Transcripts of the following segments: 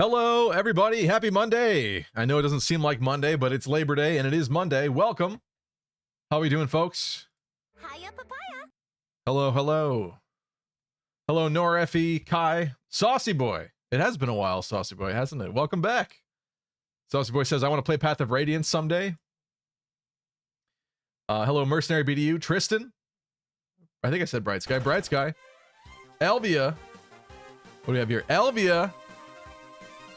Hello, everybody. Happy Monday. I know it doesn't seem like Monday, but it's Labor Day, and it is Monday. Welcome. How are we doing, folks? Hiya, papaya. Hello, hello. Hello, Nor Effie, Kai, Saucy Boy. It has been a while, Saucy Boy, hasn't it? Welcome back. Saucy Boy says, I want to play Path of Radiance someday. Hello, Mercenary BDU, Tristan. I think I said Bright Sky. Bright Sky. Elvia. What do we have here? Elvia.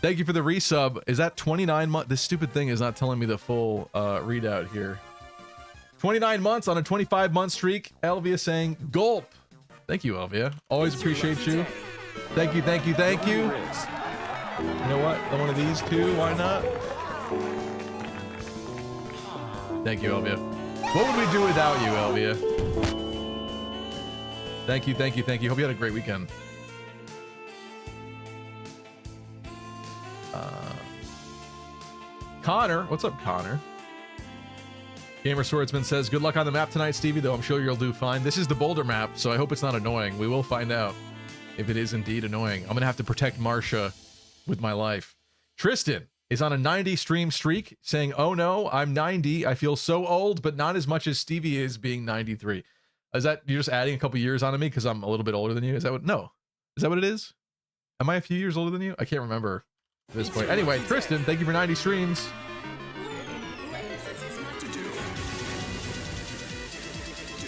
Thank you for the resub. Is that 29 months? This stupid thing is not telling me the full readout here. 29 months on a 25-month streak. Elvia saying, gulp. Thank you, Elvia. Always appreciate you. Thank you, thank you, thank you. You know what? One of these too. Why not? Thank you, Elvia. What would we do without you, Elvia? Thank you, thank you, thank you. Hope you had a great weekend. Connor, what's up, Connor? Gamer Swordsman says, good luck on the map tonight, Stevie, though I'm sure you'll do fine. This is the boulder map, so I hope it's not annoying. We will find out if it is indeed annoying. I'm going to have to protect Marsha with my life. Tristan is on a 90 stream streak, saying, oh no, I'm 90. I feel so old, but not as much as Stevie is being 93. Is that, you're just adding a couple years onto me because I'm a little bit older than you? Is that what, no. Is that what it is? Am I a few years older than you? I can't remember at this point. Anyway, Tristan, thank you for 90 streams.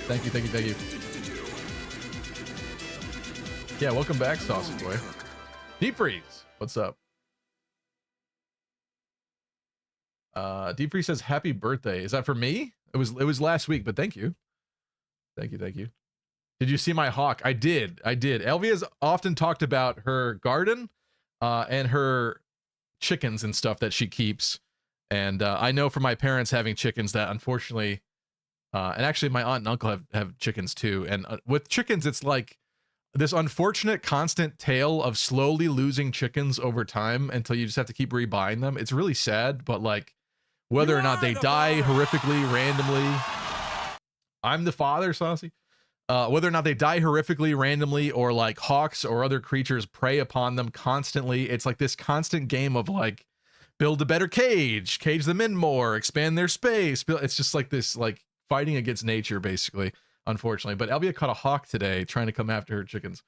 Thank you, thank you, thank you. Yeah, welcome back, Saucy Boy. Deep Freeze, what's up? Deep Freeze says, happy birthday. Is that for me? It was last week, but thank you. Thank you, thank you. Did you see my hawk? I did. Elvia's often talked about her garden and her chickens and stuff that she keeps. And I know from my parents having chickens that unfortunately, and actually my aunt and uncle have chickens too. And with chickens, it's like this unfortunate constant tale of slowly losing chickens over time until you just have to keep rebuying them. It's really sad, but like whether or not they die horrifically, randomly. I'm the father, Saucy. Whether or not they die horrifically, randomly, or like hawks or other creatures prey upon them constantly. It's like this constant game of like, build a better cage them in more, expand their space. It's just like this, like fighting against nature, basically, unfortunately. But Elvia caught a hawk today trying to come after her chickens,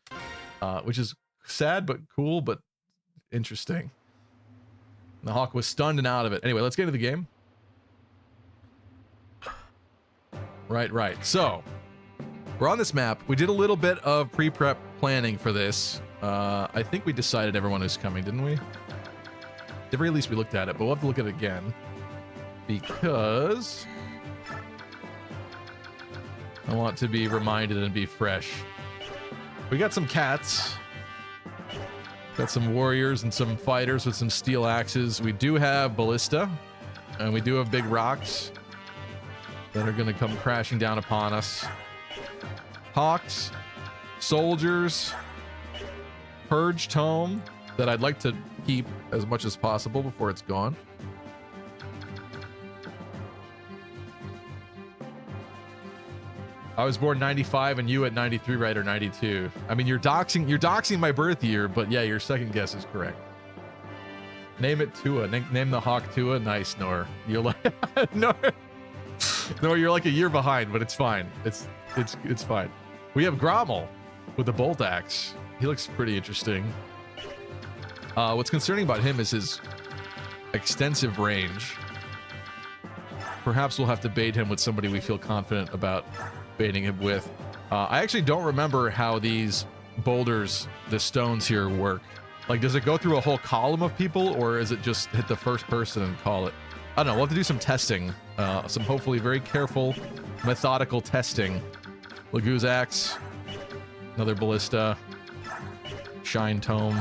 which is sad, but cool, but interesting. The hawk was stunned and out of it. Anyway, let's get into the game. Right. So, we're on this map. We did a little bit of pre-prep planning for this. I think we decided everyone is coming, didn't we? At the very least, we looked at it, but we'll have to look at it again. Because I want to be reminded and be fresh. We got some cats. Got some warriors and some fighters with some steel axes. We do have ballista. And we do have big rocks that are going to come crashing down upon us. Hawks, soldiers, purge tome that I'd like to keep as much as possible before it's gone. I was born 95 and you at 93, right? Or 92. I mean, you're doxing my birth year, but yeah, your second guess is correct. Name it Tua. Name the hawk Tua. Nice, Nor. You're like Nor, you're like a year behind, but it's fine. It's fine. We have Grommel with a bolt axe. He looks pretty interesting. What's concerning about him is his extensive range. Perhaps we'll have to bait him with somebody we feel confident about baiting him with. I actually don't remember how these boulders, the stones here, work. Like, does it go through a whole column of people, or is it just hit the first person and call it? I don't know. We'll have to do some testing. Some hopefully very careful, methodical testing. Lagoo's axe. Another ballista. Shine tome.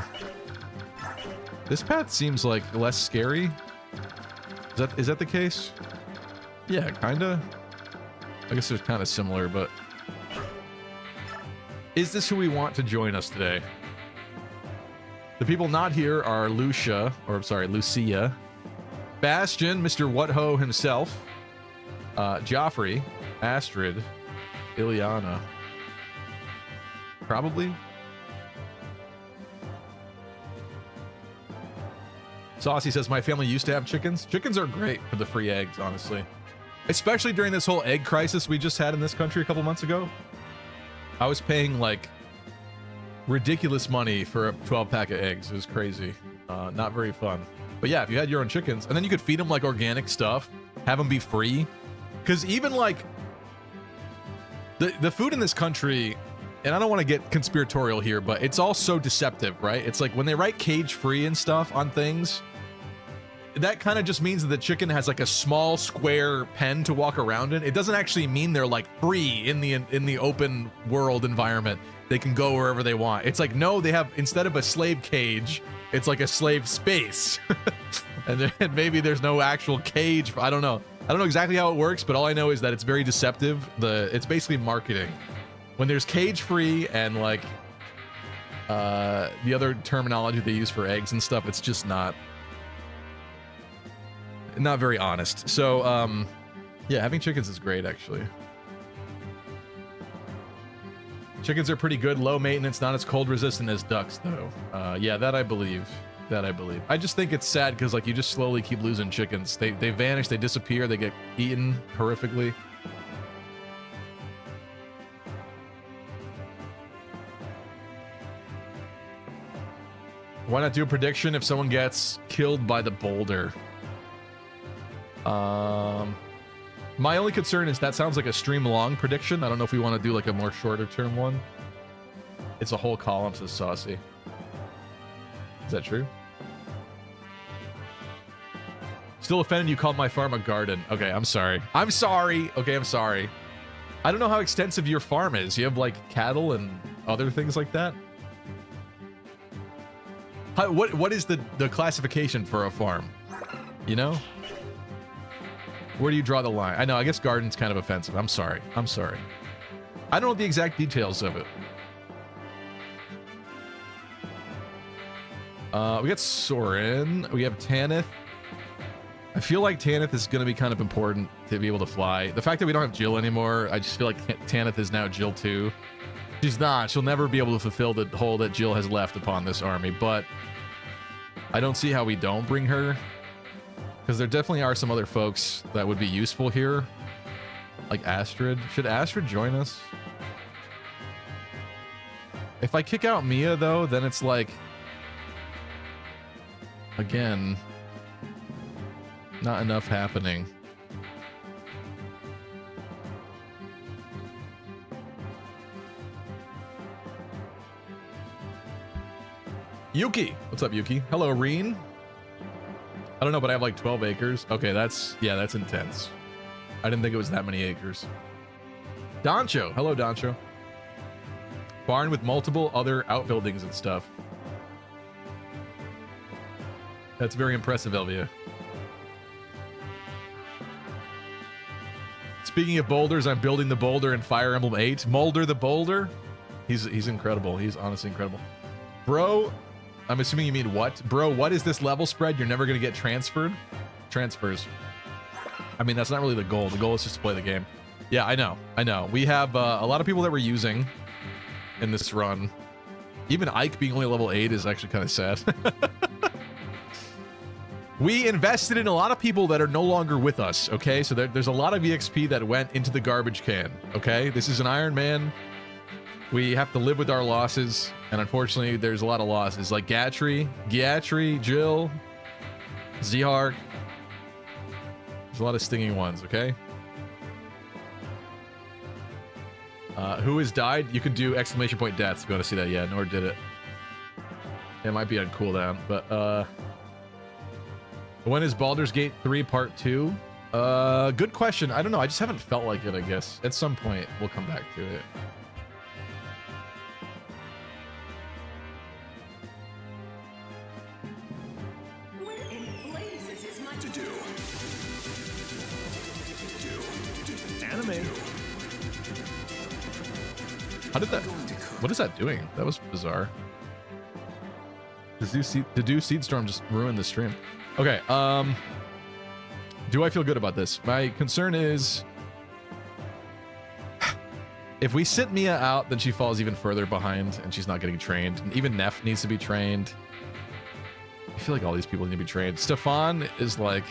This path seems like less scary. Is that the case? Yeah, kinda. I guess it's kind of similar, but is this who we want to join us today? The people not here are Lucia, Bastion, Mr. Whatho himself, Joffrey, Astrid, Ileana, probably. Saucy says, my family used to have chickens. Chickens are great for the free eggs, honestly. Especially during this whole egg crisis we just had in this country a couple months ago. I was paying like ridiculous money for a 12-pack of eggs. It was crazy. Not very fun. But yeah, if you had your own chickens, and then you could feed them like organic stuff, have them be free. Because even like the food in this country, and I don't want to get conspiratorial here, but it's all so deceptive, right? It's like when they write cage-free and stuff on things, that kind of just means that the chicken has like a small square pen to walk around in. It doesn't actually mean they're like free in the open world environment. They can go wherever they want. It's like, no, they have, instead of a slave cage, it's like a slave space. and maybe there's no actual cage. I don't know. I don't know exactly how it works, but all I know is that it's very deceptive. It's basically marketing. When there's cage-free and like the other terminology they use for eggs and stuff, it's just not very honest. So yeah, having chickens is great, actually. Chickens are pretty good, low maintenance, not as cold resistant as ducks, though. Yeah, that I believe. I just think it's sad because like you just slowly keep losing chickens. They vanish, they disappear, they get eaten horrifically. Why not do a prediction if someone gets killed by the boulder? My only concern is that sounds like a stream long prediction. I don't know if we want to do like a more shorter term one. It's a whole column, says Saucy. Is that true? Still offended you called my farm a garden. Okay, I'm sorry. I'm sorry. Okay, I'm sorry. I don't know how extensive your farm is. You have like cattle and other things like that? What is the classification for a farm? You know? Where do you draw the line? I know, I guess garden's kind of offensive. I'm sorry. I'm sorry. I don't know the exact details of it. We got Soren. We have Tanith. I feel like Tanith is going to be kind of important to be able to fly. The fact that we don't have Jill anymore, I just feel like Tanith is now Jill 2. She's not. She'll never be able to fulfill the hole that Jill has left upon this army, but I don't see how we don't bring her. Because there definitely are some other folks that would be useful here. Like Astrid. Should Astrid join us? If I kick out Mia, though, then it's like... Again... Not enough happening. Yuki! What's up, Yuki? Hello, Reen. I don't know, but I have like 12 acres. Okay, that's intense. I didn't think it was that many acres. Doncho. Hello, Doncho. Barn with multiple other outbuildings and stuff. That's very impressive, Elvia. Speaking of boulders, I'm building the boulder in Fire Emblem 8. Molder the boulder? He's incredible. He's honestly incredible. Bro, I'm assuming you mean what? Bro, what is this level spread? You're never going to get transferred? Transfers. I mean, that's not really the goal. The goal is just to play the game. Yeah, I know. I know. We have a lot of people that we're using in this run. Even Ike being only level 8 is actually kind of sad. We invested in a lot of people that are no longer with us, okay? So there's a lot of EXP that went into the garbage can, okay? This is an Ironman. We have to live with our losses, and unfortunately, there's a lot of losses. Like Gatry, Jill, Zhark. There's a lot of stinging ones, okay? Who has died? You can do exclamation point deaths if you want to see that. Yeah, nor did it. It might be on cooldown, but when is Baldur's Gate 3 Part 2? Good question. I don't know. I just haven't felt like it, I guess. At some point, we'll come back to it. Where in blazes is my to do? Anime. How did that... What is that doing? That was bizarre. The do Seedstorm just ruined the stream. Okay, do I feel good about this? My concern is if we sit Mia out, then she falls even further behind and she's not getting trained. And even Neff needs to be trained. I feel like all these people need to be trained. Stefan is like...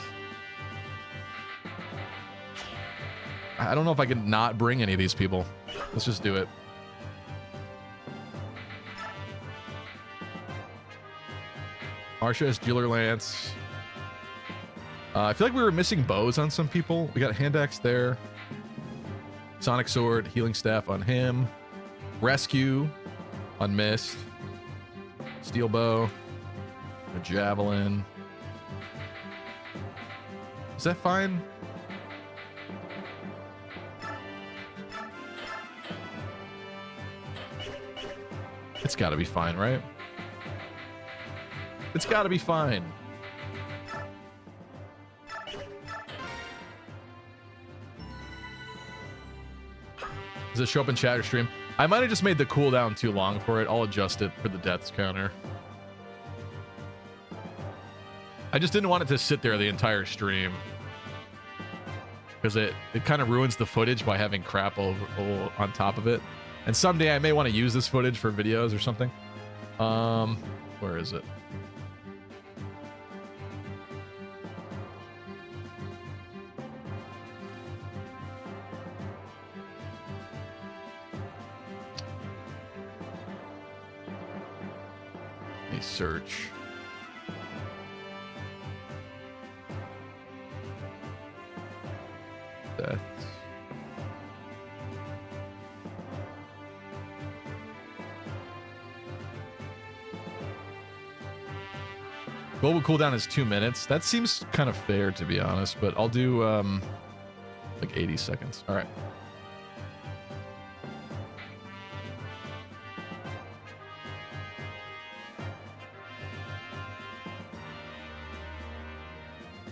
I don't know if I can not bring any of these people. Let's just do it. Marsha is Dealer Lance. I feel like we were missing bows on some people. We got hand axe there. Sonic Sword, Healing Staff on him. Rescue on Mist. Steel Bow. A Javelin. Is that fine? It's gotta be fine, right? It's gotta be fine. Does it show up in chat or stream? I might have just made the cooldown too long for it. I'll adjust it for the deaths counter. I just didn't want it to sit there the entire stream. Because it kind of ruins the footage by having crap over on top of it. And someday I may want to use this footage for videos or something. Where is it? Let me search. Deaths. Global cooldown is 2 minutes. That seems kind of fair, to be honest, but I'll do like 80 seconds. All right.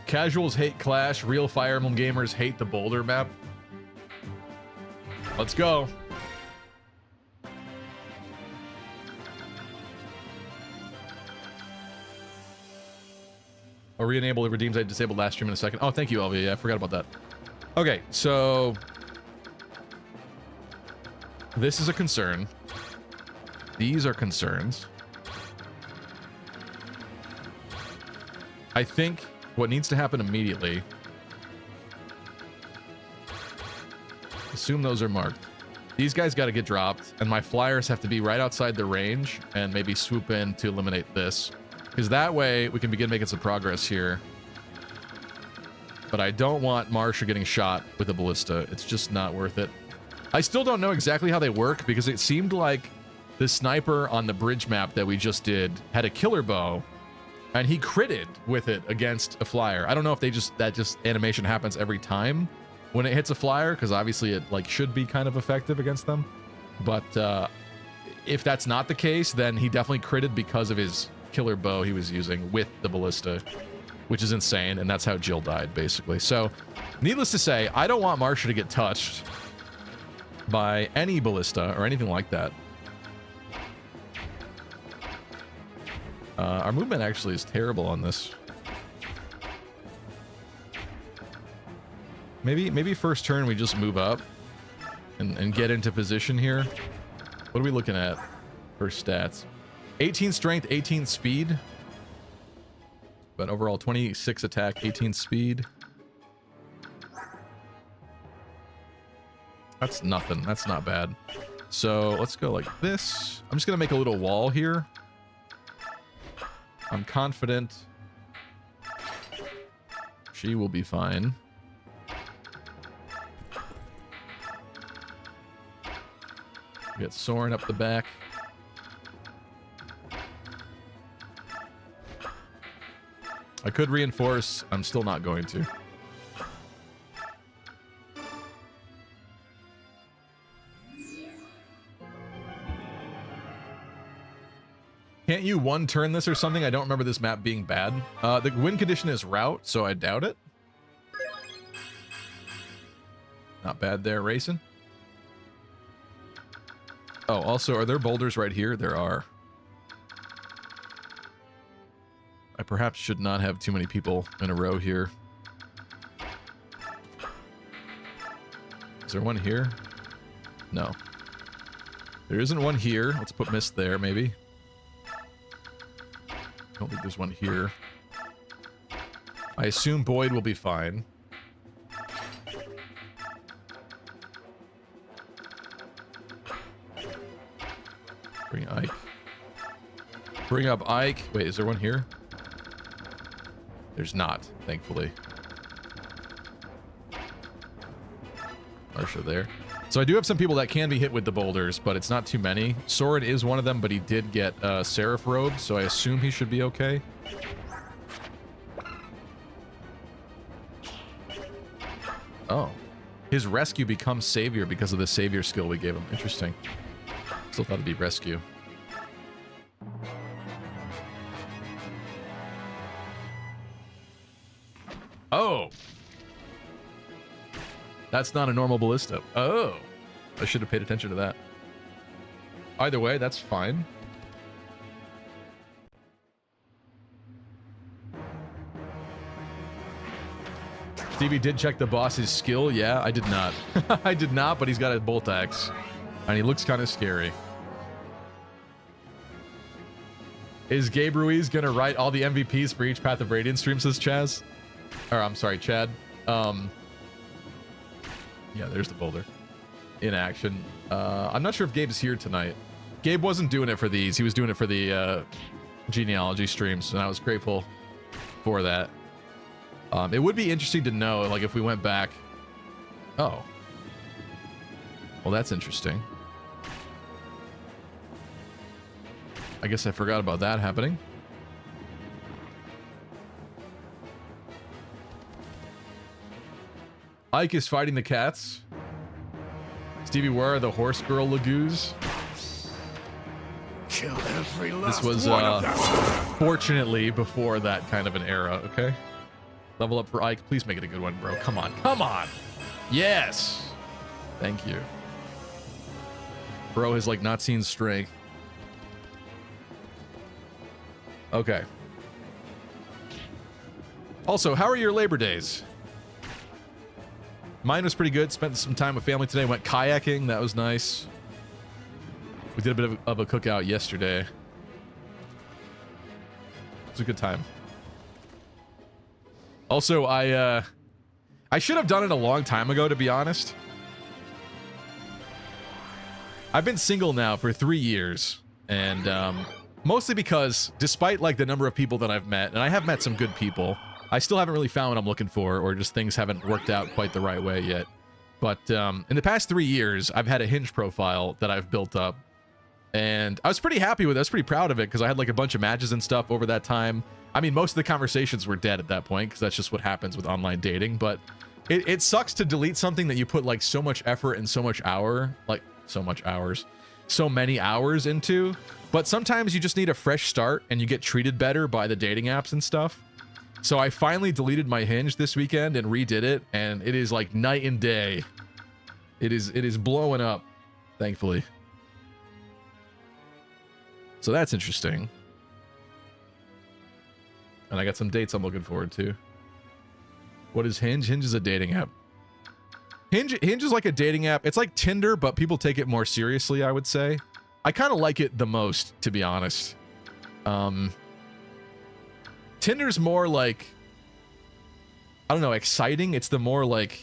Casuals hate Clash. Real Fire Emblem gamers hate the Boulder map. Let's go. I'll re-enable the redeems I disabled last stream in a second. Oh, thank you, LV. I forgot about that. Okay, so this is a concern. These are concerns. I think what needs to happen immediately, assume those are marked. These guys got to get dropped, and my flyers have to be right outside the range and maybe swoop in to eliminate this. Because that way we can begin making some progress here. But I don't want Marsha getting shot with a ballista. It's just not worth it. I still don't know exactly how they work because it seemed like the sniper on the bridge map that we just did had a killer bow and he critted with it against a flyer. I don't know if that animation happens every time when it hits a flyer, because obviously it like should be kind of effective against them. But if that's not the case, then he definitely critted because of his killer bow he was using with the ballista, which is insane, and that's how Jill died, basically. So, needless to say, I don't want Marsha to get touched by any ballista or anything like that. Our movement actually is terrible on this. Maybe first turn we just move up and get into position here. What are we looking at for stats? 18 strength, 18 speed. But overall 26 attack, 18 speed. That's nothing. That's not bad. So let's go like this. I'm just going to make a little wall here. I'm confident she will be fine. Get Soren up the back. I could reinforce. I'm still not going to. Can't you one turn this or something? I don't remember this map being bad. The win condition is route, so I doubt it. Not bad there, racing. Oh, also, are there boulders right here? There are. I perhaps should not have too many people in a row here. Is there one here? No. There isn't one here. Let's put mist there, maybe. Don't think there's one here. I assume Boyd will be fine. Bring Ike. Bring up Ike. Wait, is there one here? There's not, thankfully. Marsha there. So I do have some people that can be hit with the boulders, but it's not too many. Soren is one of them, but he did get Seraph Robe, so I assume he should be okay. Oh. His rescue becomes savior because of the savior skill we gave him. Interesting. Still thought it'd be rescue. Oh. That's not a normal ballista. Oh. I should have paid attention to that. Either way, that's fine. Stevie did check the boss's skill. Yeah, I did not. I did not, but he's got a bolt axe. And he looks kind of scary. Is Gabe Ruiz going to write all the MVPs for each Path of Radiance stream, says Chaz? Or, I'm sorry, Chad. Yeah, there's the boulder. In action. I'm not sure if Gabe's here tonight. Gabe wasn't doing it for these. He was doing it for the genealogy streams, and I was grateful for that. It would be interesting to know, like, if we went back... Oh. Well, that's interesting. I guess I forgot about that happening. Ike is fighting the cats. Stevie, where are the horse girl lagoos? Kill every last This was, one of them. fortunately, before that kind of an era, okay? Level up for Ike. Please make it a good one, bro. Come on. Come on. Yes. Thank you. Bro has, like, not seen strength. Okay. Also, how are your Labor Days? Mine was pretty good. Spent some time with family today. Went kayaking. That was nice. We did a bit of a cookout yesterday. It was a good time. Also, I should have done it a long time ago, to be honest. I've been single now for 3 years, and mostly because, despite like the number of people that I've met, and I have met some good people, I still haven't really found what I'm looking for, or just things haven't worked out quite the right way yet. But in the past 3 years, I've had a Hinge profile that I've built up, and I was pretty happy with it. I was pretty proud of it because I had like a bunch of matches and stuff over that time. I mean, most of the conversations were dead at that point because that's just what happens with online dating. But it sucks to delete something that you put like so much effort and so much so many hours into. But sometimes you just need a fresh start and you get treated better by the dating apps and stuff. So I finally deleted my Hinge this weekend and redid it, and it is like night and day. It is blowing up, thankfully. So that's interesting. And I got some dates I'm looking forward to. What is Hinge? Hinge is a dating app. Hinge is like a dating app. It's like Tinder, but people take it more seriously, I would say. I kind of like it the most, to be honest. Tinder's more like, I don't know, exciting. It's the more like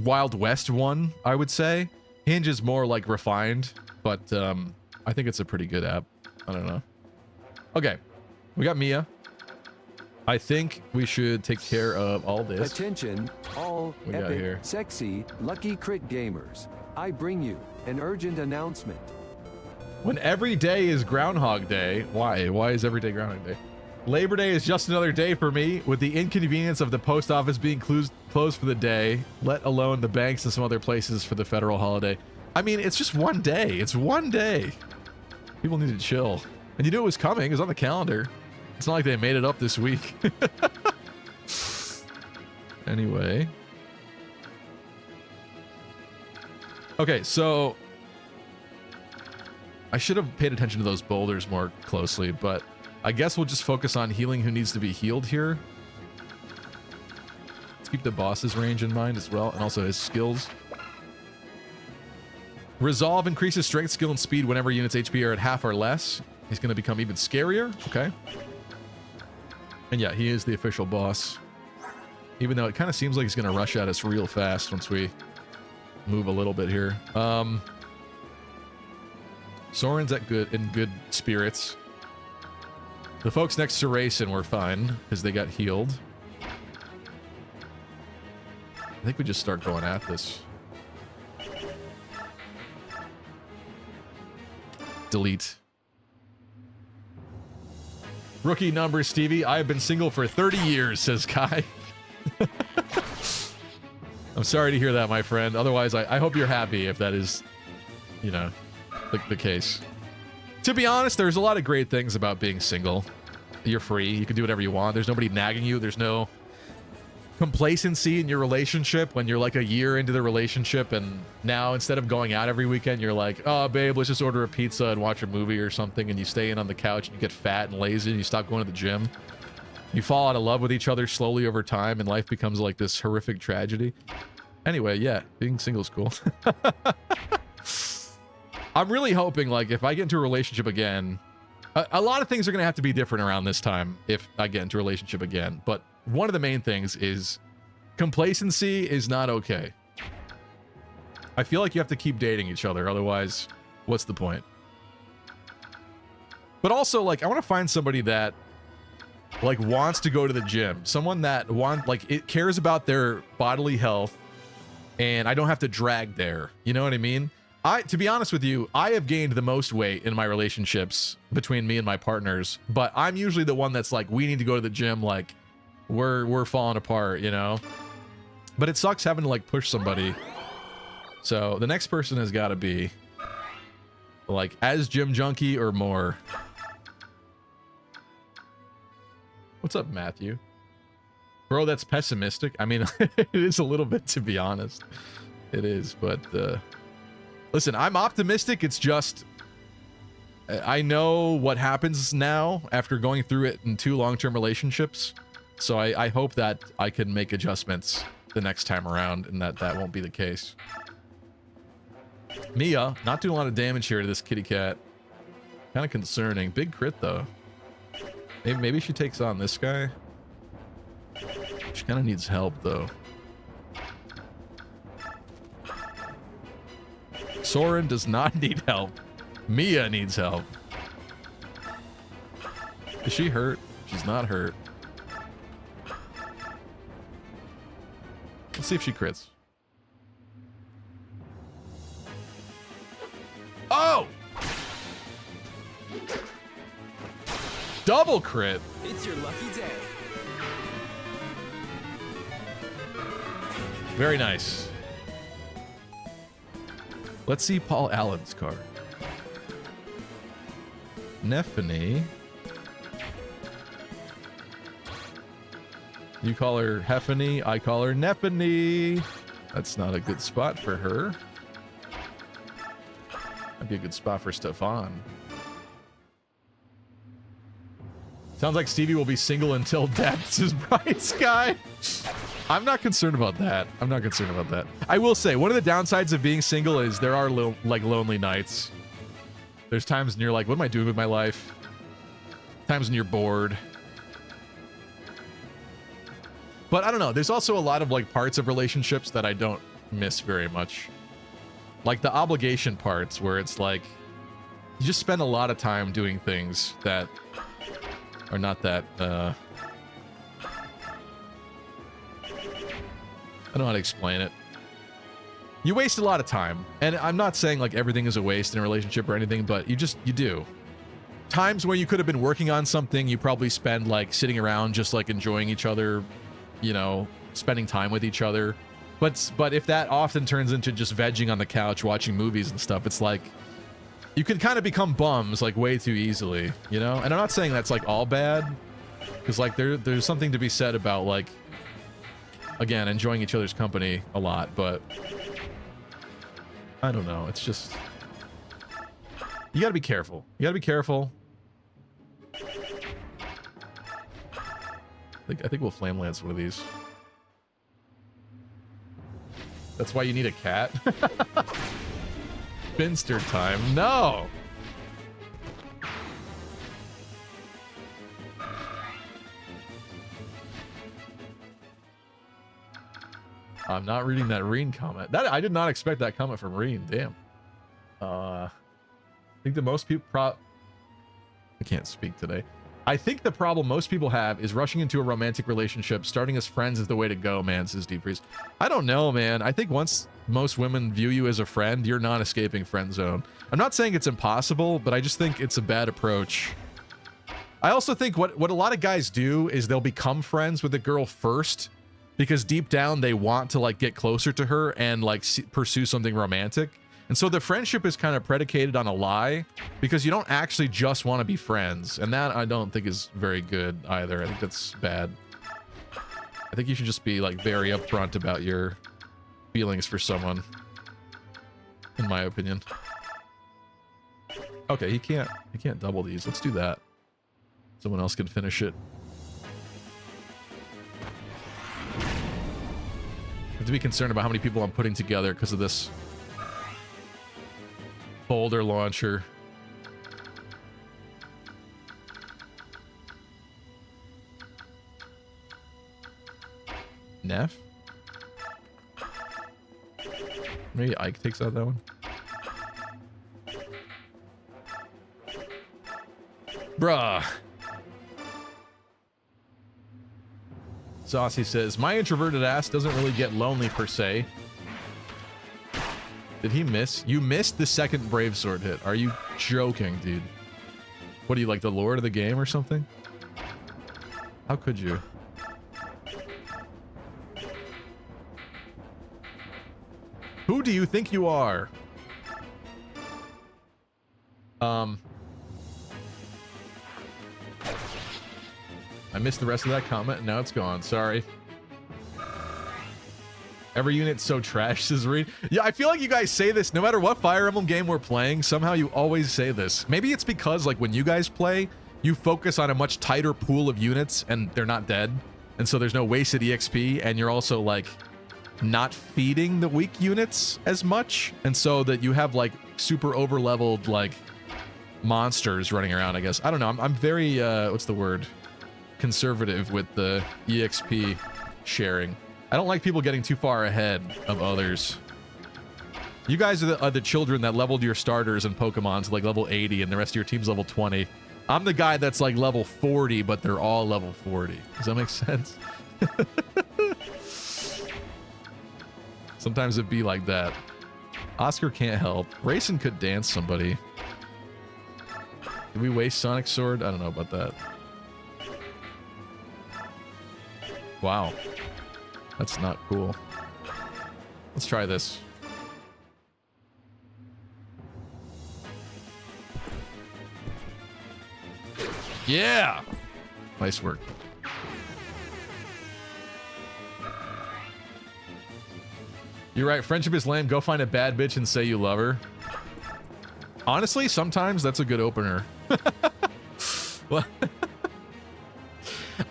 Wild West one, I would say. Hinge is more like refined, but I think it's a pretty good app. I don't know. Okay, we got Mia. I think we should take care of all this. Attention, all We got here. epic, sexy, lucky crit gamers. I bring you an urgent announcement. When every day is Groundhog Day, why? Why is every day Groundhog Day? Labor Day is just another day for me, with the inconvenience of the post office being closed for the day, let alone the banks and some other places for the federal holiday. I mean, it's just one day. It's one day. People need to chill. And you knew it was coming. It was on the calendar. It's not like they made it up this week. Anyway. Okay, so I should have paid attention to those boulders more closely, but I guess we'll just focus on healing who needs to be healed here. Let's keep the boss's range in mind as well, and also his skills. Resolve increases strength, skill, and speed whenever units' HP are at half or less. He's going to become even scarier. Okay. And yeah, he is the official boss. Even though it kind of seems like he's going to rush at us real fast once we move a little bit here. Soren's in good spirits. The folks next to Rayson were fine because they got healed. I think we just start going at this. Delete. Rookie number, Stevie. I have been single for 30 years, says Kai. I'm sorry to hear that, my friend. Otherwise, I hope you're happy if that is, you know, the case. To be honest, there's a lot of great things about being single. You're free. You can do whatever you want. There's nobody nagging you. There's no complacency in your relationship when you're like a year into the relationship and now instead of going out every weekend, you're like, oh, babe, let's just order a pizza and watch a movie or something, and you stay in on the couch and you get fat and lazy and you stop going to the gym. You fall out of love with each other slowly over time and life becomes like this horrific tragedy. Anyway, yeah, being single is cool. I'm really hoping, like, if I get into a relationship again, a lot of things are going to have to be different around this time if I get into a relationship again. But one of the main things is complacency is not okay. I feel like you have to keep dating each other. Otherwise, what's the point? But also, like, I want to find somebody that, like, wants to go to the gym. Someone that it cares about their bodily health, and I don't have to drag there. You know what I mean? To be honest with you, I have gained the most weight in my relationships between me and my partners, but I'm usually the one that's like, we need to go to the gym, like, we're falling apart, you know? But it sucks having to, like, push somebody. So the next person has got to be, like, as gym junkie or more. What's up, Matthew? Bro, that's pessimistic. I mean, it is a little bit, to be honest. It is, but listen, I'm optimistic. It's just I know what happens now after going through it in 2 long-term relationships. So I hope that I can make adjustments the next time around and that won't be the case. Mia, not doing a lot of damage here to this kitty cat. Kind of concerning. Big crit, though. Maybe she takes on this guy. She kind of needs help, though. Soren does not need help. Mia needs help. Is she hurt? She's not hurt. Let's see if she crits. Oh! Double crit. It's your lucky day. Very nice. Let's see Paul Allen's card. Neffany. You call her Heffany, I call her Neffany. That's not a good spot for her. That'd be a good spot for Stefan. Sounds like Stevie will be single until death, says Bright Sky. I'm not concerned about that. I'm not concerned about that. I will say, one of the downsides of being single is there are like lonely nights. There's times when you're like, what am I doing with my life? Times when you're bored. But I don't know. There's also a lot of like parts of relationships that I don't miss very much. Like the obligation parts where it's like, you just spend a lot of time doing things that are not that, I don't know how to explain it. You waste a lot of time. And I'm not saying like everything is a waste in a relationship or anything, but you do. Times when you could have been working on something, you probably spend like sitting around just like enjoying each other, you know, spending time with each other. But if that often turns into just vegging on the couch, watching movies and stuff, it's like, you can kind of become bums like way too easily, you know? And I'm not saying that's like all bad, because like there's something to be said about like, again, enjoying each other's company a lot, but I don't know. It's just, you gotta be careful. You gotta be careful. I think we'll flame lance one of these. That's why you need a cat. Spinster time. No. I'm not reading that Reen comment. That I did not expect that comment from Reen. Damn. I think the most people I can't speak today. I think the problem most people have is rushing into a romantic relationship. Starting as friends is the way to go, man, says Deep Freeze. I don't know, man. I think once most women view you as a friend, you're not escaping friend zone. I'm not saying it's impossible, but I just think it's a bad approach. I also think what a lot of guys do is they'll become friends with a girl first because deep down they want to like get closer to her and like pursue something romantic. And so the friendship is kind of predicated on a lie because you don't actually just want to be friends. And that I don't think is very good either. I think that's bad. I think you should just be like very upfront about your feelings for someone, in my opinion. Okay, he can't double these. Let's do that. Someone else can finish it. I have to be concerned about how many people I'm putting together because of this boulder launcher. Neff? Maybe Ike takes out that one. Bruh. Saucy says, my introverted ass doesn't really get lonely per se. Did he miss? You missed the second Brave Sword hit. Are you joking, dude? What are you, like the lord of the game or something? How could you? Who do you think you are? I missed the rest of that comment, and now it's gone. Sorry. Every unit's so trash, says Reed. Yeah, I feel like you guys say this no matter what Fire Emblem game we're playing. Somehow you always say this. Maybe it's because, like, when you guys play, you focus on a much tighter pool of units, and they're not dead. And so there's no wasted EXP, and you're also, like, not feeding the weak units as much. And so that you have, like, super over-leveled, like, monsters running around, I guess. I don't know. I'm very, what's the word? Conservative with the EXP sharing. I don't like people getting too far ahead of others. You guys are the children that leveled your starters and Pokemon to like level 80 and the rest of your team's level 20. I'm the guy that's like level 40, but they're all level 40. Does that make sense? Sometimes it'd be like that. Oscar can't help. Rayson could dance somebody. Did we waste Sonic Sword? I don't know about that. Wow. That's not cool. Let's try this. Yeah! Nice work. You're right, friendship is lame. Go find a bad bitch and say you love her. Honestly, sometimes that's a good opener. What?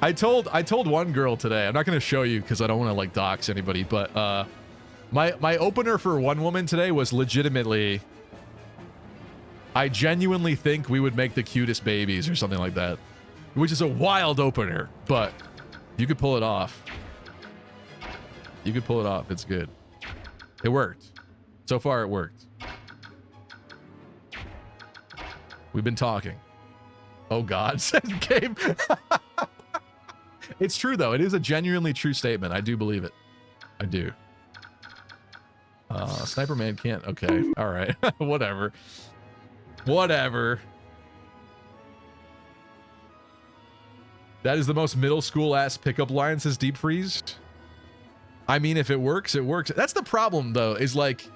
I told one girl today, I'm not going to show you because I don't want to like dox anybody, but my opener for one woman today was legitimately, I genuinely think we would make the cutest babies or something like that, which is a wild opener, but you could pull it off. You could pull it off. It's good. It worked. So far it worked. We've been talking. Oh God, said Gabe. It's true, though. It is a genuinely true statement. I do believe it. I do. Sniper Man can't. Okay. All right. Whatever. Whatever. That is the most middle school ass pickup line, says Deep Freeze. I mean, if it works, it works. That's the problem, though, is like,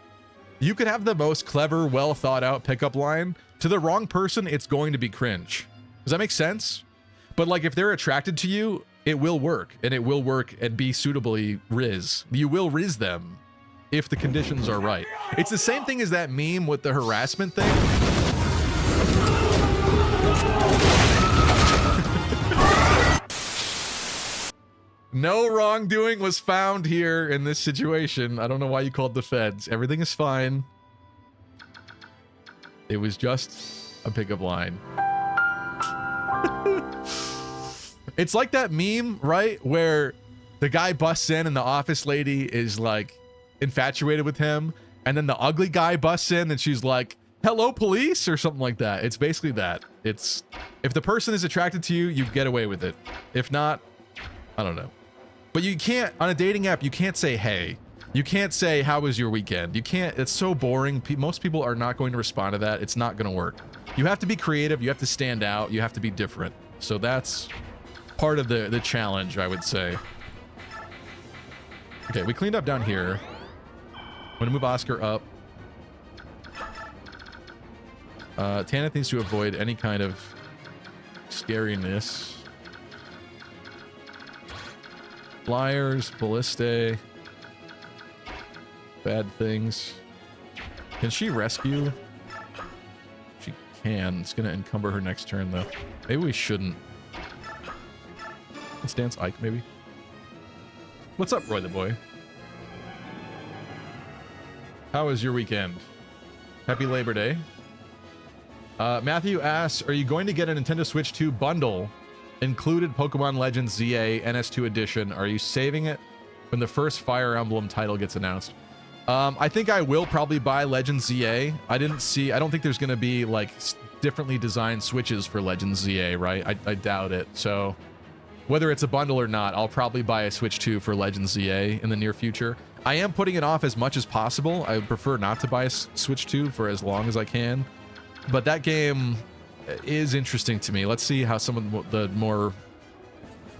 you could have the most clever, well thought out pickup line. To the wrong person, it's going to be cringe. Does that make sense? But like, if they're attracted to you, it will work, and it will work and be suitably Riz. You will Riz them if the conditions are right. It's the same thing as that meme with the harassment thing. No wrongdoing was found here in this situation. I don't know why you called the feds. Everything is fine. It was just a pickup line. It's like that meme, right? Where the guy busts in and the office lady is like infatuated with him, and then the ugly guy busts in and she's like, hello police, or something like that. It's basically that. It's, if the person is attracted to you, you get away with it. If not, I don't know. But you can't, on a dating app, you can't say hey. You can't say, how was your weekend? You can't, it's so boring. Most people are not going to respond to that. It's not going to work. You have to be creative. You have to stand out. You have to be different. So that's part of the challenge, I would say. Okay, we cleaned up down here. I'm going to move Oscar up. Tanith needs to avoid any kind of scariness. Flyers, ballistae. Bad things. Can she rescue? She can. It's going to encumber her next turn, though. Maybe we shouldn't. Let's dance Ike, maybe. What's up, Roy the boy? How was your weekend? Happy Labor Day. Matthew asks, are you going to get a Nintendo Switch 2 bundle? Included Pokemon Legends ZA NS2 edition. Are you saving it when the first Fire Emblem title gets announced? I think I will probably buy Legends ZA. I don't think there's going to be like differently designed Switches for Legends ZA, right? I doubt it. So whether it's a bundle or not, I'll probably buy a Switch 2 for Legends ZA in the near future. I am putting it off as much as possible. I would prefer not to buy a Switch 2 for as long as I can. But that game is interesting to me. Let's see how some of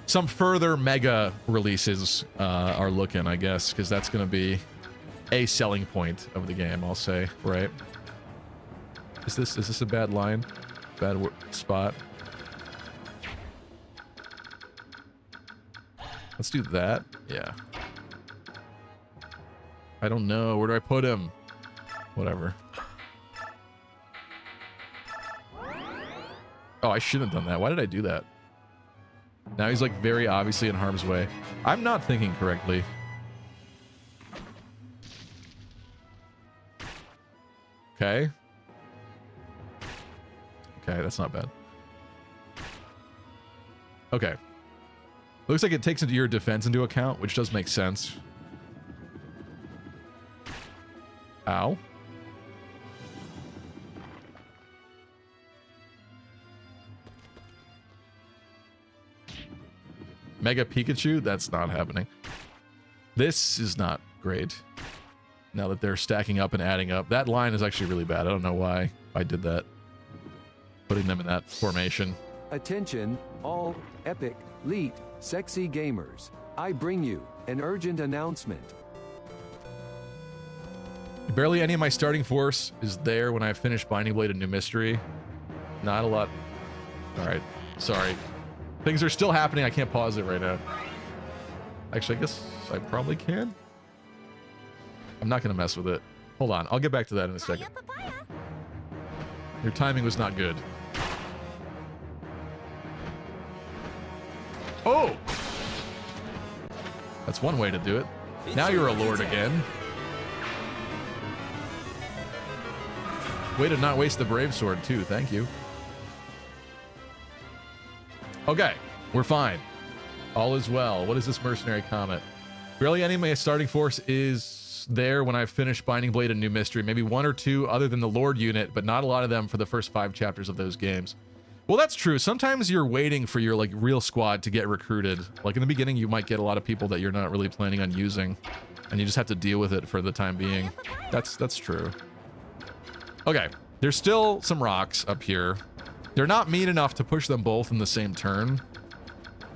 some further mega releases are looking, I guess, because that's going to be a selling point of the game, I'll say, right? Is this a bad line? Bad spot? Let's do that. Yeah. I don't know. Where do I put him? Whatever. Oh, I shouldn't have done that. Why did I do that? Now he's like very obviously in harm's way. I'm not thinking correctly. Okay. Okay, that's not bad. Okay. Looks like it takes your defense into account, which does make sense. Ow. Mega Pikachu? That's not happening. This is not great. Now that they're stacking up and adding up. That line is actually really bad. I don't know why I did that. Putting them in that formation. Attention, all epic, elite, sexy gamers. I bring you an urgent announcement. Barely any of my starting force is there when I finish Binding Blade: A New Mystery. Not a lot. Alright. Sorry. Things are still happening. I can't pause it right now. Actually, I guess I probably can. I'm not going to mess with it. Hold on. I'll get back to that in a second. Your timing was not good. Oh! That's one way to do it. Now you're a lord again. Way to not waste the brave sword, too. Thank you. Okay, we're fine. All is well. What is this mercenary comment? Barely any of my starting force is there when I finish Binding Blade: A New Mystery. Maybe one or two other than the Lord unit, but not a lot of them for the first 5 chapters of those games. Well, that's true. Sometimes you're waiting for your like real squad to get recruited. Like in the beginning, you might get a lot of people that you're not really planning on using, and you just have to deal with it for the time being. That's true. Okay, there's still some rocks up here. They're not mean enough to push them both in the same turn,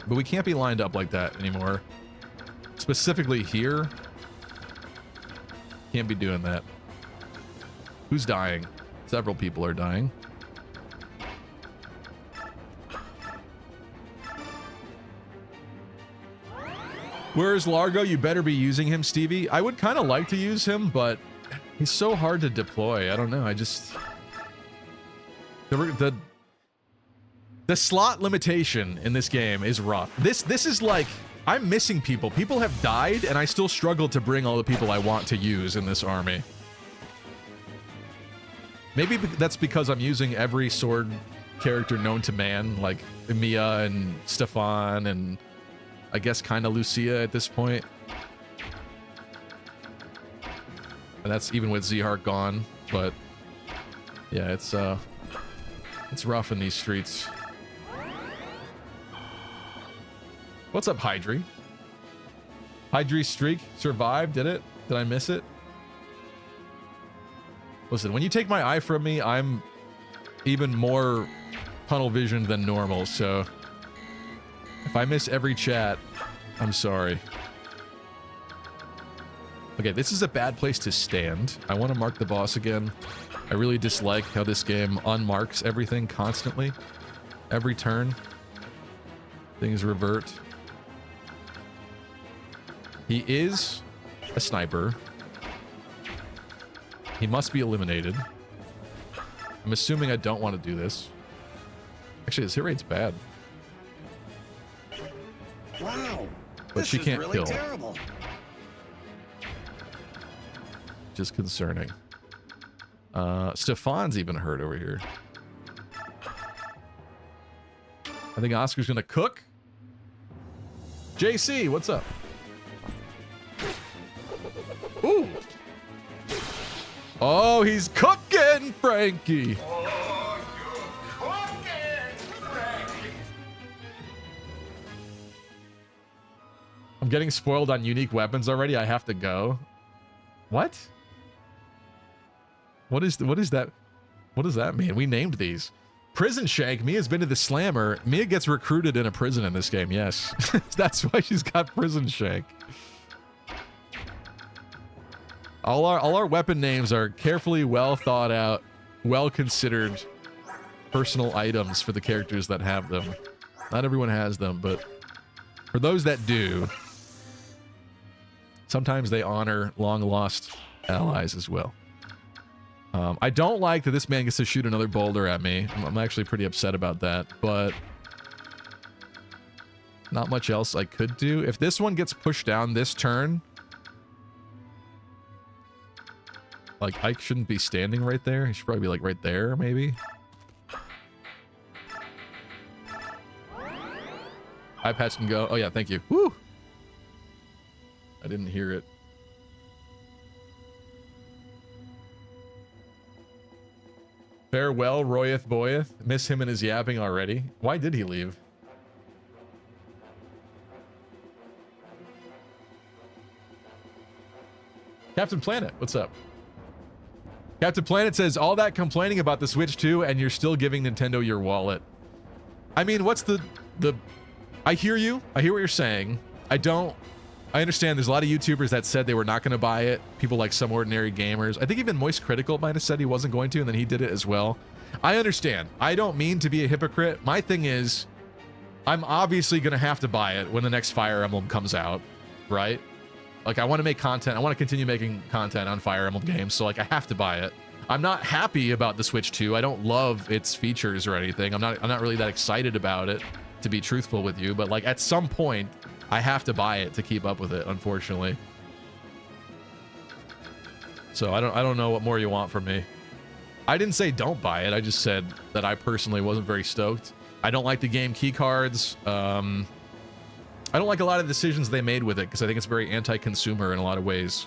but we can't be lined up like that anymore. Specifically here, can't be doing that. Who's dying? Several people are dying. Where's Largo? You better be using him, Stevie. I would kind of like to use him, but he's so hard to deploy. I don't know. I just... The slot limitation in this game is rough. This is like, I'm missing people. People have died, and I still struggle to bring all the people I want to use in this army. Maybe that's because I'm using every sword character known to man, like Mia and Stefan and I guess kind of Lucia at this point. And that's even with Z-Heart gone, but yeah, it's rough in these streets. What's up, Hydri? Hydri's streak survived, did it? Did I miss it? Listen, when you take my eye from me, I'm even more tunnel visioned than normal, so if I miss every chat, I'm sorry. Okay, this is a bad place to stand. I want to mark the boss again. I really dislike how this game unmarks everything constantly. Every turn, things revert. He is a sniper. He must be eliminated. I'm assuming I don't want to do this. Actually, his hit rate's bad. Wow. But This she is can't really kill. terrible. Just concerning. Stefan's even hurt over here. I think Oscar's gonna cook. JC, what's up? Ooh. Oh, he's cooking, Frankie. I'm getting spoiled on unique weapons already. I have to go. What? What is that? What does that mean? We named these. Prison Shank. Mia's been to the Slammer. Mia gets recruited in a prison in this game. Yes. That's why she's got Prison Shank. All our weapon names are carefully well thought out, well considered personal items for the characters that have them. Not everyone has them, but for those that do, sometimes they honor long lost allies as well. I don't like that this man gets to shoot another boulder at me. I'm actually pretty upset about that, but not much else I could do. If this one gets pushed down this turn, like, Ike shouldn't be standing right there. He should probably be, like, right there, maybe. iPads can go. Oh, yeah, thank you. Woo! I didn't hear it. Farewell, Royeth Boyeth. Miss him and his yapping already. Why did he leave? Captain Planet, what's up? Captain Planet says, all that complaining about the Switch 2 and you're still giving Nintendo your wallet. I mean, what's the... I hear you. I hear what you're saying. I understand there's a lot of YouTubers that said they were not going to buy it. People like Some Ordinary Gamers. I think even Moist Critical might have said he wasn't going to, and then he did it as well. I understand. I don't mean to be a hypocrite. My thing is, I'm obviously going to have to buy it when the next Fire Emblem comes out, right? Like, I want to make content. I want to continue making content on Fire Emblem games, so, like, I have to buy it. I'm not happy about the Switch 2. I don't love its features or anything. I'm not really that excited about it, to be truthful with you, but, like, at some point, I have to buy it to keep up with it, unfortunately. So I don't know what more you want from me. I didn't say don't buy it. I just said that I personally wasn't very stoked. I don't like the game key cards. I don't like a lot of decisions they made with it because I think it's very anti-consumer in a lot of ways.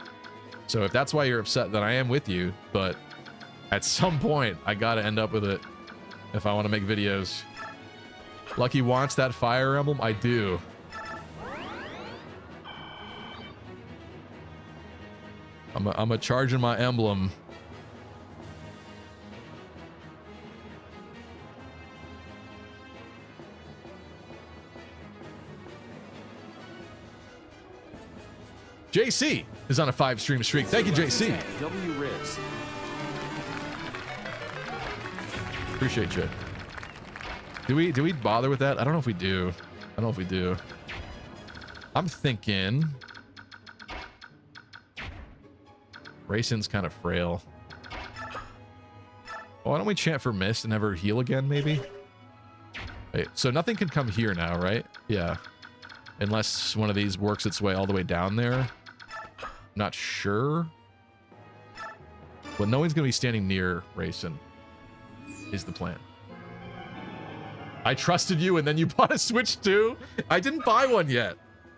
So if that's why you're upset, then I am with you. But at some point, I gotta end up with it if I want to make videos. Lucky wants that Fire Emblem. I do. I'm a charging my emblem. JC is on a 5-stream streak. Thank you, JC. W Riz. Appreciate you. Do we bother with that? I don't know if we do. I don't know if we do. I'm thinking Rayson's kind of frail. Why don't we chant for Mist and have her heal again, maybe? Wait, so nothing can come here now, right? Yeah. Unless one of these works its way all the way down there. Not sure. But no one's going to be standing near Rayson, is the plan. I trusted you and then you bought a Switch 2? I didn't buy one yet.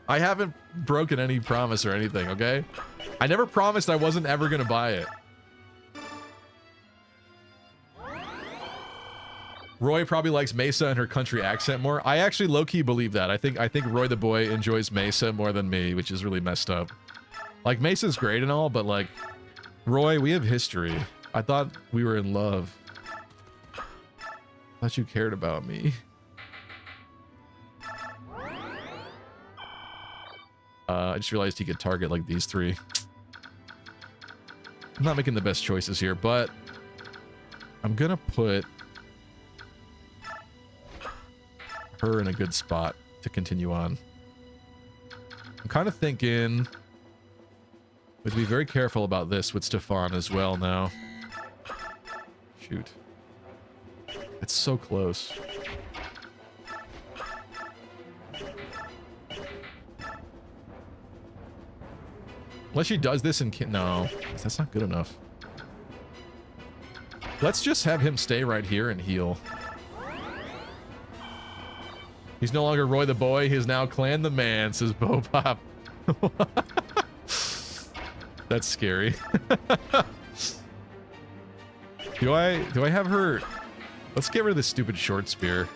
I haven't broken any promise or anything, okay? I never promised I wasn't ever gonna buy it. Roy probably likes Mesa and her country accent more. I actually low-key believe that. I think Roy the boy enjoys Mesa more than me, which is really messed up. Like, Mesa's great and all, but like, Roy, we have history. I thought we were in love. I thought you cared about me. I just realized he could target like these three. I'm not making the best choices here, but I'm gonna put her in a good spot to continue on. I'm kind of thinking we have to be very careful about this with Stefan as well now. Shoot. It's so close. Unless she does this and can... No, that's not good enough. Let's just have him stay right here and heal. He's no longer Roy the boy. He's now Clan the man, says Bopop. That's scary. Do I have her... Let's get rid of this stupid short spear.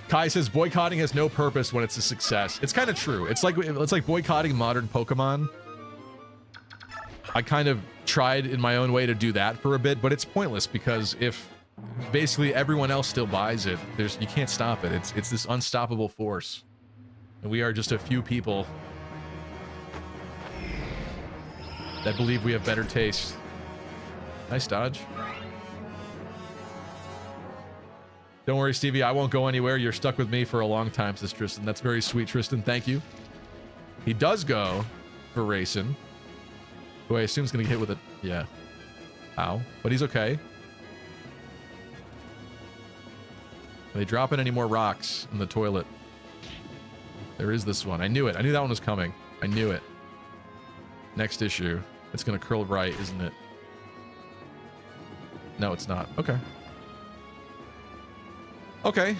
Kai says boycotting has no purpose when it's a success. It's kind of true. It's like boycotting modern Pokemon. I kind of tried in my own way to do that for a bit, but it's pointless because if basically everyone else still buys it, you can't stop it. It's this unstoppable force. And we are just a few people that believe we have better taste. Nice dodge. Don't worry, Stevie, I won't go anywhere. You're stuck with me for a long time, says Tristan. That's very sweet, Tristan. Thank you. He does go for Rayson, who I assume is going to get hit with a... Yeah. Ow. But he's okay. Are they dropping any more rocks in the toilet? There is this one. I knew it. I knew that one was coming. I knew it. Next issue. It's going to curl right, isn't it? No, it's not. Okay. Okay.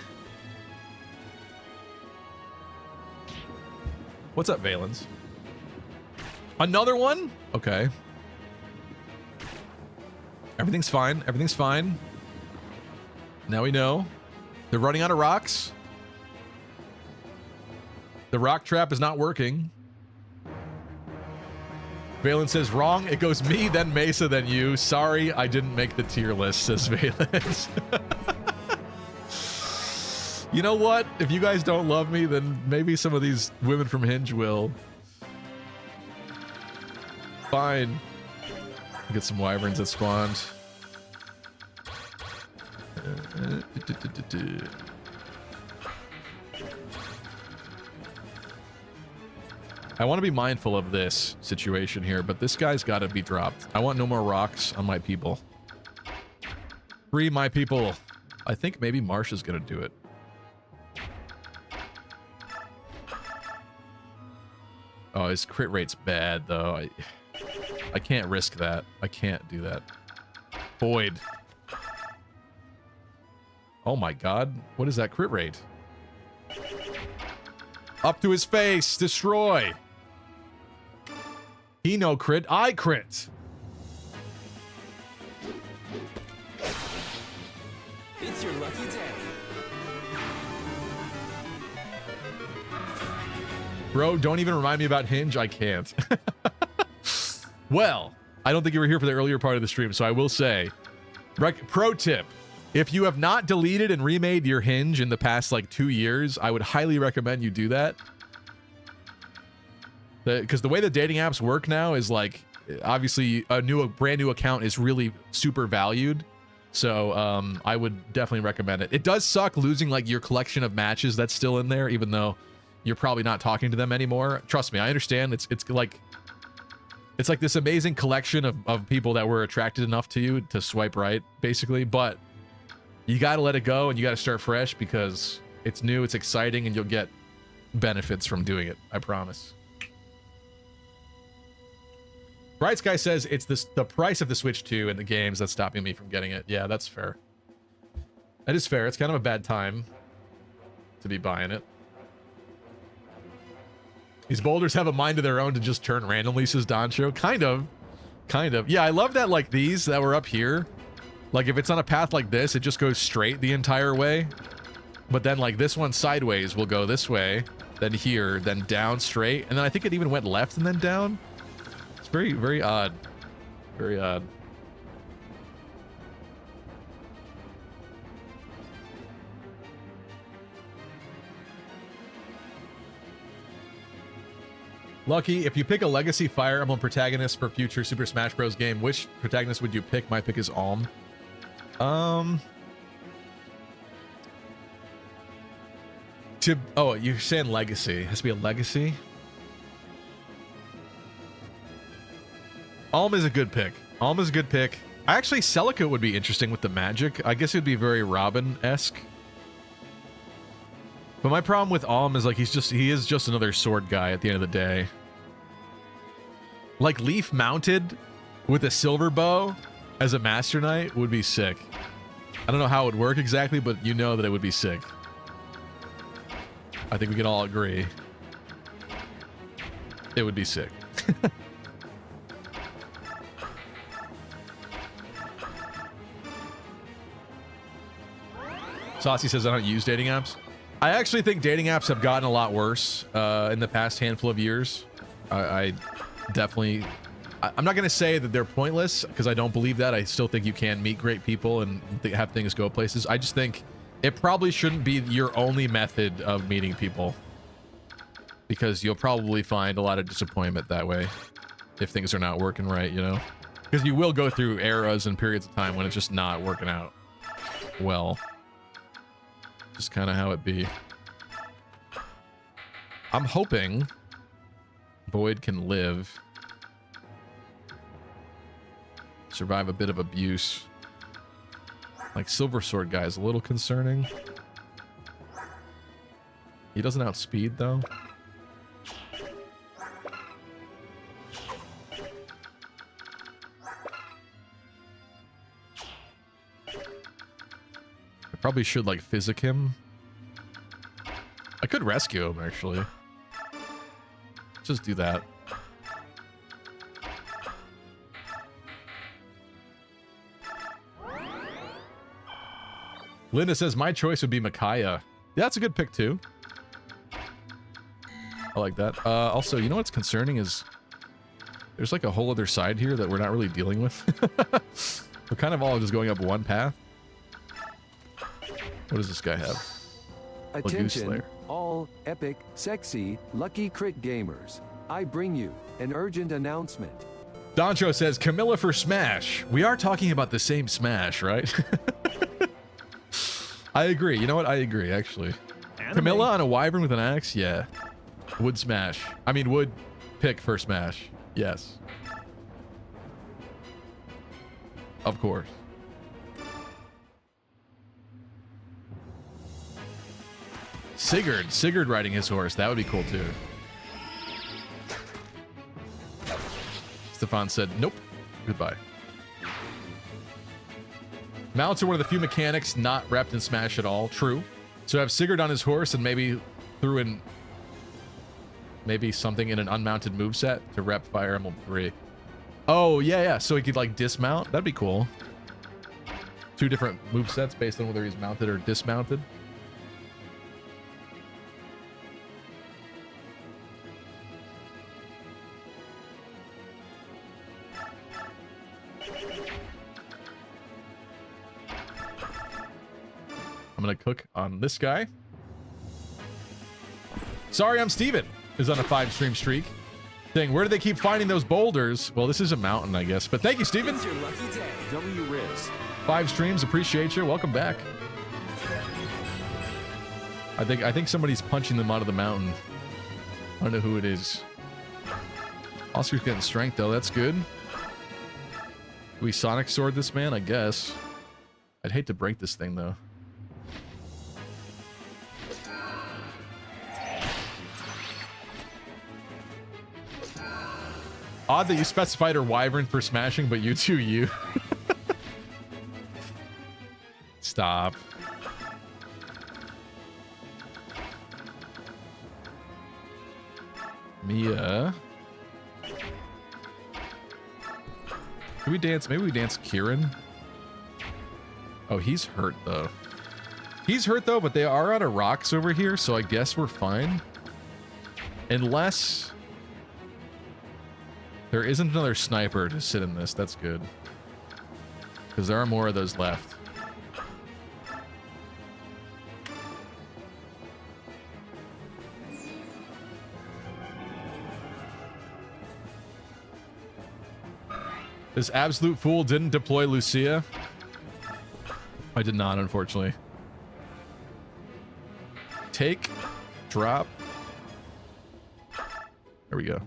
What's up, Valens? Another one? Okay. Everything's fine. Everything's fine. Now we know. They're running out of rocks. The rock trap is not working. Valen says, wrong. It goes me, then Mesa, then you. Sorry, I didn't make the tier list, says Valens. You know what? If you guys don't love me, then maybe some of these women from Hinge will. Fine. Get some wyverns that spawned. I want to be mindful of this situation here, but this guy's got to be dropped. I want no more rocks on my people. Free my people. I think maybe Marsh is going to do it. Oh, his crit rate's bad, though. I can't risk that. I can't do that. Void. Oh my god. What is that crit rate? Up to his face. Destroy. He no crit. I crit. It's your lucky day. Bro, don't even remind me about Hinge. I can't. Well, I don't think you were here for the earlier part of the stream, so I will say, pro tip, if you have not deleted and remade your Hinge in the past like 2 years, I would highly recommend you do that. Because the way the dating apps work now is like, obviously a brand new account is really super valued. So I would definitely recommend it. It does suck losing like your collection of matches that's still in there, even though you're probably not talking to them anymore. Trust me, I understand. It's like this amazing collection of people that were attracted enough to you to swipe right, basically. But you got to let it go and you got to start fresh because it's new, it's exciting, and you'll get benefits from doing it. I promise. Bright Sky says it's the price of the Switch 2 and the games that's stopping me from getting it. Yeah, that's fair. That is fair. It's kind of a bad time. to be buying it. These boulders have a mind of their own to just turn randomly, says Doncho. Kind of. Yeah, I love that, like, these that were up here. Like, if it's on a path like this, it just goes straight the entire way. But then, like, this one sideways will go this way, then here, then down straight. And then I think it even went left and then down. It's very, very odd. Very odd. Lucky, if you pick a legacy Fire Emblem protagonist for future Super Smash Bros. Game, which protagonist would you pick? My pick is Alm. Oh, you're saying legacy. It has to be a legacy? Alm is a good pick. Alm is a good pick. Actually, Celica would be interesting with the magic. I guess it would be very Robin-esque. But my problem with Alm is, like, he is just another sword guy at the end of the day. Like, Leaf mounted with a silver bow as a Master Knight would be sick. I don't know how it would work exactly, but you know that it would be sick. I think we can all agree. It would be sick. Saucy says I don't use dating apps. I actually think dating apps have gotten a lot worse in the past handful of years. I definitely... I'm not going to say that they're pointless, because I don't believe that. I still think you can meet great people and have things go places. I just think it probably shouldn't be your only method of meeting people, because you'll probably find a lot of disappointment that way if things are not working right, you know? Because you will go through eras and periods of time when it's just not working out well. Just kind of how it be. I'm hoping Boyd can live, survive a bit of abuse. Like, Silver Sword guy is a little concerning. He doesn't outspeed though. I probably should, like, physic him. I could rescue him, actually. Just do that. Linda says my choice would be Micaiah. Yeah, that's a good pick too. I like that. Also, you know what's concerning is there's like a whole other side here that we're not really dealing with. We're kind of all just going up one path. What does this guy have? Attention, all epic, sexy, lucky crit gamers. I bring you an urgent announcement. Doncho says Camilla for Smash. We are talking about the same Smash, right? I agree. You know what? I agree, actually. Camilla on a wyvern with an axe? Yeah. Would smash. I mean, would pick for Smash. Yes. Of course. Sigurd riding his horse. That would be cool, too. Stefan said, nope. Goodbye. Mounts are one of the few mechanics not repped in Smash at all. True. So have Sigurd on his horse and maybe threw in something in an unmounted moveset to rep Fire Emblem 3. Oh, yeah. So he could, like, dismount. That'd be cool. 2 different movesets based on whether he's mounted or dismounted. I'm gonna cook on this guy. Sorry, I'm Steven is on a 5-stream streak. Saying, where do they keep finding those boulders? Well, this is a mountain, I guess. But thank you, Steven. It's your lucky day. W Riz. 5 streams, appreciate you. Welcome back. I think somebody's punching them out of the mountain. I don't know who it is. Oscar's getting strength though. That's good. Do we Sonic Sword this man? I guess. I'd hate to break this thing though. Odd that you specified her wyvern for smashing, but you too, you. Mia. Can we dance? Maybe we dance Kieran. Oh, he's hurt though. He's hurt though, but they are out of rocks over here, so I guess we're fine. Unless there isn't another sniper to sit in this. That's good. Because there are more of those left. This absolute fool didn't deploy Lucia. I did not, unfortunately. Take, drop. There we go.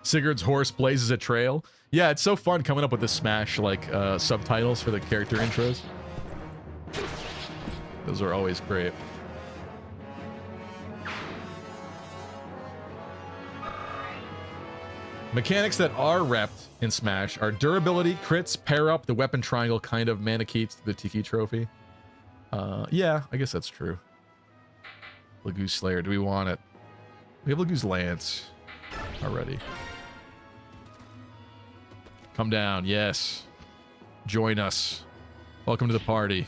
Sigurd's horse blazes a trail. Yeah, it's so fun coming up with the Smash like subtitles for the character intros. Those are always great. Mechanics that are repped in Smash are durability, crits, pair up, the weapon triangle kind of mana keeps the Tiki trophy. Yeah, I guess that's true. Lagoose Slayer, do we want it? We have Lagoose Lance already. Come down, yes. Join us. Welcome to the party.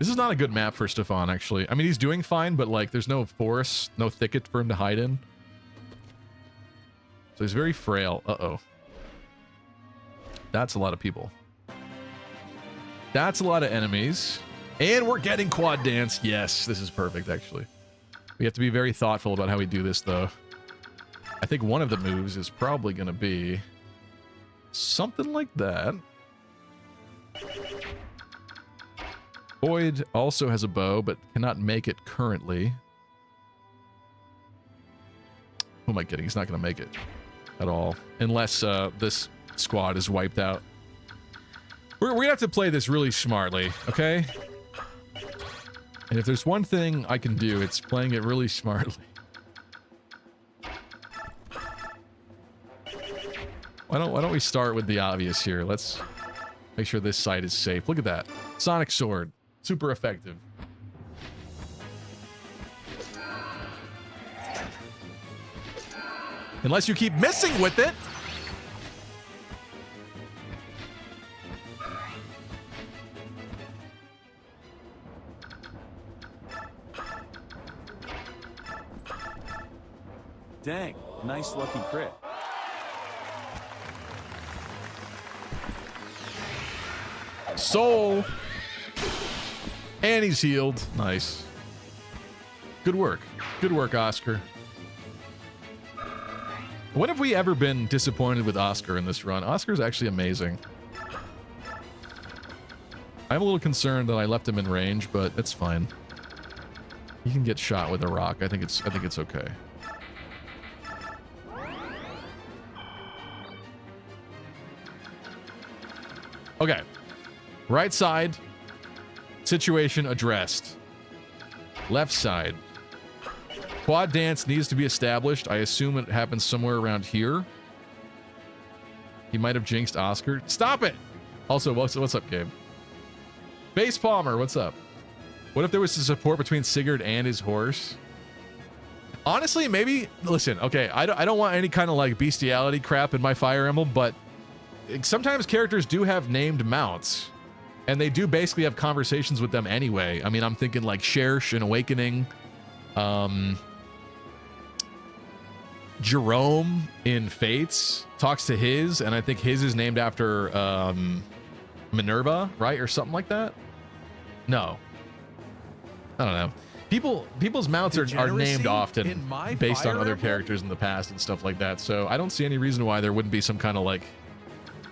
This is not a good map for Stefan, actually. I mean, he's doing fine, but like, there's no forest, no thicket for him to hide in. So he's very frail. Uh-oh. That's a lot of people. That's a lot of enemies. And we're getting quad dance. Yes, this is perfect, actually. We have to be very thoughtful about how we do this, though. I think one of the moves is probably going to be something like that. Boyd also has a bow, but cannot make it currently. Who am I kidding? He's not going to make it at all. Unless this squad is wiped out. We're going to have to play this really smartly, okay? And if there's one thing I can do, it's playing it really smartly. Why don't we start with the obvious here? Let's make sure this side is safe. Look at that. Sonic Sword. Super effective. Unless you keep missing with it. Dang, nice lucky crit. Soul. And he's healed. Nice. Good work. Good work, Oscar. When have we ever been disappointed with Oscar in this run? Oscar's actually amazing. I'm a little concerned that I left him in range, but it's fine. He can get shot with a rock. I think it's okay. Okay. Right side. Situation addressed. Left side. Quad dance needs to be established. I assume it happens somewhere around here. He might have jinxed Oscar. Stop it! Also, what's up, Gabe? Base Palmer, what's up? What if there was some support between Sigurd and his horse? Honestly, maybe... Listen, okay, I don't want any kind of, like, bestiality crap in my Fire Emblem, but sometimes characters do have named mounts. And they do basically have conversations with them anyway. I mean, I'm thinking like Shersh in Awakening. Jerome in Fates talks to his, and I think his is named after Minerva, right? Or something like that? No. I don't know. People's mounts are named often based on other characters in the past and stuff like that. So I don't see any reason why there wouldn't be some kind of like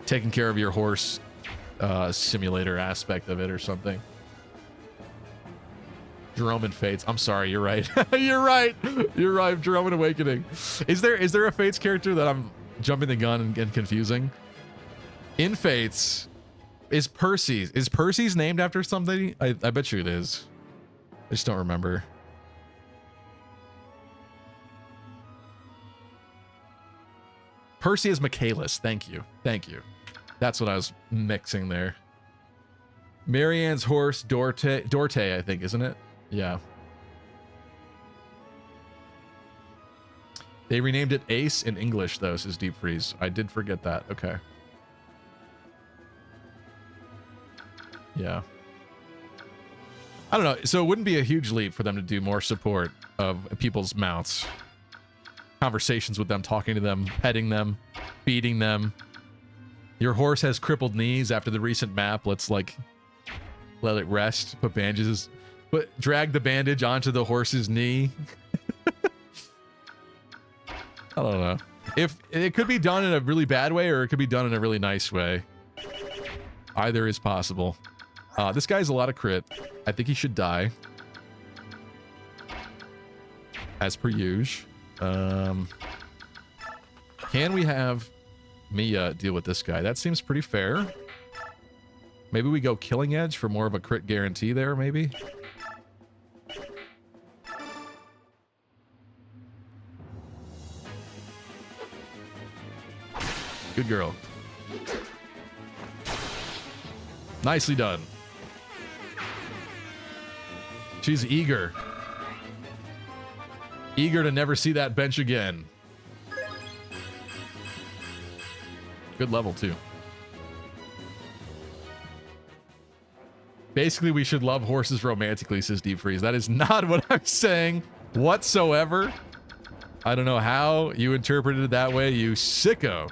taking care of your horse simulator aspect of it or something. Jerome and Fates. I'm sorry, you're right. You're right. Jerome and Awakening. Is there a Fates character that I'm jumping the gun and confusing? In Fates, is Percy's named after something? I bet you it is. I just don't remember. Percy is Michaelis. Thank you. Thank you. That's what I was mixing there. Marianne's horse, Dorte, I think, isn't it? Yeah. They renamed it Ace in English, though, says Deep Freeze. I did forget that. Okay. Yeah. I don't know. So it wouldn't be a huge leap for them to do more support of people's mounts. Conversations with them, talking to them, petting them, feeding them. Your horse has crippled knees after the recent map. Let's, like, let it rest. Put bandages. Drag the bandage onto the horse's knee. I don't know. If it could be done in a really bad way or it could be done in a really nice way. Either is possible. This guy's a lot of crit. I think he should die. As per usual. Can we have Mia deal with this guy? That seems pretty fair. Maybe we go Killing Edge for more of a crit guarantee there, maybe? Good girl. Nicely done. She's eager. Eager to never see that bench again. Good level, too. Basically, we should love horses romantically, says Deep Freeze. That is not what I'm saying whatsoever. I don't know how you interpreted it that way, you sicko.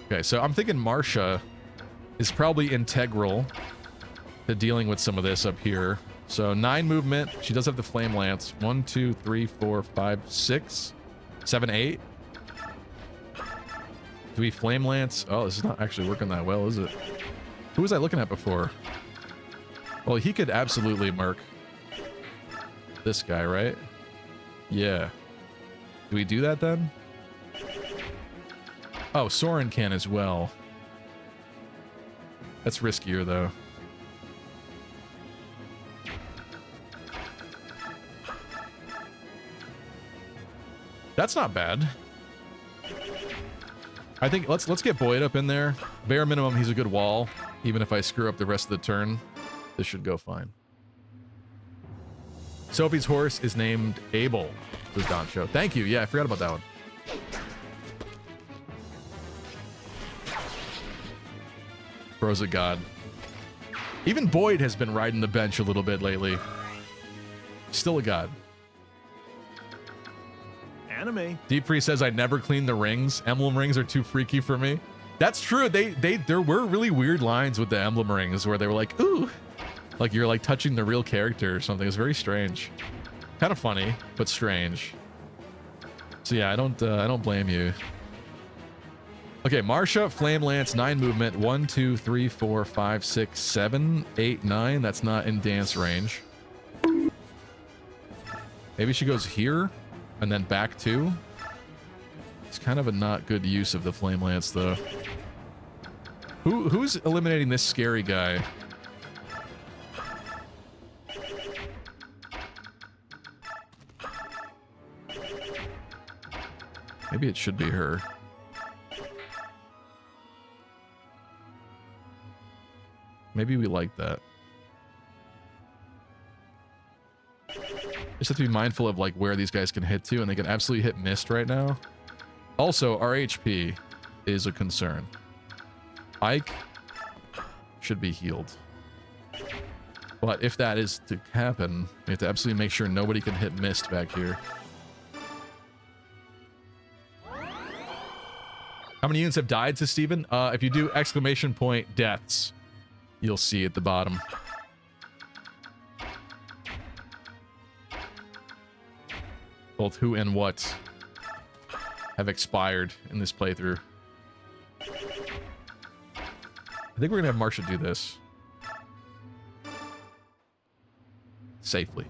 Okay, so I'm thinking Marsha is probably integral to dealing with some of this up here. So 9 movement. She does have the Flame Lance. 1, 2, 3, 4, 5, 6, 7, 8. Do we Flame Lance? Oh, this is not actually working that well, is it? Who was I looking at before? Well, he could absolutely mark this guy, right? Yeah. Do we do that then? Oh, Soren can as well. That's riskier, though. That's not bad. I think let's get Boyd up in there. Bare minimum, he's a good wall. Even if I screw up the rest of the turn, this should go fine. Sophie's horse is named Abel, says Don Show. Thank you. Yeah, I forgot about that one. Bro's a god. Even Boyd has been riding the bench a little bit lately. Still a god. Anime. Deep Freeze says I never clean the rings. Emblem rings are too freaky for me. That's true. There were really weird lines with the emblem rings where they were like, ooh, like you're like touching the real character or something. It's very strange. Kind of funny, but strange. So yeah, I don't blame you. Okay, Marsha, Flame Lance, 9 movement, 1, 2, 3, 4, 5, 6, 7, 8, 9. That's not in dance range. Maybe she goes here and then back 2. It's kind of a not good use of the Flame Lance, though. Who's eliminating this scary guy? Maybe it should be her. Maybe we like that. Just have to be mindful of like where these guys can hit to, and they can absolutely hit mist right now. Also, our HP is a concern. Ike should be healed. But if that is to happen, we have to absolutely make sure nobody can hit mist back here. How many units have died, says Steven? If you do exclamation point deaths, you'll see at the bottom. Both who and what have expired in this playthrough. I think we're gonna have Marsha do this safely.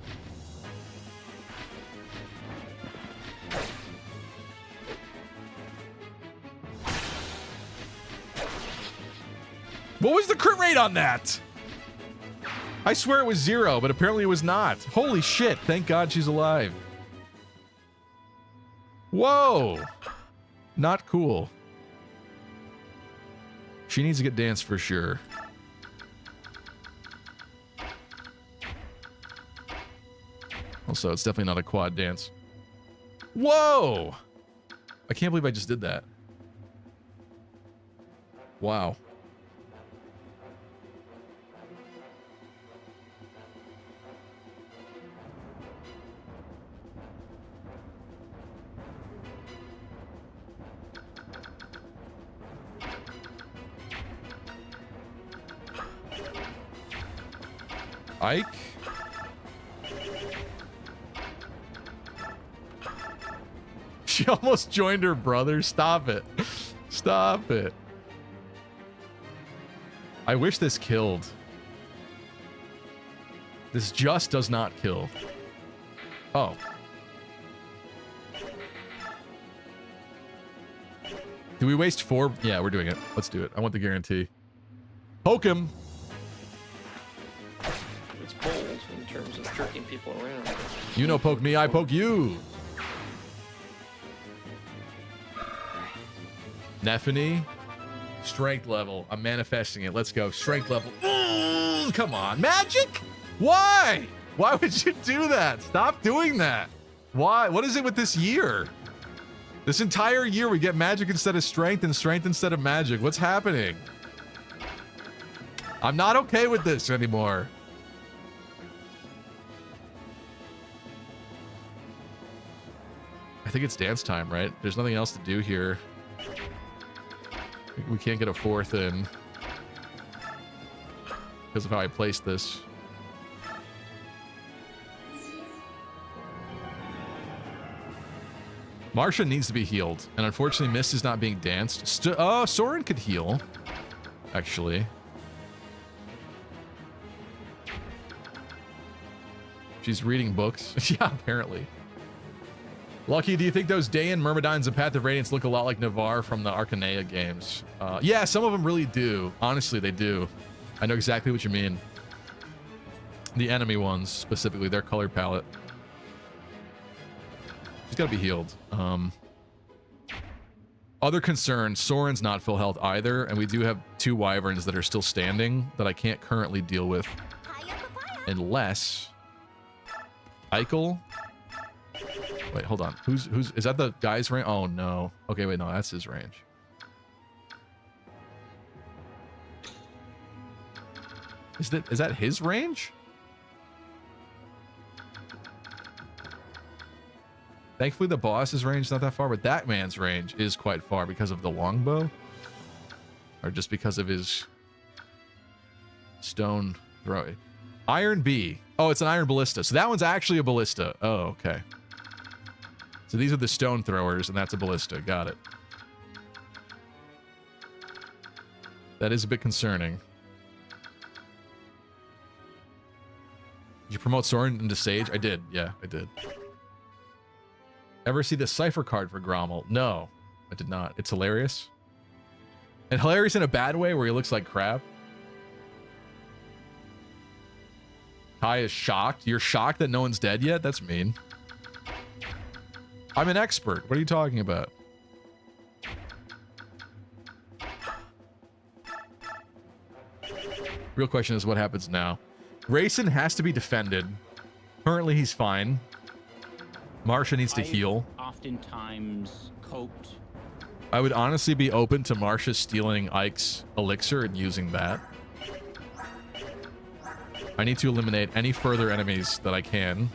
What was the crit rate on that? I swear it was 0, but apparently it was not. Holy shit, thank God she's alive. Whoa! Not cool. She needs to get danced for sure. Also, it's definitely not a quad dance. Whoa! I can't believe I just did that. Wow. Ike? She almost joined her brother. Stop it. Stop it. I wish this killed. This just does not kill. Oh. Do we waste 4? Yeah, we're doing it. Let's do it. I want the guarantee. Poke him. It's bold in terms of jerking people around. You know, poke me, I poke you. Nephany. Strength level. I'm manifesting it. Let's go. Strength level. Come on. Magic? Why? Why would you do that? Stop doing that. Why? What is it with this year? This entire year we get magic instead of strength and strength instead of magic. What's happening? I'm not okay with this anymore. I think it's dance time, right? There's nothing else to do here. We can't get a 4th in because of how I placed this. Marsha needs to be healed, and unfortunately Mist is not being danced. Soren could heal, actually. She's reading books. Yeah, apparently. Lucky, do you think those Dayan, Myrmidons, and Path of Radiance look a lot like Navarre from the Arcanea games? Yeah, some of them really do. Honestly, they do. I know exactly what you mean. The enemy ones, specifically, their color palette. She's got to be healed. Other concerns, Soren's not full health either, and we do have 2 Wyverns that are still standing that I can't currently deal with. Unless... Eichel... Wait, hold on. Who's is that the guy's range? Oh no. Okay, wait, no, that's his range. Is that his range? Thankfully the boss's range is not that far, but that man's range is quite far because of the longbow. Or just because of his stone throw. Iron B. Oh, it's an iron ballista. So that one's actually a ballista. Oh, okay. So these are the stone throwers, and that's a ballista. Got it. That is a bit concerning. Did you promote Soren into Sage? I did. Yeah, I did. Ever see the Cypher card for Grommel? No, I did not. It's hilarious. And hilarious in a bad way where he looks like crap. Kai is shocked. You're shocked that no one's dead yet? That's mean. I'm an expert. What are you talking about? Real question is what happens now. Rayson has to be defended. Currently, he's fine. Marsha needs to heal. Oftentimes coped. I would honestly be open to Marsha stealing Ike's elixir and using that. I need to eliminate any further enemies that I can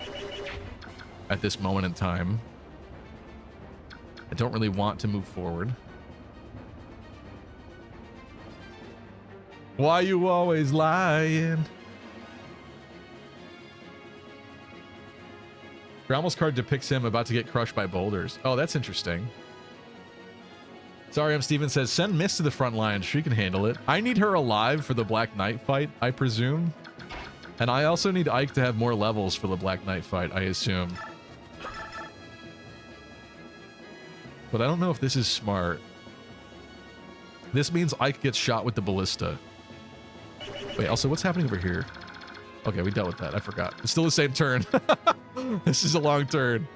at this moment in time. I don't really want to move forward. Why you always lying? Grommel's card depicts him about to get crushed by boulders. Oh, that's interesting. Sorry, Steven says, send Mist to the front line. She can handle it. I need her alive for the Black Knight fight, I presume. And I also need Ike to have more levels for the Black Knight fight, I assume. But I don't know if this is smart. This means Ike gets shot with the ballista. Wait, also, what's happening over here? Okay, we dealt with that. I forgot. It's still the same turn. This is a long turn.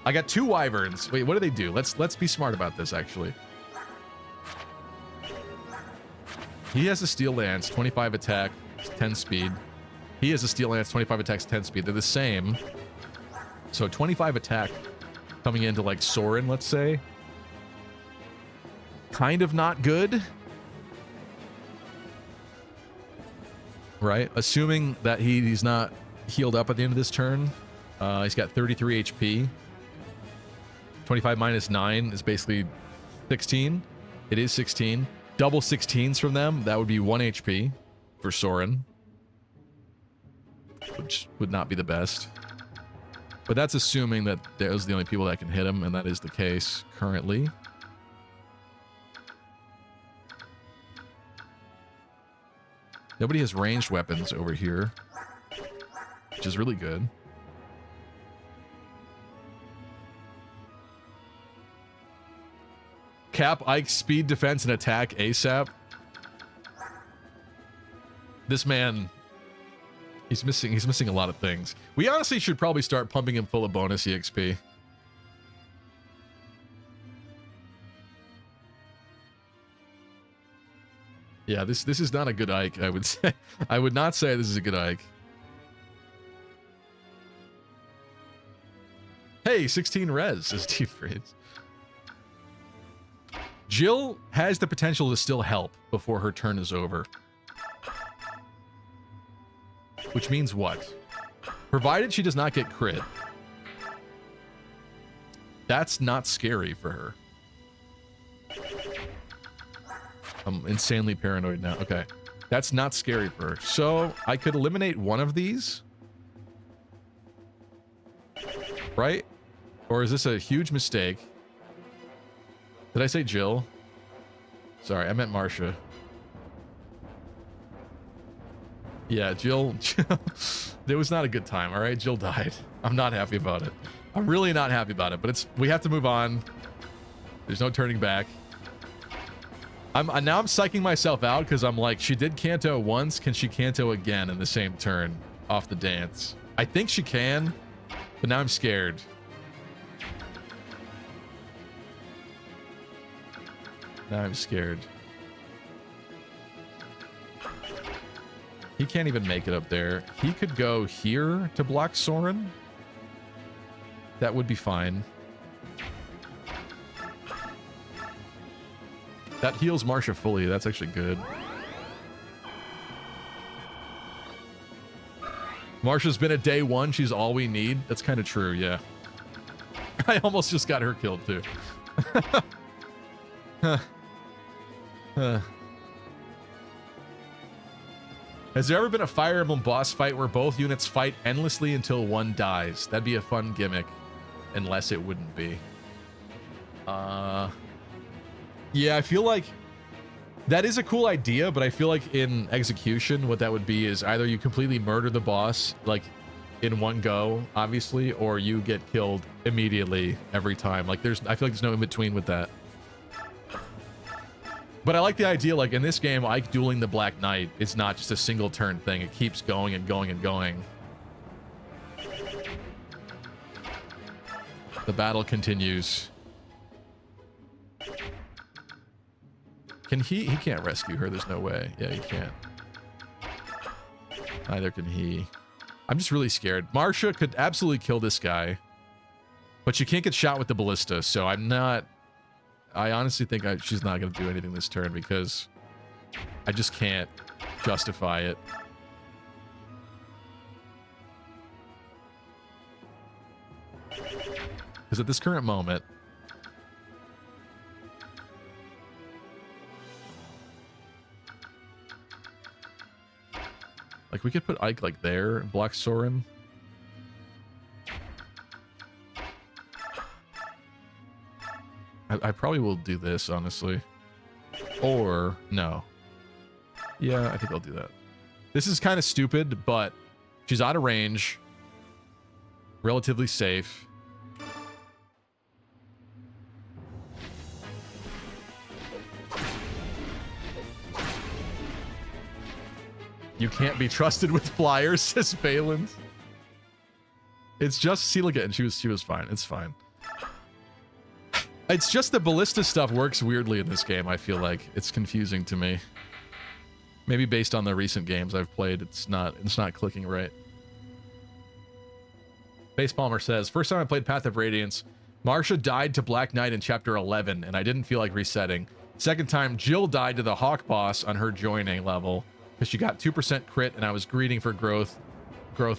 I got 2 wyverns. Wait, what do they do? Let's be smart about this, actually. He has a steel lance, 25 attack, 10 speed. He has a steel lance, 25 attacks, 10 speed. They're the same. So 25 attack coming into like Soren, let's say. Kind of not good. Right? Assuming that he's not healed up at the end of this turn. He's got 33 HP. 25 minus 9 is basically 16. It is 16. Double 16s from them, that would be 1 HP for Soren. Which would not be the best. But that's assuming that those are the only people that can hit him, and that is the case currently. Nobody has ranged weapons over here, which is really good. Cap Ike's speed, defense, and attack ASAP. This man, he's missing a lot of things. We honestly should probably start pumping him full of bonus EXP. Yeah, this is not a good Ike, I would say. I would not say this is a good Ike. Hey, 16 res, says T Freeze. Jill has the potential to still help before her turn is over. Which means what? Provided she does not get crit. That's not scary for her. I'm insanely paranoid now. Okay. That's not scary for her. So I could eliminate one of these. Right? Or is this a huge mistake? Did I say Jill? Sorry, I meant Marcia. Yeah, Jill. It was not a good time, all right? Jill died. I'm not happy about it. I'm really not happy about it, but we have to move on. There's no turning back. Now I'm psyching myself out because I'm like, she did Canto once. Can she Canto again in the same turn off the dance? I think she can, but now I'm scared. Now I'm scared. He can't even make it up there. He could go here to block Soren. That would be fine. That heals Marcia fully. That's actually good. Marcia's been at day 1. She's all we need. That's kind of true, yeah. I almost just got her killed, too. Has there ever been a Fire Emblem boss fight where both units fight endlessly until one dies? That'd be a fun gimmick. Unless it wouldn't be. Yeah, I feel like that is a cool idea, but I feel like in execution, what that would be is either you completely murder the boss, like in one go, obviously, or you get killed immediately every time. Like I feel like there's no in between with that. But I like the idea, like in this game, Ike dueling the Black Knight, it's not just a single turn thing. It keeps going and going and going. The battle continues. Can he can't rescue her. There's no way. Yeah, he can't. Neither can he. I'm just really scared. Marcia could absolutely kill this guy, but she can't get shot with the ballista, so I'm not... I honestly think she's not going to do anything this turn because I just can't justify it. Because at this current moment, like we could put Ike like there and block Soren. I probably will do this, honestly. Or, no. Yeah, I think I'll do that. This is kind of stupid, but she's out of range. Relatively safe. You can't be trusted with flyers, says Balin. It's just Seliga, and she was fine. It's fine. It's just the ballista stuff works weirdly in this game, I feel like. It's confusing to me. Maybe based on the recent games I've played, it's not clicking right. Base Palmer says, first time I played Path of Radiance, Marsha died to Black Knight in chapter 11, and I didn't feel like resetting. Second time, Jill died to the Hawk boss on her joining level, because she got 2% crit, and I was greeting for growth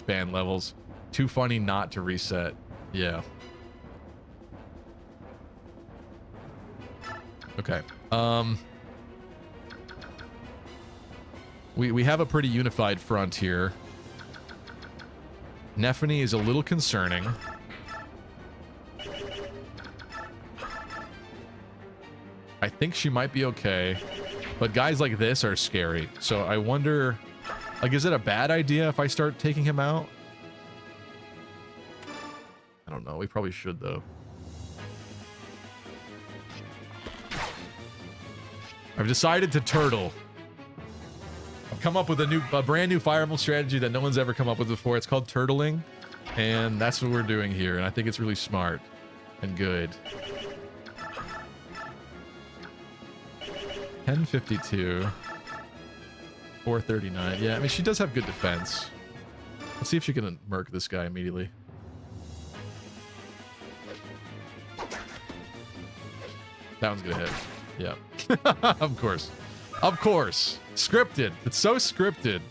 band levels. Too funny not to reset. Yeah. Okay. We have a pretty unified front here. Nephany is a little concerning. I think she might be okay, but guys like this are scary. So I wonder, like, is it a bad idea if I start taking him out? I don't know. We probably should, though. I've decided to turtle. I've come up with a brand new Fire Emblem strategy that no one's ever come up with before. It's called turtling, and that's what we're doing here. And I think it's really smart and good. 1052, 439. Yeah, I mean, she does have good defense. Let's see if she can murk this guy immediately. That one's gonna hit. Yeah. Of course. Of course. Scripted. It's so scripted.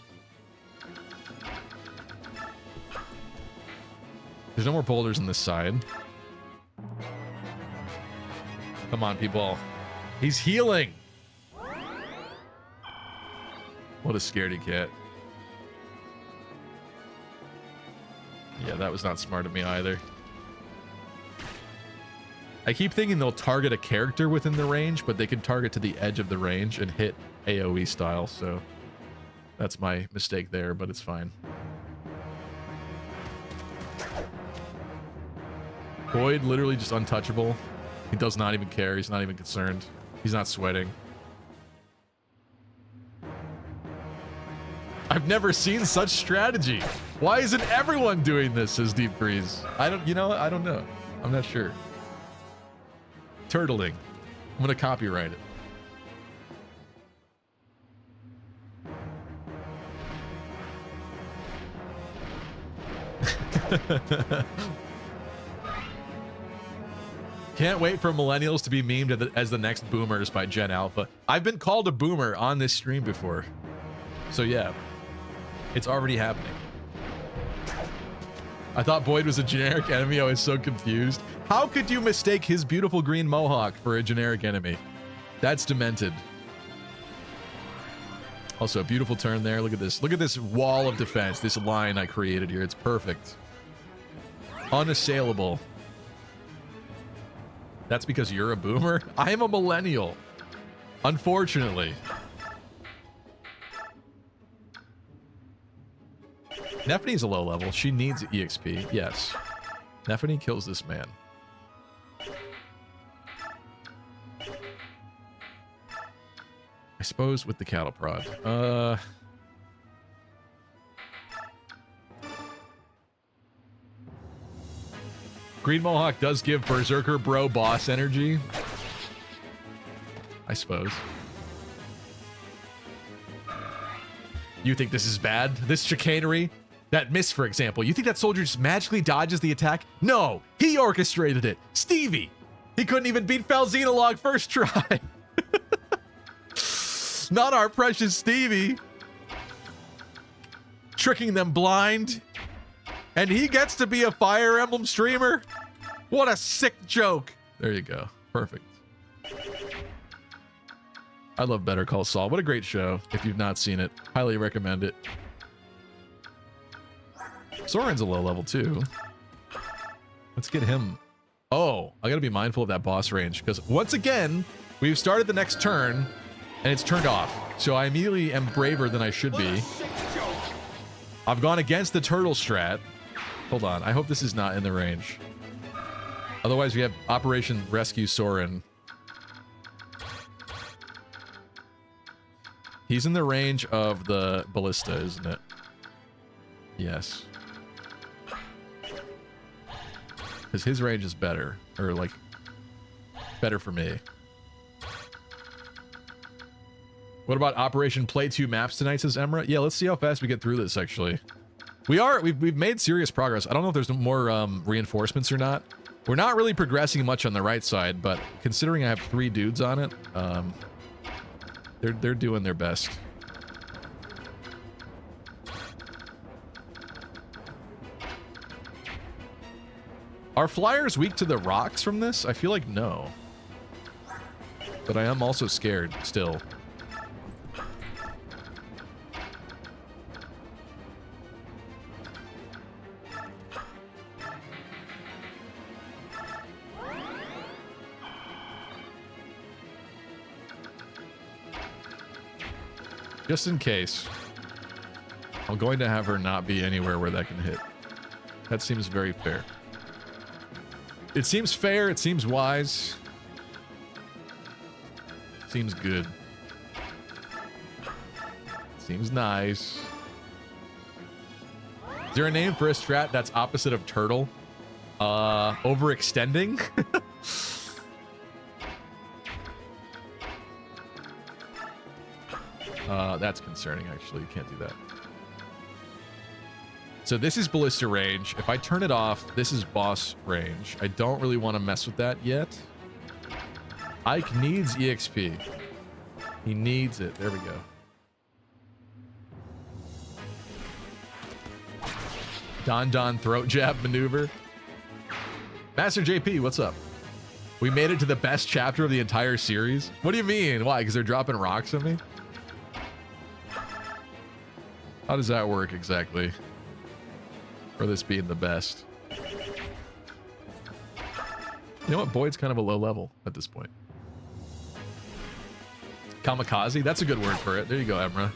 There's no more boulders on this side. Come on, people. He's healing. What a scaredy cat. Yeah, that was not smart of me either. I keep thinking they'll target a character within the range, but they can target to the edge of the range and hit AoE style, so that's my mistake there, but it's fine. Boyd, literally just untouchable. He does not even care. He's not even concerned. He's not sweating. I've never seen such strategy. Why isn't everyone doing this, says Deep Freeze? I don't know. I'm not sure. Turtling. I'm gonna copyright it. Can't wait for millennials to be memed as the next boomers by Gen Alpha. I've been called a boomer on this stream before. So yeah, it's already happening. I thought Boyd was a generic enemy. I was so confused. How could you mistake his beautiful green mohawk for a generic enemy? That's demented. Also, beautiful turn there. Look at this. Look at this wall of defense. This line I created here. It's perfect. Unassailable. That's because you're a boomer? I am a millennial. Unfortunately. Nephany's a low level. She needs EXP. Yes. Nephany kills this man. I suppose with the cattle prod. Green Mohawk does give Berserker Bro boss energy. I suppose. You think this is bad? This chicanery? That miss, for example. You think that soldier just magically dodges the attack? No! He orchestrated it! Stevie! He couldn't even beat Falzinalog first try! Not our precious Stevie! Tricking them blind! And he gets to be a Fire Emblem streamer? What a sick joke! There you go. Perfect. I love Better Call Saul. What a great show. If you've not seen it, highly recommend it. Soren's a low level too. Let's get him. Oh, I gotta be mindful of that boss range because once again, we've started the next turn and it's turned off. So I immediately am braver than I should be. I've gone against the turtle strat. Hold on. I hope this is not in the range. Otherwise, we have Operation Rescue Soren. He's in the range of the ballista, isn't it? Yes. Because his range is better. Or like... Better for me. What about Operation Play 2 maps tonight, says Emra? Yeah, let's see how fast we get through this, actually. We've made serious progress. I don't know if there's more reinforcements or not. We're not really progressing much on the right side, but considering I have 3 dudes on it, they're doing their best. Are flyers weak to the rocks from this? I feel like no. But I am also scared still. Just in case, I'm going to have her not be anywhere where that can hit. That seems very fair. It seems fair, it seems wise. Seems good. Seems nice. Is there a name for a strat that's opposite of turtle? Overextending? That's concerning, actually. You can't do that. So this is ballista range. If I turn it off, this is boss range. I don't really want to mess with that yet. Ike needs EXP. He needs it. There we go. Don throat jab maneuver. Master JP, what's up? We made it to the best chapter of the entire series. What do you mean? Why? Because they're dropping rocks at me? How does that work exactly? For this being the best. You know what? Boyd's kind of a low level at this point. Kamikaze? That's a good word for it. There you go, Emra.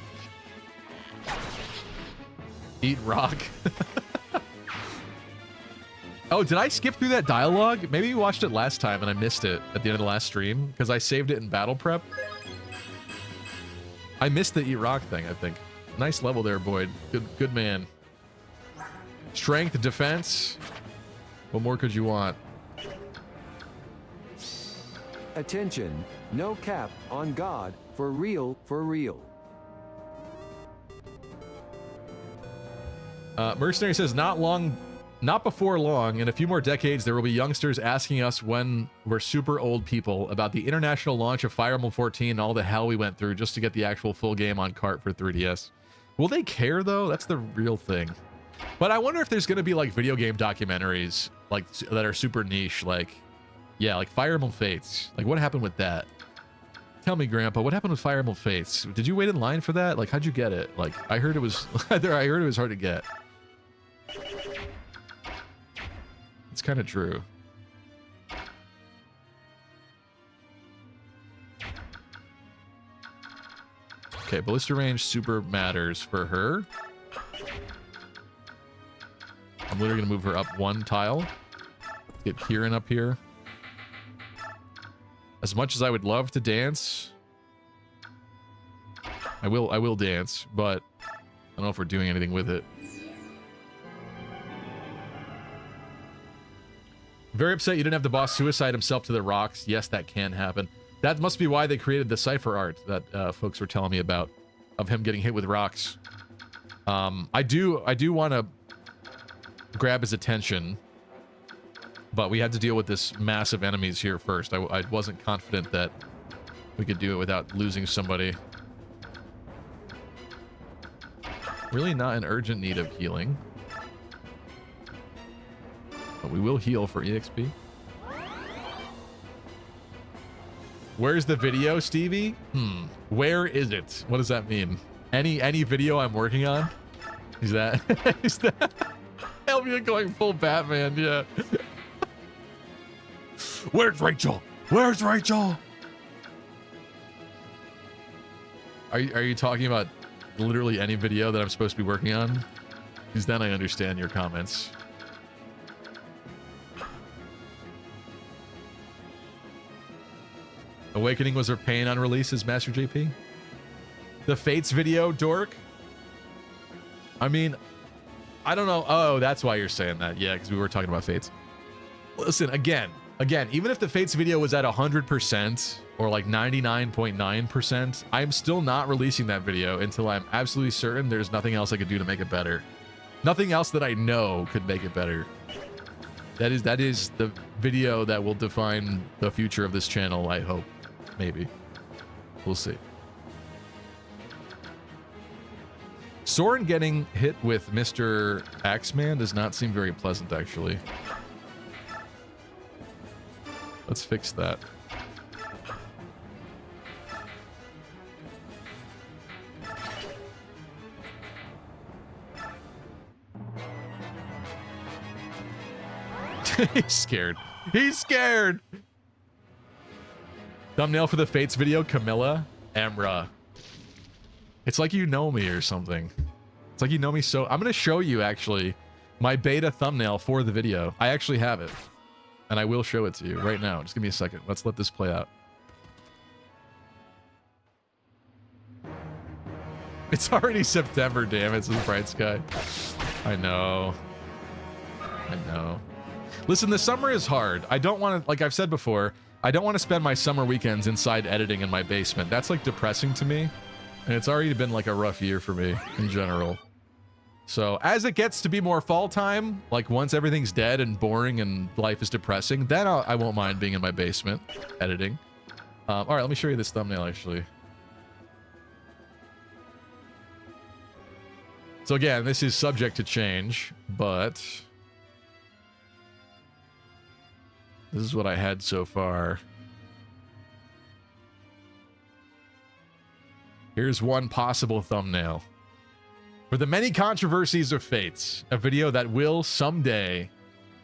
Eat rock. Oh, did I skip through that dialogue? Maybe you watched it last time and I missed it at the end of the last stream because I saved it in battle prep. I missed the eat rock thing, I think. Nice level there, Boyd. Good man. Strength, defense. What more could you want? Attention, no cap on God, for real, for real. Mercenary says, not before long, in a few more decades, there will be youngsters asking us when we're super old people about the international launch of Fire Emblem 14 and all the hell we went through just to get the actual full game on cart for 3DS. Will they care, though? That's the real thing. But I wonder if there's going to be, like, video game documentaries, like, that are super niche, like, yeah, like Fire Emblem Fates. Like, what happened with that? Tell me, Grandpa, what happened with Fire Emblem Fates? Did you wait in line for that? Like, how'd you get it? Like, I heard it was, I heard it was hard to get. It's kind of true. Okay, ballista range super matters for her. I'm literally gonna move her up 1 tile. Get Kieran up here. As much as I would love to dance, I will dance, but I don't know if we're doing anything with it. Very upset you didn't have the boss suicide himself to the rocks. Yes, that can happen. That must be why they created the cipher art that folks were telling me about, of him getting hit with rocks. I do want to grab his attention, but we had to deal with this massive enemies here first. I wasn't confident that we could do it without losing somebody. Really not in urgent need of healing. But we will heal for EXP. Where's the video, Stevie? Where is it? What does that mean? Any video I'm working on? Is that is that Elvia going full Batman? Yeah. Where's Rachel? Where's Rachel? Are you talking about literally any video that I'm supposed to be working on? Because then I understand your comments. Awakening was her pain on releases, Master JP? The Fates video, dork? I mean, I don't know. Oh, that's why you're saying that. Yeah, because we were talking about Fates. Listen, again, Again, even if the Fates video was at 100% or like 99.9%, I'm still not releasing that video until I'm absolutely certain there's nothing else I could do to make it better. Nothing else that I know could make it better. That is the video that will define the future of this channel, I hope. Maybe. We'll see. Soren getting hit with Mr. Axeman does not seem very pleasant, actually. Let's fix that. He's scared. He's scared! Thumbnail for the Fates video, Camilla, Emra. It's like you know me or something. It's like you know me so... I'm going to show you, actually, my beta thumbnail for the video. I actually have it. And I will show it to you right now. Just give me a second. Let's let this play out. It's already September, damn it. It's bright sky. I know. I know. Listen, the summer is hard. I don't want to... Like I've said before, I don't want to spend my summer weekends inside editing in my basement. That's, like, depressing to me. And it's already been, like, a rough year for me in general. So as it gets to be more fall time, like once everything's dead and boring and life is depressing, then I won't mind being in my basement editing. All right, let me show you this thumbnail, actually. So again, this is subject to change, but this is what I had so far. Here's one possible thumbnail. For the many controversies of Fates, a video that will someday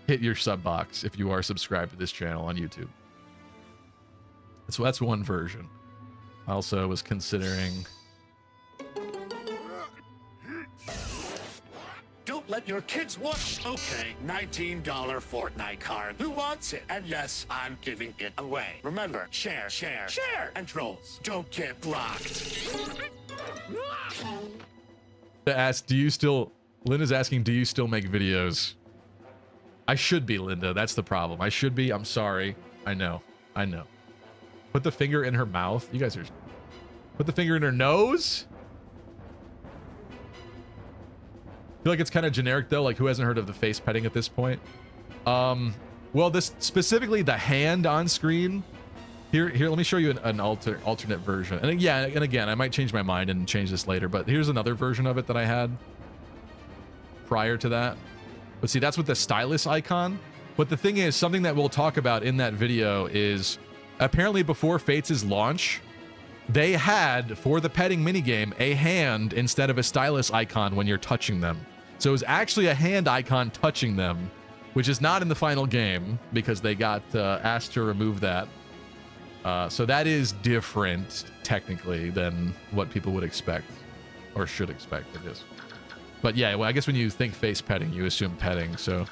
hit your sub box if you are subscribed to this channel on YouTube. So that's one version. I also was considering... Don't let your kids watch. Okay, $19 Fortnite card. Who wants it? And yes, I'm giving it away. Remember, share, share, share, and trolls don't get blocked. Ask, do you still... Linda's asking, do you still make videos? I should be, Linda. That's the problem. I should be. I'm sorry. I know. I know. Put the finger in her mouth. You guys are... Put the finger in her nose? I feel like it's kind of generic, though. Like, who hasn't heard of the face petting at this point? Well, this... Specifically, the hand on screen... Here, let me show you an alternate version. And yeah, and again, I might change my mind and change this later, but here's another version of it that I had prior to that. But see, that's with the stylus icon. But the thing is, something that we'll talk about in that video is apparently before Fates' launch, they had, for the petting minigame, a hand instead of a stylus icon when you're touching them. So it was actually a hand icon touching them, which is not in the final game because they got asked to remove that. So that is different, technically, than what people would expect. Or should expect, I guess. But yeah, well, I guess when you think face petting, you assume petting, so...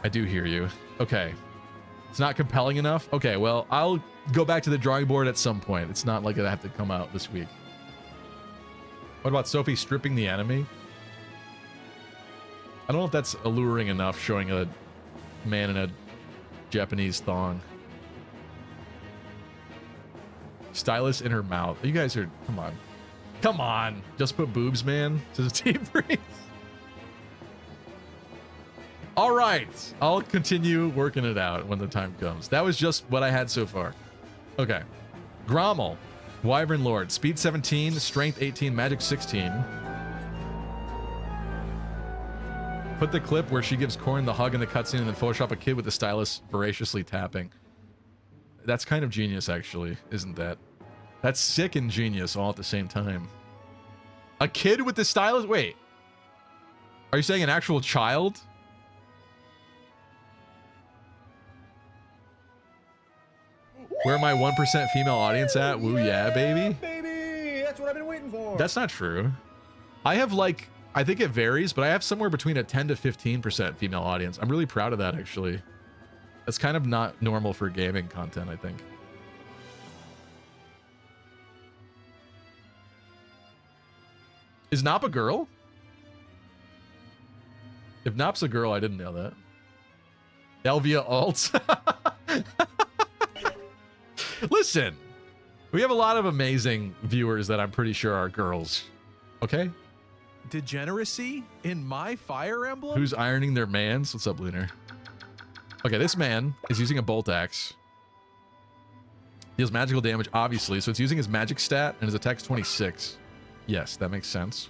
I do hear you. Okay. It's not compelling enough? Okay, well, I'll go back to the drawing board at some point. It's not like I have to come out this week. What about Sophie stripping the enemy? I don't know if that's alluring enough, showing a man in a Japanese thong. Stylus in her mouth. You guys are... Come on. Come on. Just put boobs, man. Says Team Freeze. All right. I'll continue working it out when the time comes. That was just what I had so far. Okay. Grommel. Wyvern Lord. Speed 17. Strength 18. Magic 16. Put the clip where she gives Corn the hug in the cutscene and then Photoshop a kid with the stylus voraciously tapping. That's kind of genius, actually, isn't that? That's sick and genius all at the same time. A kid with the stylus? Wait. Are you saying an actual child? Where my 1% female audience at? Woo yeah, baby. Baby, that's what I've been waiting for. That's not true. I have like, I think it varies, but I have somewhere between a 10 to 15% female audience. I'm really proud of that, actually. That's kind of not normal for gaming content, I think. Is Nop a girl? If Nop's a girl, I didn't know that. Elvia alts. Listen, we have a lot of amazing viewers that I'm pretty sure are girls. Okay? Degeneracy in my Fire Emblem? Who's ironing their mans? What's up, Lunar? Okay, this man is using a bolt axe. Deals magical damage, obviously, so it's using his magic stat, and his attack's 26. Yes, that makes sense.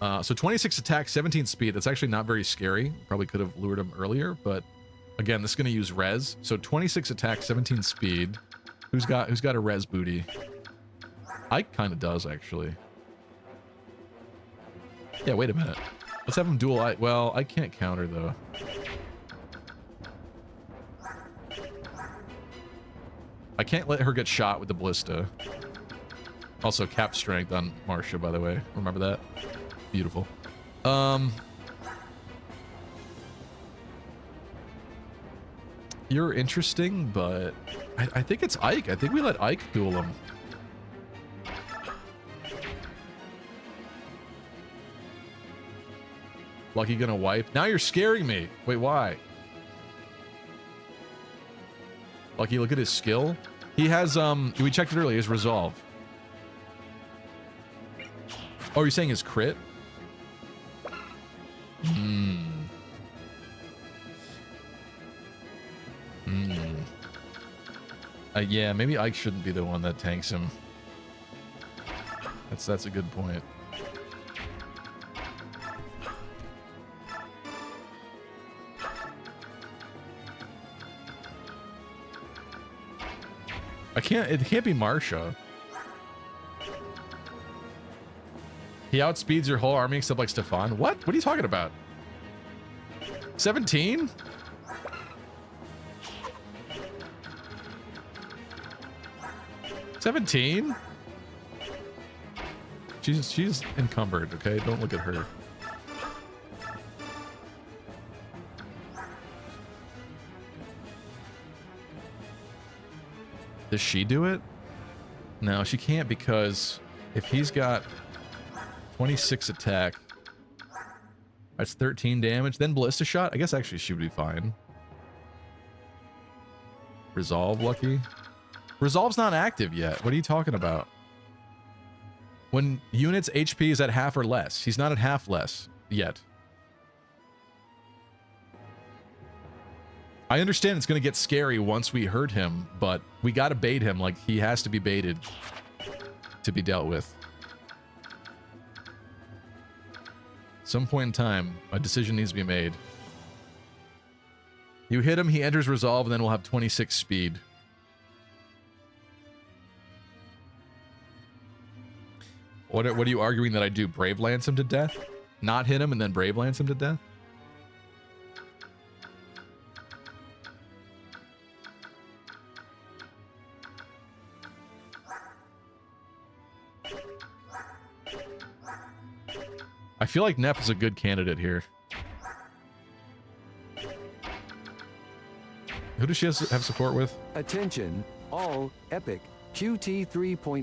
So 26 attack, 17 speed. That's actually not very scary. Probably could have lured him earlier, but again, this is going to use res. So 26 attack, 17 speed. Who's got a res booty? Ike kind of does, actually. Yeah, wait a minute. Let's have him dual Ike. Well, I can't counter, though. I can't let her get shot with the ballista. Also, cap strength on Marcia, by the way. Remember that? Beautiful. You're interesting, but I think it's Ike. I think we let Ike duel him. Lucky gonna wipe. Now you're scaring me. Wait, why? Lucky, look at his skill. He has, we checked it earlier, his resolve. Oh, you're saying his crit? Yeah, maybe Ike shouldn't be the one that tanks him. That's a good point. It can't be Marcia. He outspeeds your whole army except like Stefan. What? What are you talking about? 17? $17? She's encumbered, okay? Don't look at her. Does she do it? No, she can't, because if he's got 26 attack, that's 13 damage, then ballista shot, I guess actually she would be fine. Resolve, Lucky? Resolve's not active yet. What are you talking about? When units HP is at half or less. He's not at half less yet. I understand it's going to get scary once we hurt him, but we got to bait him like he has to be baited to be dealt with. Some point in time, a decision needs to be made. You hit him, he enters resolve, and then we'll have 26 speed. What are you arguing that I do? Brave Lance him to death? Not hit him and then Brave Lance him to death? I feel like Neff is a good candidate here. Who does she have support with? Attention, all Epic QT 3.14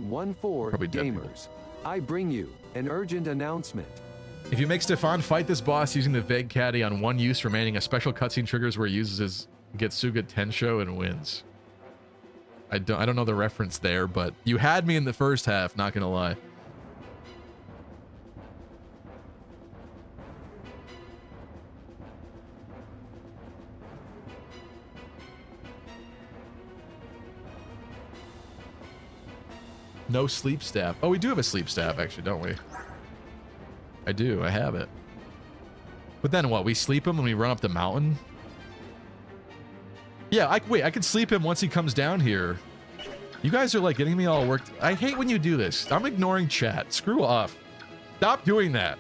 gamers. I bring you an urgent announcement. If you make Stefan fight this boss using the Vague Caddy on one use remaining, a special cutscene triggers where he uses his Getsuga Tensho and wins. I don't know the reference there, but you had me in the first half, not gonna lie. No sleep staff. Oh, we do have a sleep staff, actually, don't we? I do. I have it. But then what? We sleep him when we run up the mountain? Yeah, wait, I can sleep him once he comes down here. You guys are, like, getting me all worked. I hate when you do this. I'm ignoring chat. Screw off. Stop doing that.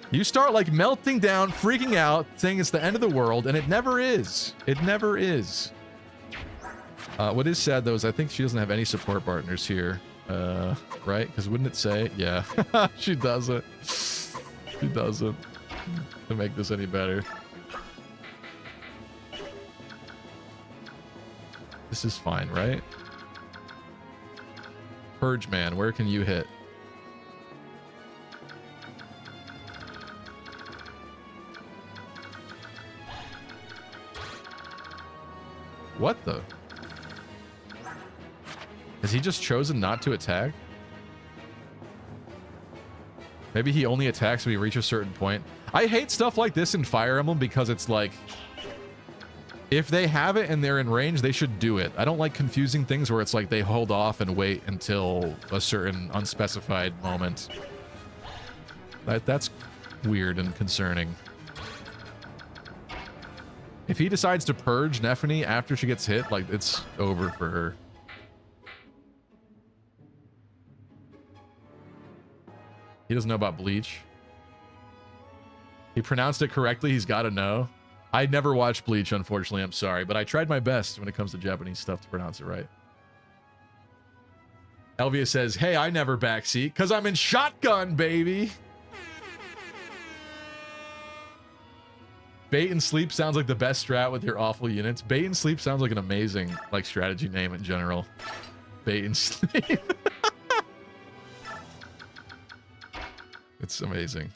You start, like, melting down, freaking out, saying it's the end of the world, and it never is. It never is. What is sad, though, is I think she doesn't have any support partners here. Right? Because wouldn't it say? Yeah. She doesn't. She doesn't. To make this any better. This is fine, right? Purge Man, where can you hit? What the? Has he just chosen not to attack? Maybe he only attacks when we reach a certain point. I hate stuff like this in Fire Emblem because it's like, if they have it and they're in range, they should do it. I don't like confusing things where it's like they hold off and wait until a certain unspecified moment. That's weird and concerning. If he decides to purge Nephany after she gets hit, like, it's over for her. He doesn't know about Bleach. He pronounced it correctly. He's got to know. I never watched Bleach, unfortunately. I'm sorry, but I tried my best when it comes to Japanese stuff to pronounce it right. Elvia says, hey, I never backseat because I'm in shotgun, baby. Bait and Sleep sounds like the best strat with your awful units. Bait and Sleep sounds like an amazing like strategy name in general. Bait and Sleep. It's amazing.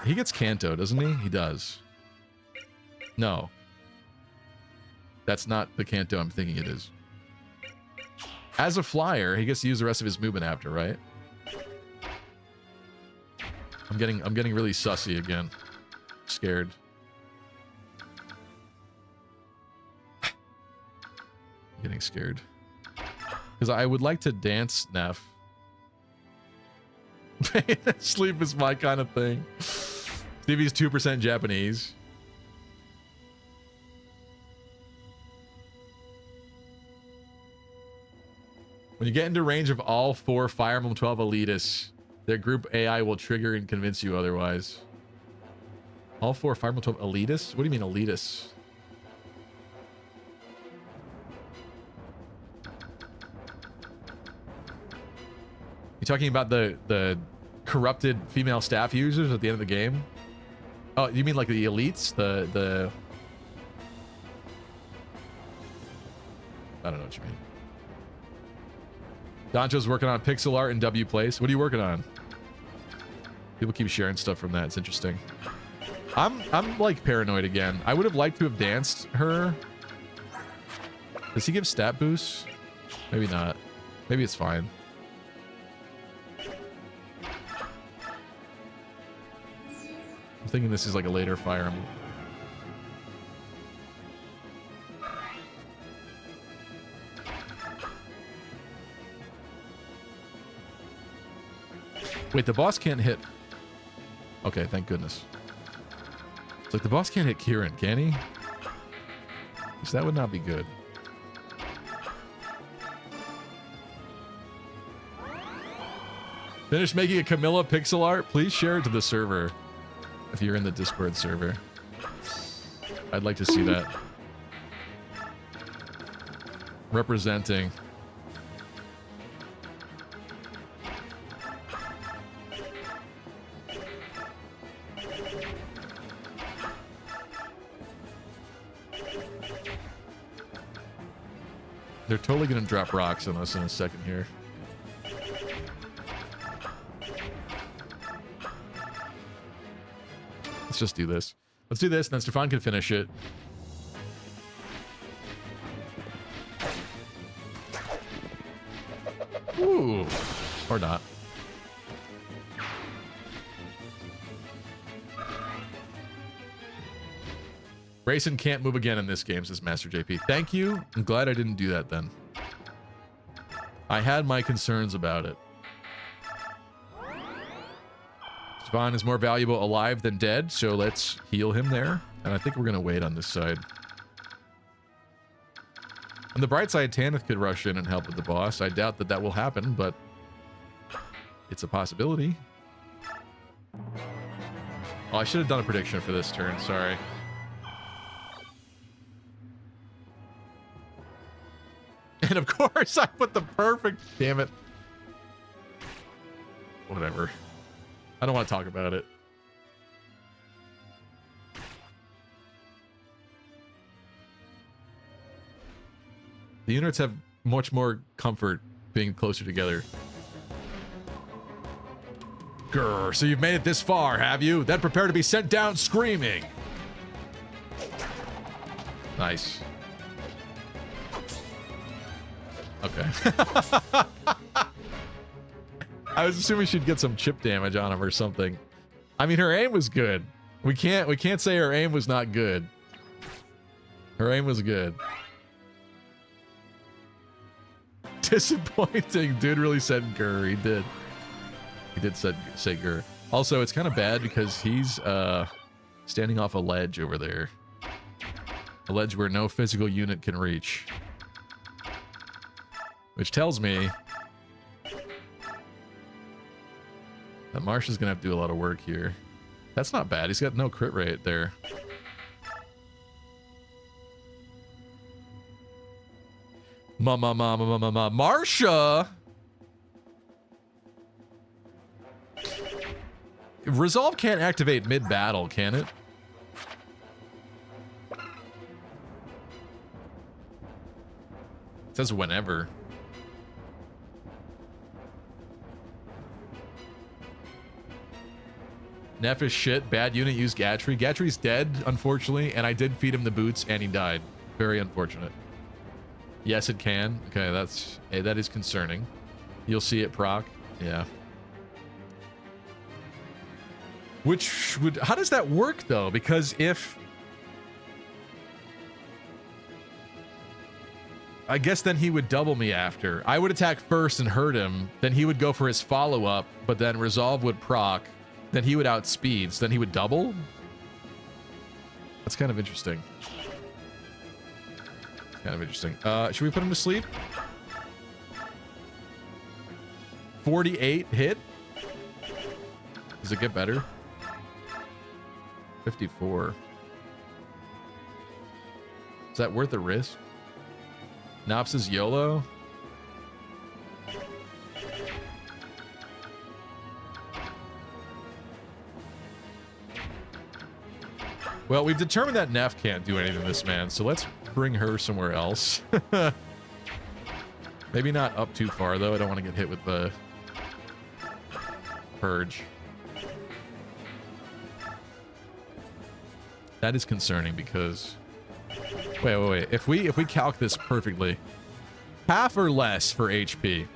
He gets Kanto, doesn't he? He does. No. That's not the Kanto I'm thinking it is. As a flyer, he gets to use the rest of his movement after, right? I'm getting really sussy again. Scared. I'm getting scared. Because I would like to dance Neff. Sleep is my kind of thing. Stevie's 2% Japanese. When you get into range of all 4 Fire Emblem 12 elitists, their group AI will trigger and convince you otherwise. All 4 Fire Emblem 12 elitists? What do you mean elitists? You talking about the corrupted female staff users at the end of the game? Oh, you mean like the elites? The I don't know what you mean. Doncho's working on pixel art in W Place. What are you working on? People keep sharing stuff from that. It's interesting. I'm like paranoid again. I would have liked to have danced her. Does he give stat boosts? Maybe not. Maybe it's fine. I'm thinking this is like a later Fire Emblem. Wait, the boss can't hit. Okay, thank goodness. It's like the boss can't hit Kieran, can he? Because that would not be good. Finish making a Camilla pixel art. Please share it to the server. If you're in the Discord server. I'd like to see that. Representing. They're totally going to drop rocks on us in a second here. Let's just do this. Let's do this, and then Stefan can finish it. Ooh. Or not. Grayson can't move again in this game, says Master JP. Thank you. I'm glad I didn't do that then. I had my concerns about it. Stefan is more valuable alive than dead, so let's heal him there. And I think we're going to wait on this side. On the bright side, Tanith could rush in and help with the boss. I doubt that that will happen, but it's a possibility. Oh, I should have done a prediction for this turn. Sorry. And of course, I put the perfect... Damn it. Whatever. I don't want to talk about it. The units have much more comfort being closer together. Grr, so you've made it this far, have you? Then prepare to be sent down screaming. Nice. Okay. I was assuming she'd get some chip damage on him or something. I mean, her aim was good. We can't say her aim was not good. Her aim was good. Disappointing. Dude really said grr. He did. He did say grr. Also, it's kind of bad because he's standing off a ledge over there. A ledge where no physical unit can reach. Which tells me that Marsha's gonna have to do a lot of work here. That's not bad. He's got no crit rate there. Marsha! Resolve can't activate mid-battle, can it? It says whenever. Neff is shit. Bad unit used Gatry. Gatry's dead, unfortunately, and I did feed him the boots and he died. Very unfortunate. Yes, it can. Okay, that is concerning. You'll see it proc. Yeah. Which would... How does that work, though? Because if... I guess then he would double me after. I would attack first and hurt him. Then he would go for his follow-up, but then Resolve would proc. Then he would outspeed. So then he would double? That's kind of interesting. Kind of interesting. Should we put him to sleep? 48 hit? Does it get better? 54. Is that worth the risk? Nops is YOLO? Well, we've determined that Neff can't do anything to this man, so let's bring her somewhere else. Maybe not up too far, though. I don't want to get hit with the Purge. That is concerning because... Wait. If we calc this perfectly, half or less for HP.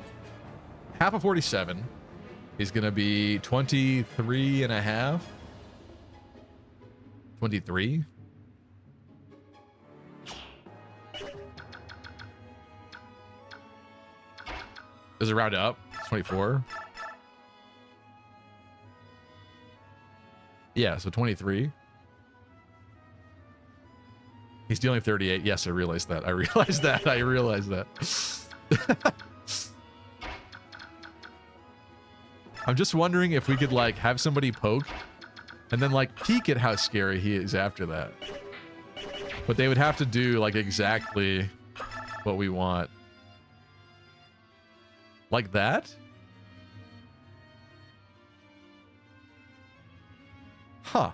Half of 47 is going to be 23 and a half. 23? Does it round up? 24? Yeah, so 23. He's dealing 38. Yes, I realized that. I realized that. I'm just wondering if we could, like, have somebody poke and then, like, peek at how scary he is after that. But they would have to do, like, exactly what we want. Like that? Huh.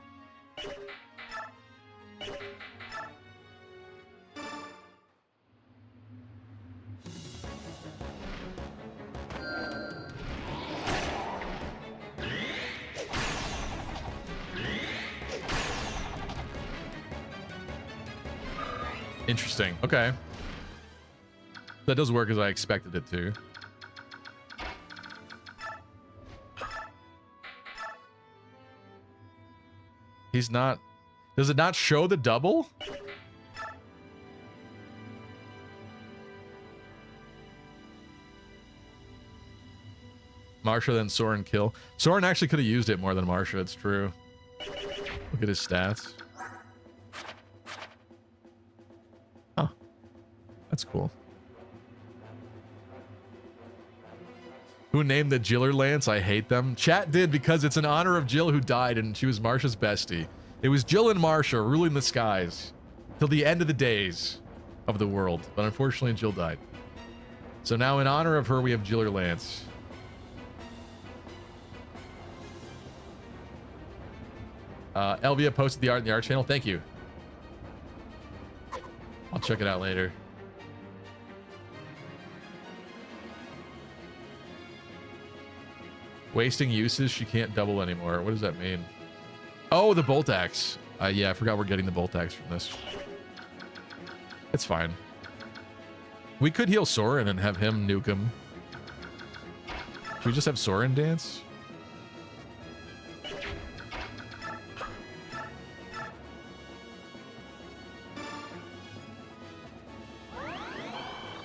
Interesting. Okay. That does work as I expected it to. He's not... Does it not show the double? Marsha, then Soren kill. Soren actually could have used it more than Marsha, it's true. Look at his stats. Huh. That's cool. Who named the Jiller Lance? I hate them. Chat did because it's in honor of Jill who died and she was Marsha's bestie. It was Jill and Marsha ruling the skies till the end of the days of the world. But unfortunately, Jill died. So now in honor of her, we have Jiller Lance. Elvia posted the art in the art channel. Thank you. I'll check it out later. Wasting uses, she can't double anymore. What does that mean? Oh, the bolt axe. Yeah, I forgot we're getting the bolt axe from this. It's fine. We could heal Soren and have him nuke him. Should we just have Soren dance?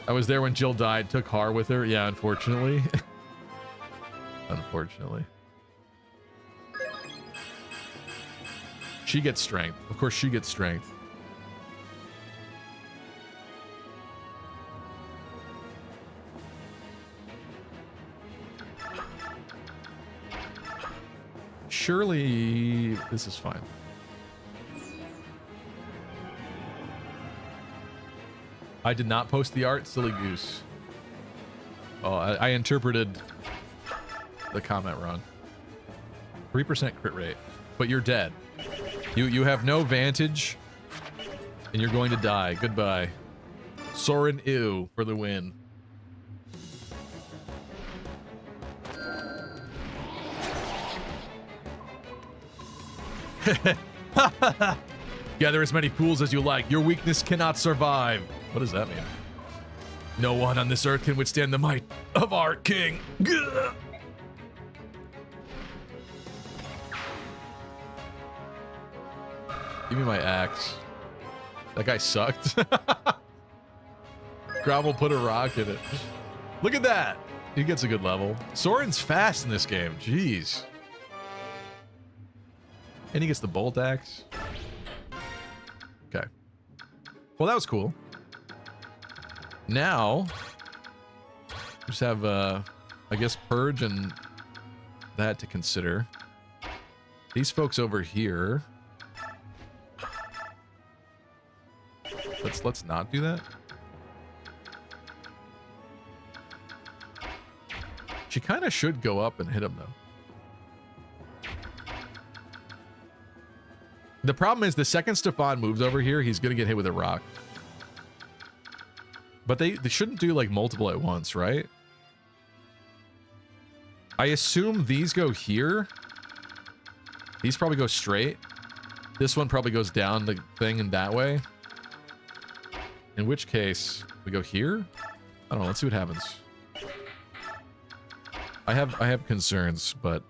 I was there when Jill died, took Har with her. Yeah, unfortunately. Unfortunately. She gets strength. Of course, she gets strength. Surely this is fine. I did not post the art, silly goose. Oh, I interpreted the comment wrong. 3% crit rate, but you're dead. You have no vantage, and you're going to die. Goodbye. Soren Ew for the win. Gather as many fools as you like. Your weakness cannot survive. What does that mean? No one on this earth can withstand the might of our king. Gah! Give me my axe. That guy sucked. Grovel put a rock in it. Look at that. He gets a good level. Soren's fast in this game. Jeez. And he gets the bolt axe. Okay. Well, that was cool. Now, just have, I guess, Purge and that to consider. These folks over here. Let's not do that. She kind of should go up and hit him, though. The problem is the second Stefan moves over here, he's going to get hit with a rock. But they shouldn't do, like, multiple at once, right? I assume these go here. These probably go straight. This one probably goes down the thing in that way. In which case, we go here? I don't know. Let's see what happens. I have concerns, but...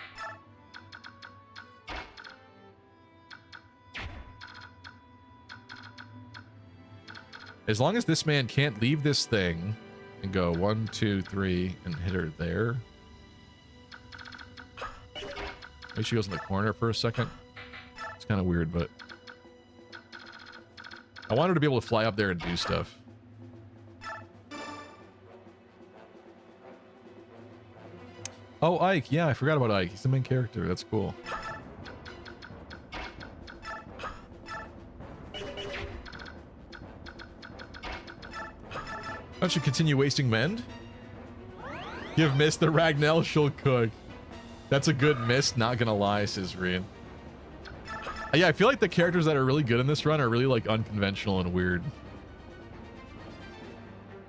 as long as this man can't leave this thing and go 1, 2, 3 and hit her there. Maybe she goes in the corner for a second. It's kind of weird, but... I want her to be able to fly up there and do stuff. Oh, Ike. Yeah, I forgot about Ike. He's the main character. That's cool. Why don't you continue wasting mend? Give Mist the Ragnell, she'll cook. That's a good Mist, not gonna lie, says Rian. Yeah, I feel like the characters that are really good in this run are really, like, unconventional and weird.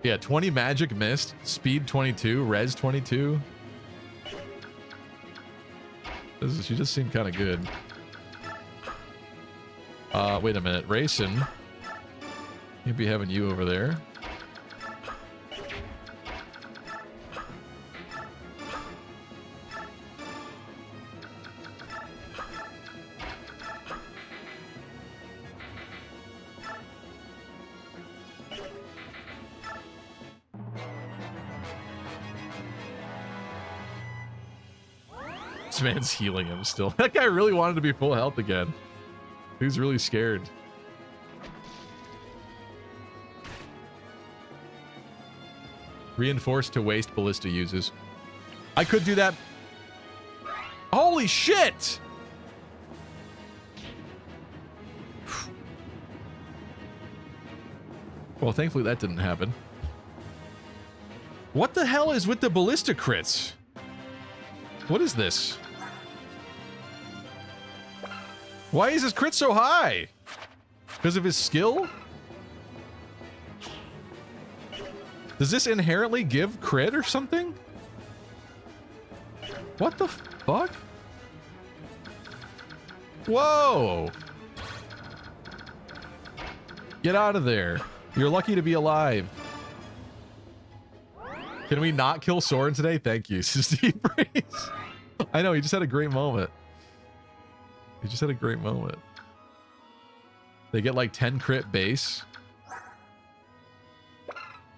Yeah, 20 magic Mist, speed 22, res 22. She just seemed kind of good. Wait a minute. Rayson. You'd be having you over there. This man's healing him still. That guy really wanted to be full health again. He was really scared. Reinforced to waste ballista uses. I could do that. Holy shit! Well, thankfully that didn't happen. What the hell is with the ballista crits? What is this? Why is his crit so high? Because of his skill? Does this inherently give crit or something? What the fuck? Whoa! Get out of there. You're lucky to be alive. Can we not kill Soren today? Thank you, Steve Breeze. I know, he just had a great moment. He just had a great moment. They get like 10 crit base.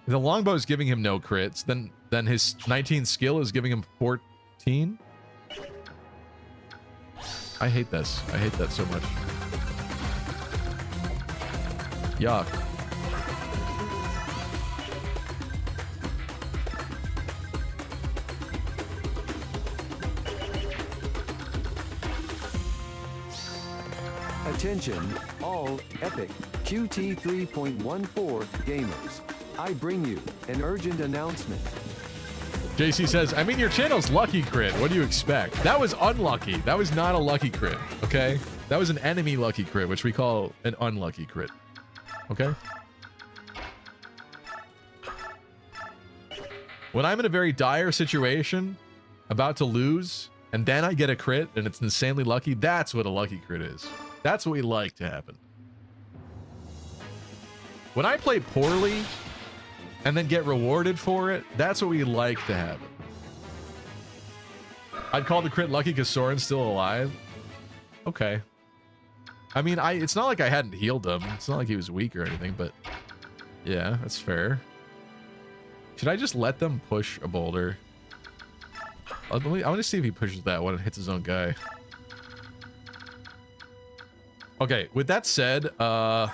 The longbow is giving him no crits. Then his 19 skill is giving him 14. I hate this. I hate that so much. Yuck. Attention, all Epic QT 3.14 gamers. I bring you an urgent announcement. JC says, I mean, your channel's lucky crit. What do you expect? That was unlucky. That was not a lucky crit, okay? That was an enemy lucky crit, which we call an unlucky crit, okay? When I'm in a very dire situation, about to lose, and then I get a crit, and it's insanely lucky, that's what a lucky crit is. That's what we like to happen. When I play poorly, and then get rewarded for it, that's what we like to happen. I'd call the crit lucky because Soren's still alive. Okay. I mean, it's not like I hadn't healed him. It's not like he was weak or anything, but yeah, that's fair. Should I just let them push a boulder? I want to see if he pushes that one and hits his own guy. Okay, with that said, I'm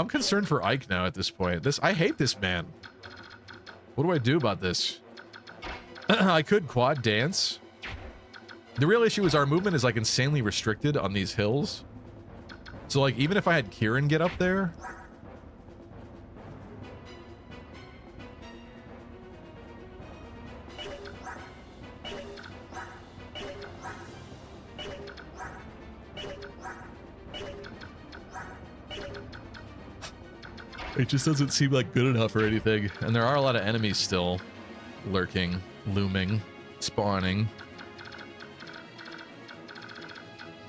concerned for Ike now at this point. I hate this man. What do I do about this? I could quad dance. The real issue is our movement is like insanely restricted on these hills. So like even if I had Kieran get up there, it just doesn't seem like good enough or anything. And there are a lot of enemies still lurking, looming, spawning.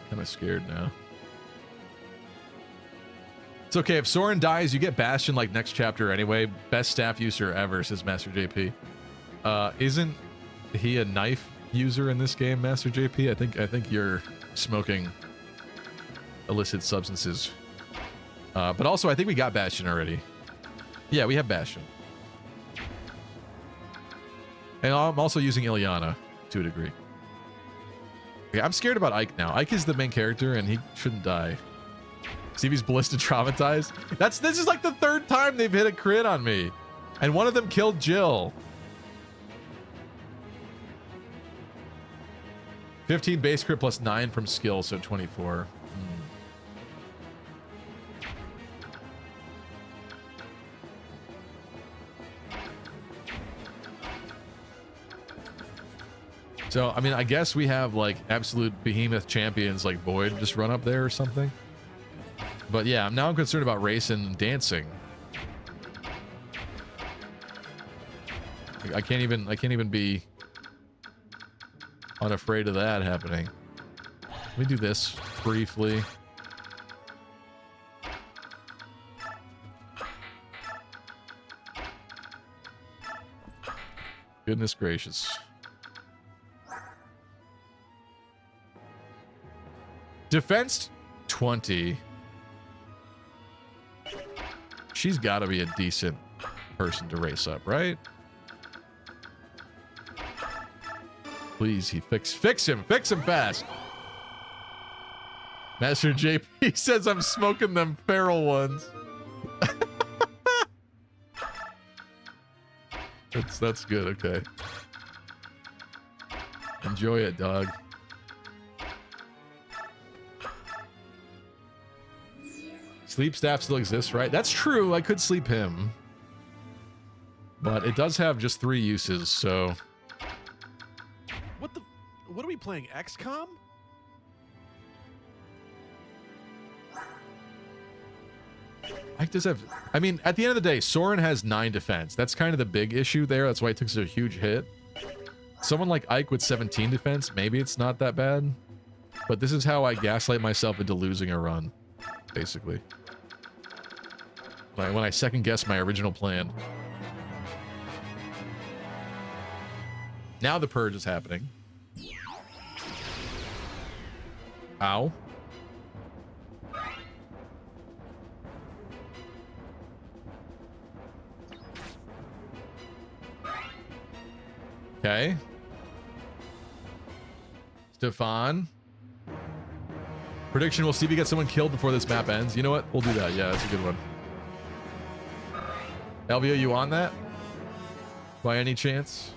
Kind of scared now. It's okay. If Soren dies, you get Bastion like next chapter anyway. Best staff user ever, says Master JP. Isn't he a knife user in this game, Master JP? I think you're smoking illicit substances. But also, I think we got Bastion already. Yeah, we have Bastion. And I'm also using Ilyana to a degree. Okay, I'm scared about Ike now. Ike is the main character, and he shouldn't die. Stevie's ballistic traumatized. This is like the third time they've hit a crit on me. And one of them killed Jill. 15 base crit plus 9 from skill, so 24. So, I mean, I guess we have, like, absolute behemoth champions like Void just run up there or something. But yeah, now I'm concerned about race and dancing. I can't even be unafraid of that happening. Let me do this briefly. Goodness gracious. Defense 20. She's got to be a decent person to race up, right? Please, he fix him fast. Master JP says I'm smoking them feral ones. That's good. Okay. Enjoy it, dog. Sleep staff still exists, right? That's true. I could sleep him. But it does have just 3 uses, so... What are we playing, XCOM? Ike does have... I mean, at the end of the day, Soren has 9 defense. That's kind of the big issue there. That's why it took such a huge hit. Someone like Ike with 17 defense, maybe it's not that bad. But this is how I gaslight myself into losing a run, basically. When I second guess my original plan. Now the purge is happening. Ow. Okay. Stefan. Prediction, we'll see if we get someone killed before this map ends. You know what? We'll do that. Yeah, that's a good one. Elvio, you on that? By any chance?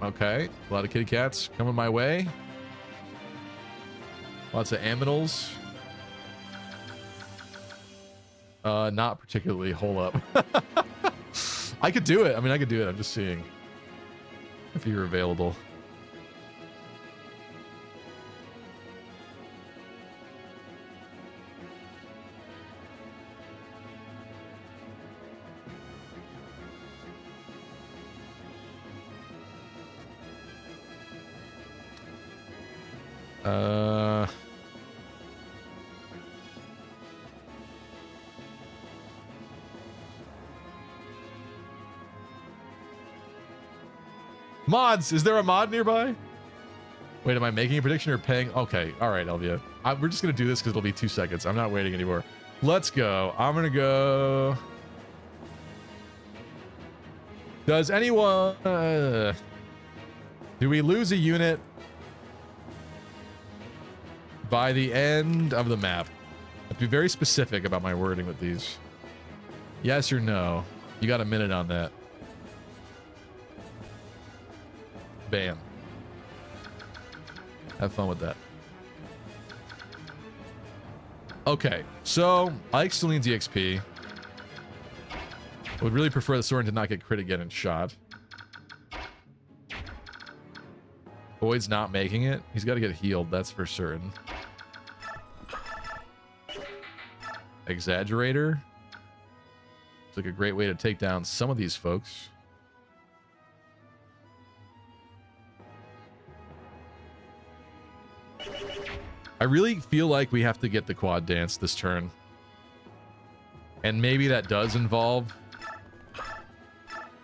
Okay. A lot of kitty cats coming my way. Lots of aminals. Not particularly. Hold up. I could do it. I mean, I could do it. I'm just seeing if you're available. Mods, is there a mod nearby? Wait, am I making a prediction or paying? Okay, all right, Elvia. We're just gonna do this because it'll be 2 seconds. I'm not waiting anymore. Let's go. I'm gonna go. Does anyone? Do we lose a unit by the end of the map? I have to be very specific about my wording with these. Yes or no? You got a minute on that. Bam. Have fun with that. Okay, so I like Celine's EXP. I would really prefer the Soren to not get crit again and shot. Boyd's not making it. He's got to get healed, that's for certain. Exaggerator. It's like a great way to take down some of these folks. I really feel like we have to get the quad dance this turn. And maybe that does involve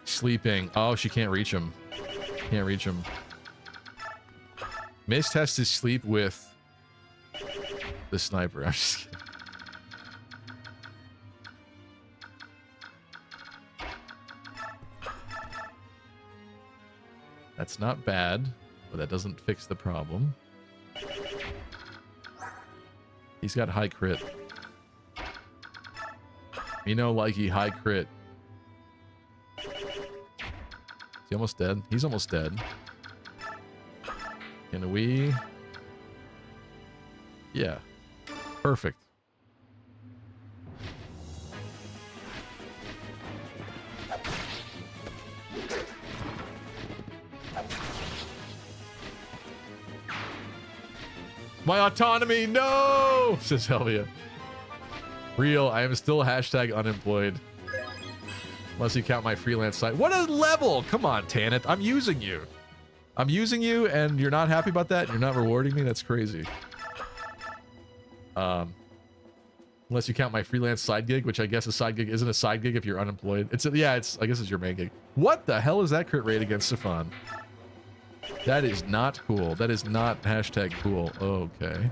sleeping. Oh, she can't reach him. Can't reach him. Mist has to sleep with the sniper. I'm just kidding. That's not bad, but that doesn't fix the problem. He's got high crit. You know, likey high crit. Is he almost dead? He's almost dead. Can we? Yeah. Perfect. My autonomy, no! Says Helvia. Real, I am still hashtag unemployed. Unless you count my freelance site. What a level! Come on, Tanit. I'm using you. I'm using you, and you're not happy about that? You're not rewarding me? That's crazy. Unless you count my freelance side gig, which I guess a side gig isn't a side gig if you're unemployed. I guess it's your main gig. What the hell is that crit rate against Stefan? That is not cool. That is not hashtag cool. Okay.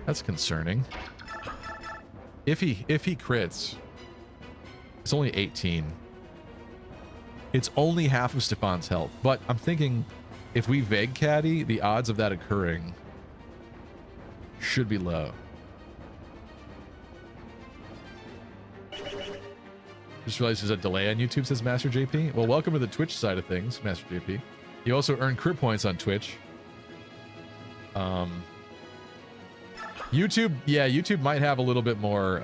That's concerning. If he crits, it's only 18. It's only half of Stefan's health. But I'm thinking if we vague caddy, the odds of that occurring should be low. Just realized there's a delay on YouTube, says Master JP. Well, welcome to the Twitch side of things, Master JP. You also earn crit points on Twitch. YouTube, yeah, YouTube might have a little bit more,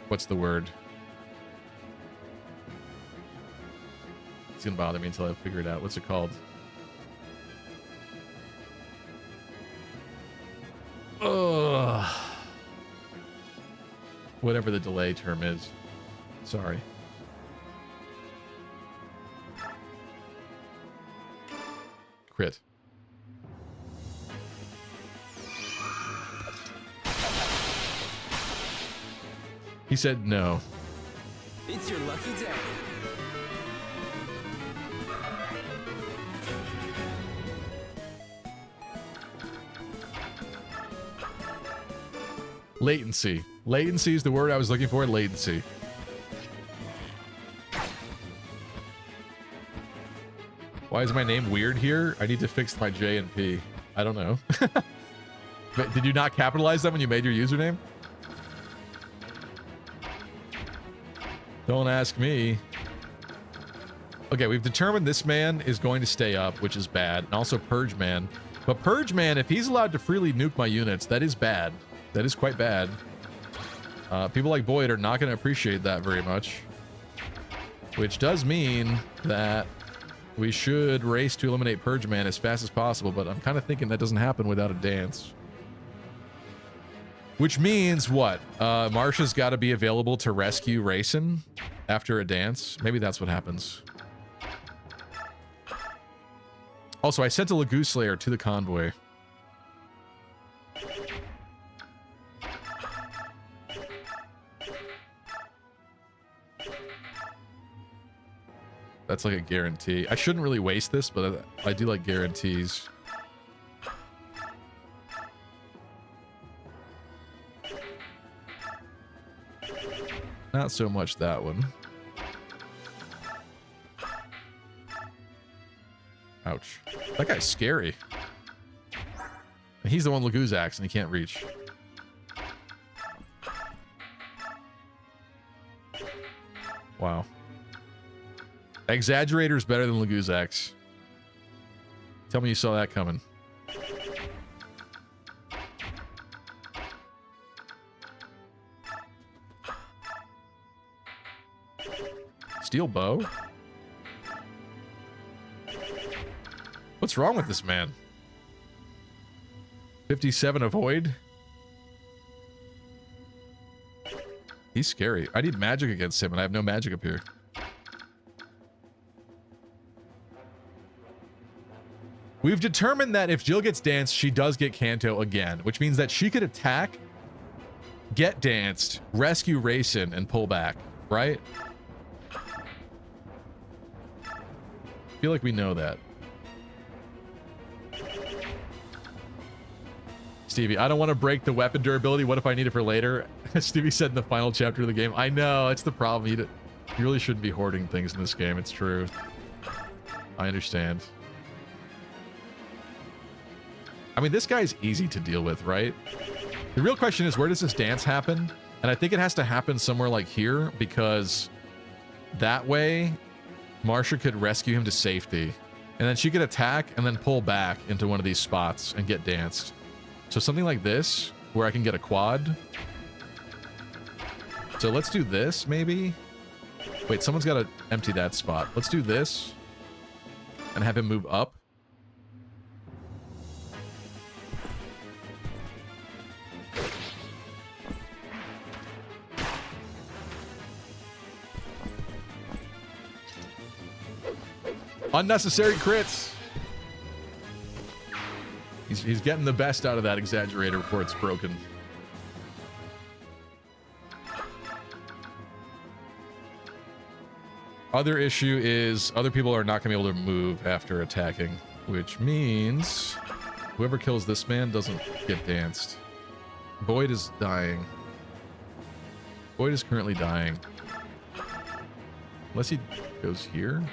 what's the word? It's gonna bother me until I figure it out. What's it called? Ugh. Whatever the delay term is. Sorry. Crit. He said no. It's your lucky day. Latency. Latency is the word I was looking for. Latency. Why is my name weird here? I need to fix my J and P. I don't know. But did you not capitalize them when you made your username? Don't ask me. Okay, we've determined this man is going to stay up, which is bad. And also Purge Man. But Purge Man, if he's allowed to freely nuke my units, that is bad. That is quite bad. People like Boyd are not going to appreciate that very much. Which does mean that we should race to eliminate Purge Man as fast as possible, but I'm kind of thinking that doesn't happen without a dance. Which means what? Marsha's got to be available to rescue Racing after a dance. Maybe that's what happens. Also, I sent a Lagoon Slayer to the convoy. That's like a guarantee. I shouldn't really waste this, but I do like guarantees. Not so much that one. Ouch. That guy's scary. He's the one Lagoon's axe and he can't reach. Wow. Exaggerator's better than Lagoon's axe. Tell me you saw that coming. Steel bow? What's wrong with this man? 57 avoid? He's scary. I need magic against him and I have no magic up here. We've determined that if Jill gets danced, she does get Kanto again, which means that she could attack, get danced, rescue Racing, and pull back, right? I feel like we know that. Stevie, I don't want to break the weapon durability. What if I need it for later? Stevie said in the final chapter of the game. I know, it's the problem. You really shouldn't be hoarding things in this game. It's true. I understand. I mean, this guy's easy to deal with, right? The real question is, where does this dance happen? And I think it has to happen somewhere like here, because that way Marsha could rescue him to safety. And then she could attack and then pull back into one of these spots and get danced. So something like this, where I can get a quad. So let's do this, maybe? Wait, someone's got to empty that spot. Let's do this and have him move up. Unnecessary crits. He's getting the best out of that exaggerator before it's broken. Other issue is other people are not going to be able to move after attacking, which means whoever kills this man doesn't get danced. Boyd is dying. Boyd is currently dying. Unless he goes here.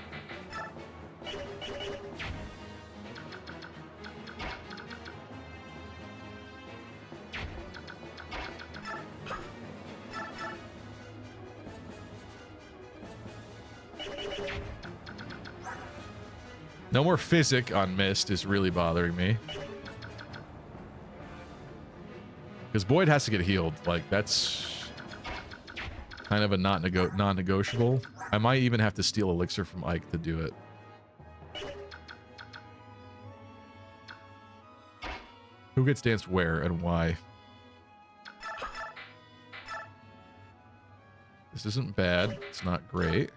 No more physic on Mist is really bothering me. Because Boyd has to get healed. Like, that's kind of a non-negotiable. I might even have to steal Elixir from Ike to do it. Who gets danced where and why? This isn't bad. It's not great.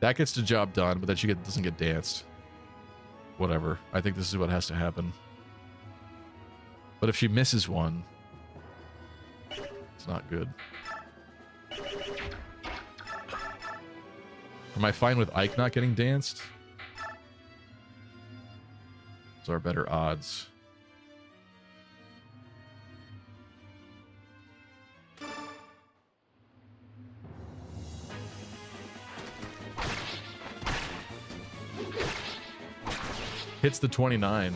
That gets the job done, but then she doesn't get danced. Whatever. I think this is what has to happen. But if she misses one, it's not good. Am I fine with Ike not getting danced? Those are better odds. Hits the 29.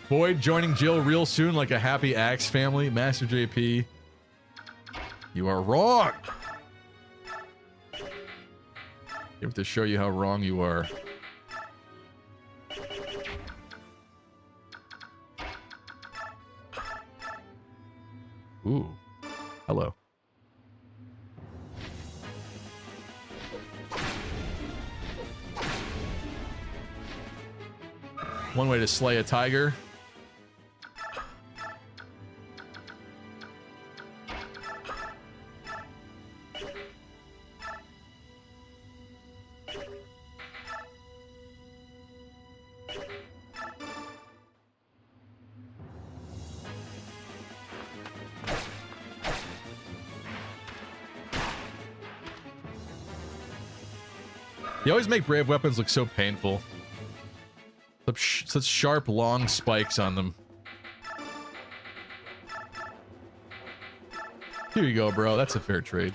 Boyd joining Jill real soon like a happy Axe family. Master JP. You are wrong. Give it to show you how wrong you are. Ooh. Hello. One way to slay a tiger. You always make brave weapons look so painful. Such sharp, long spikes on them. Here you go, bro. That's a fair trade.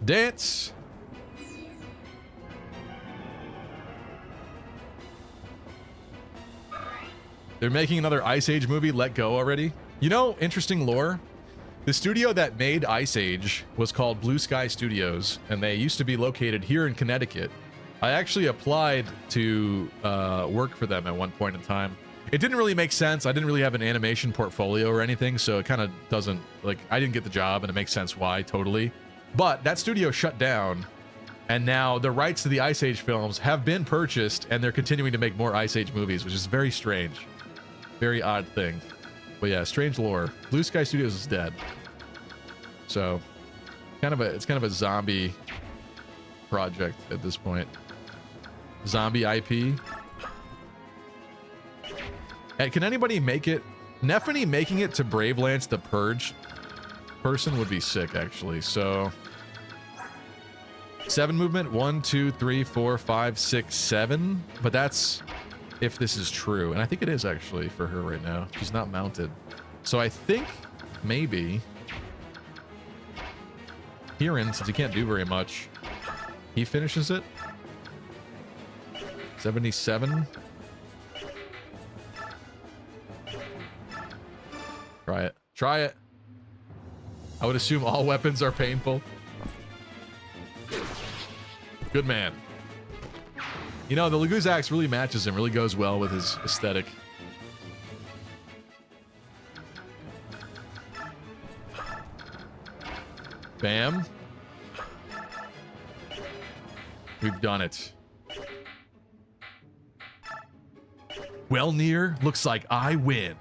Dance. They're making another Ice Age movie. Let go already. You know, interesting lore. The studio that made Ice Age was called Blue Sky Studios, and they used to be located here in Connecticut. I actually applied to work for them at one point in time. It didn't really make sense. I didn't really have an animation portfolio or anything, so it kind of doesn't, like, I didn't get the job, and it makes sense why, totally. But that studio shut down, and now the rights to the Ice Age films have been purchased, and they're continuing to make more Ice Age movies, which is very strange. Very odd thing. But yeah, strange lore. Blue Sky Studios is dead. So, it's kind of a zombie project at this point. Zombie IP. And can anybody make it? Nephany making it to Bravelance the Purge person would be sick, actually. So, 7 movement. 1, 2, 3, 4, 5, 6, 7. But that's if this is true. And I think it is actually for her right now. She's not mounted. So I think maybe Kieran, since he can't do very much, he finishes it. 77. Try it. Try it. I would assume all weapons are painful. Good man. You know, the Laguz axe really matches him, really goes well with his aesthetic. Bam. We've done it. Well, near, looks like I win.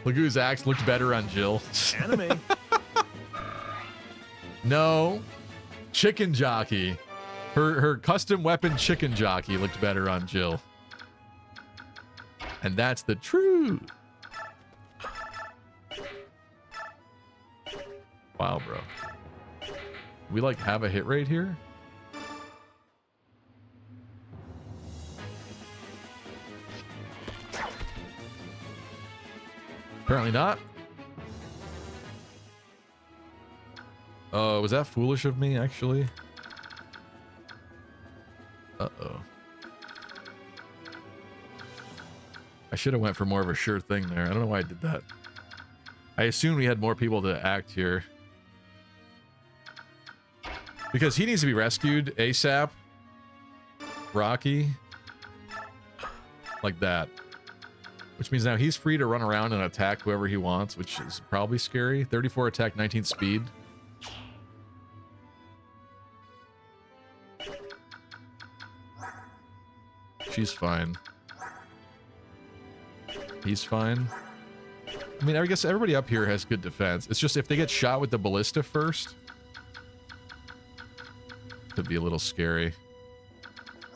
Laguz axe looked better on Jill. Anime. No. Chicken jockey. Her custom weapon chicken jockey looked better on Jill. And that's the truth. Wow, bro. We like have a hit rate here? Apparently not. Was that foolish of me, actually? Uh-oh. I should have went for more of a sure thing there. I don't know why I did that. I assumed we had more people to act here. Because he needs to be rescued ASAP. Rocky. Like that. Which means now he's free to run around and attack whoever he wants, which is probably scary. 34 attack, 19 speed. She's fine. He's fine. I mean, I guess everybody up here has good defense. It's just if they get shot with the ballista first, could be a little scary.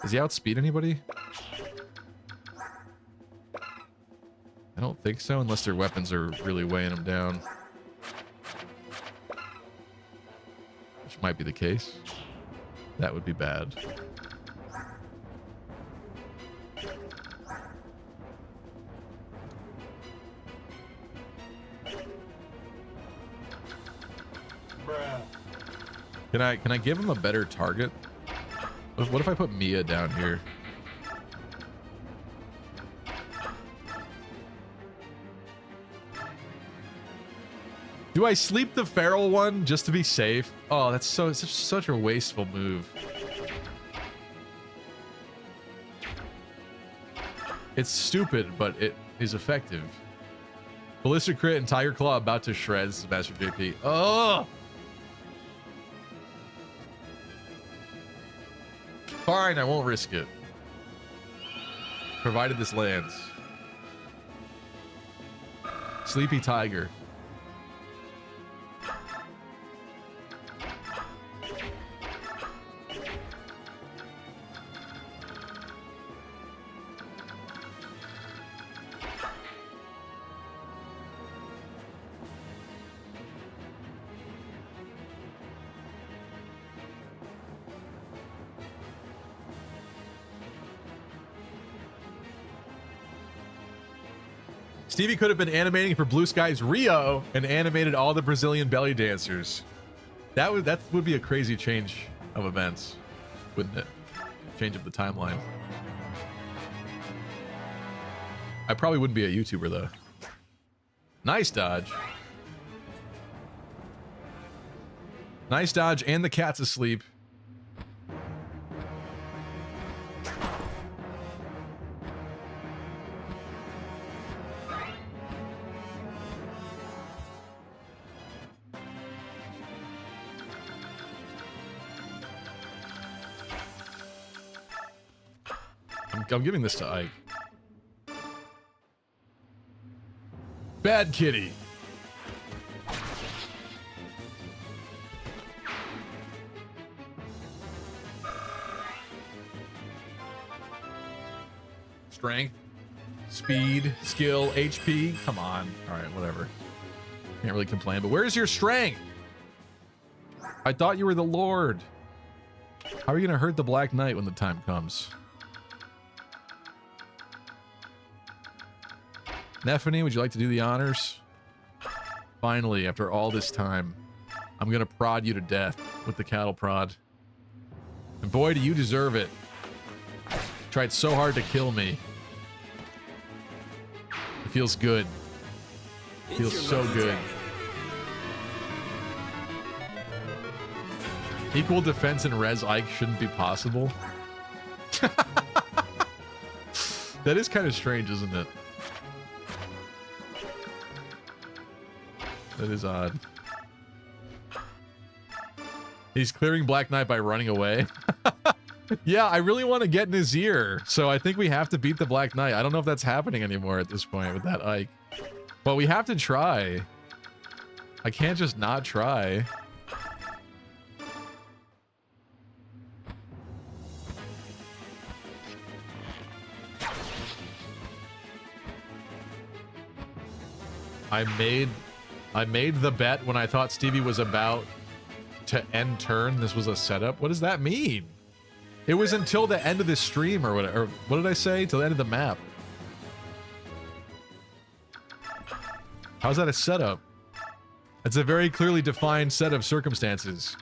Does he outspeed anybody? I don't think so, unless their weapons are really weighing them down. Which might be the case. That would be bad. Can I give him a better target? What if I put Mia down here? Do I sleep the feral one just to be safe? Oh, that's such a wasteful move. It's stupid, but it is effective. Ballistic crit and Tiger Claw about to shred. This is Master JP. Oh! Fine, I won't risk it. Provided this lands. Sleepy Tiger. Stevie could have been animating for Blue Sky's Rio and animated all the Brazilian belly dancers. That would be a crazy change of events, wouldn't it? Change of the timeline. I probably wouldn't be a YouTuber though. Nice dodge. Nice dodge, and the cat's asleep. I'm giving this to Ike. Bad kitty. Strength, speed, skill, HP. Come on. All right, whatever. Can't really complain, but where's your strength? I thought you were the Lord. How are you gonna hurt the Black Knight when the time comes? Neffany, would you like to do the honors? Finally, after all this time, I'm gonna prod you to death with the cattle prod. And boy, do you deserve it. Tried so hard to kill me. It feels good. It feels so good. Equal defense and res Ike shouldn't be possible. That is kind of strange, isn't it? That is odd. He's clearing Black Knight by running away. Yeah, I really want to get in his ear, so I think we have to beat the Black Knight. I don't know if that's happening anymore at this point with that Ike. But we have to try. I can't just not try. I made the bet when I thought Stevie was about to end turn. This was a setup. What does that mean? It was until the end of the stream or whatever. Or what did I say? Till the end of the map. How's that a setup? It's a very clearly defined set of circumstances.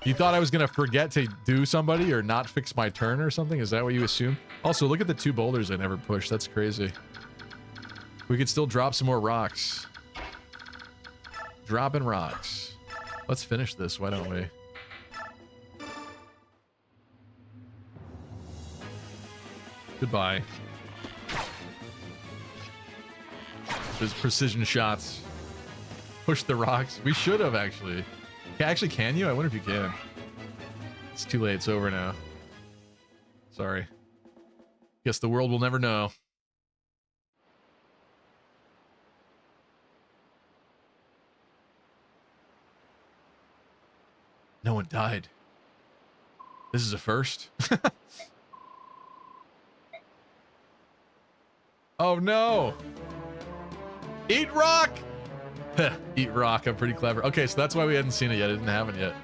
You thought I was going to forget to do somebody or not fix my turn or something? Is that what you assume? Also, look at the 2 boulders I never pushed. That's crazy. We could still drop some more rocks. Dropping rocks. Let's finish this, why don't we? Goodbye. There's precision shots. Push the rocks. We should have, actually. Actually, can you? I wonder if you can. It's too late. It's over now. Sorry. Guess the world will never know. No one died. This is a first. Oh no! Eat rock! Eat rock, I'm pretty clever. Okay, so that's why we hadn't seen it yet. I didn't have it yet.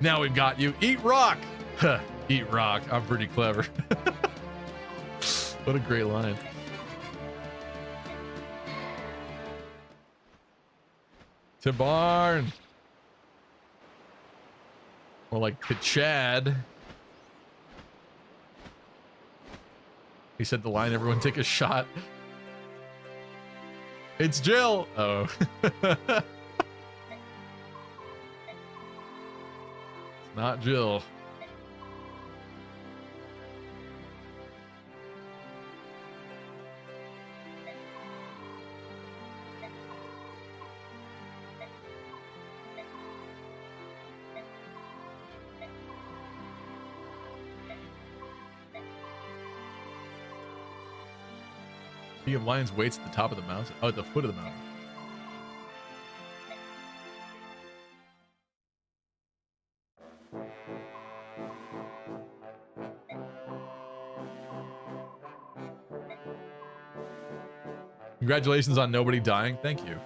Now we've got you. Eat rock! Eat rock, I'm pretty clever. What a great line. To barn. More like to Chad. He said the line, everyone take a shot. It's Jill. Oh. It's not Jill. Speaking of lions, waits at the top of the mountain. Oh, at the foot of the mountain. Congratulations on nobody dying. Thank you.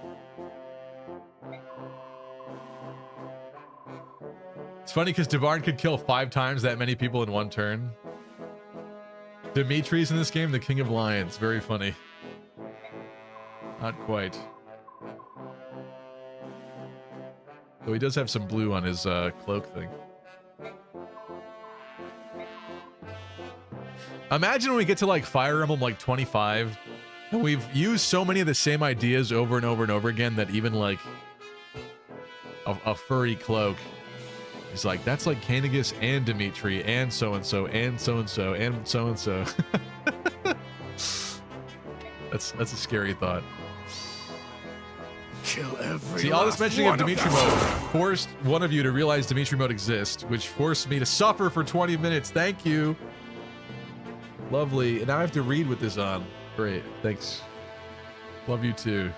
It's funny because Devarn could kill 5 times that many people in one turn. Dimitri's in this game, the king of lions. Very funny. Not quite. Though he does have some blue on his cloak thing. Imagine when we get to like Fire Emblem like 25, and we've used so many of the same ideas over and over and over again that even like a furry cloak is like, that's like Canigus and Dimitri and so-and-so and so-and-so and so-and-so. That's a scary thought. Kill every See, all this last mentioning of one Dimitri mode forced one of you to realize Dimitri mode exists, which forced me to suffer for 20 minutes. Thank you. Lovely. And now I have to read with this on. Great. Thanks. Love you too.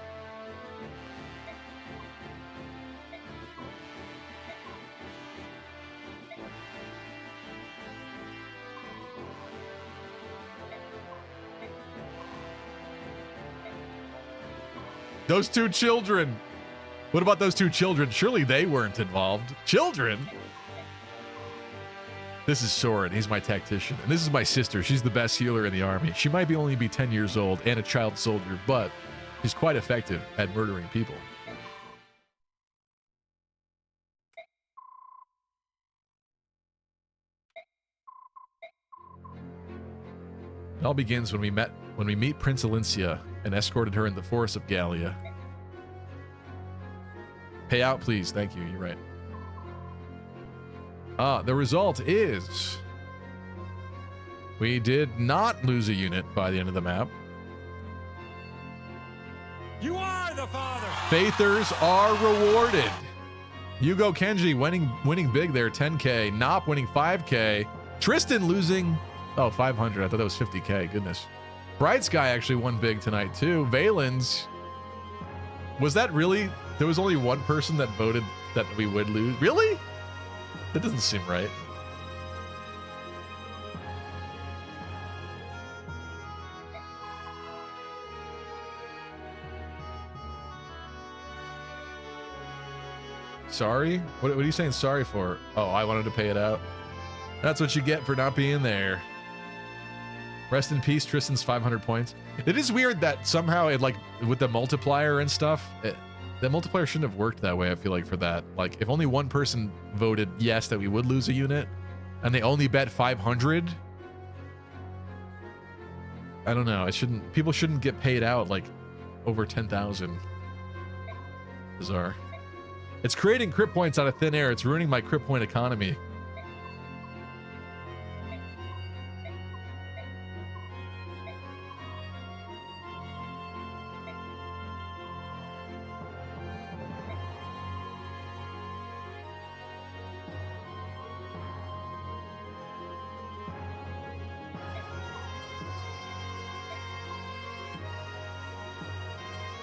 Those 2 children. What about those 2 children? Surely they weren't involved. Children? This is Soren. He's my tactician. And this is my sister. She's the best healer in the army. She might only be 10 years old and a child soldier, but she's quite effective at murdering people. It all begins when we meet Prince Alincia and escorted her in the forest of Gallia. Pay out, please. Thank you. You're right. The result is we did not lose a unit by the end of the map. You are the father. Faithers are rewarded. Yugo Kenji winning big there, 10k. Nop winning 5k. Tristan losing 500. I thought that was 50k. Goodness. Bright Sky actually won big tonight too. Valens. Was that really? There was only one person that voted that we would lose. Really? That doesn't seem right. Sorry? What are you saying sorry for? Oh, I wanted to pay it out. That's what you get for not being there. Rest in peace, Tristan's 500 points. It is weird that somehow it, like, with the multiplier and stuff, the multiplier shouldn't have worked that way, I feel like, for that. Like, if only one person voted yes that we would lose a unit, and they only bet 500, I don't know. People shouldn't get paid out, like, over 10,000. Bizarre. It's creating crit points out of thin air. It's ruining my crit point economy.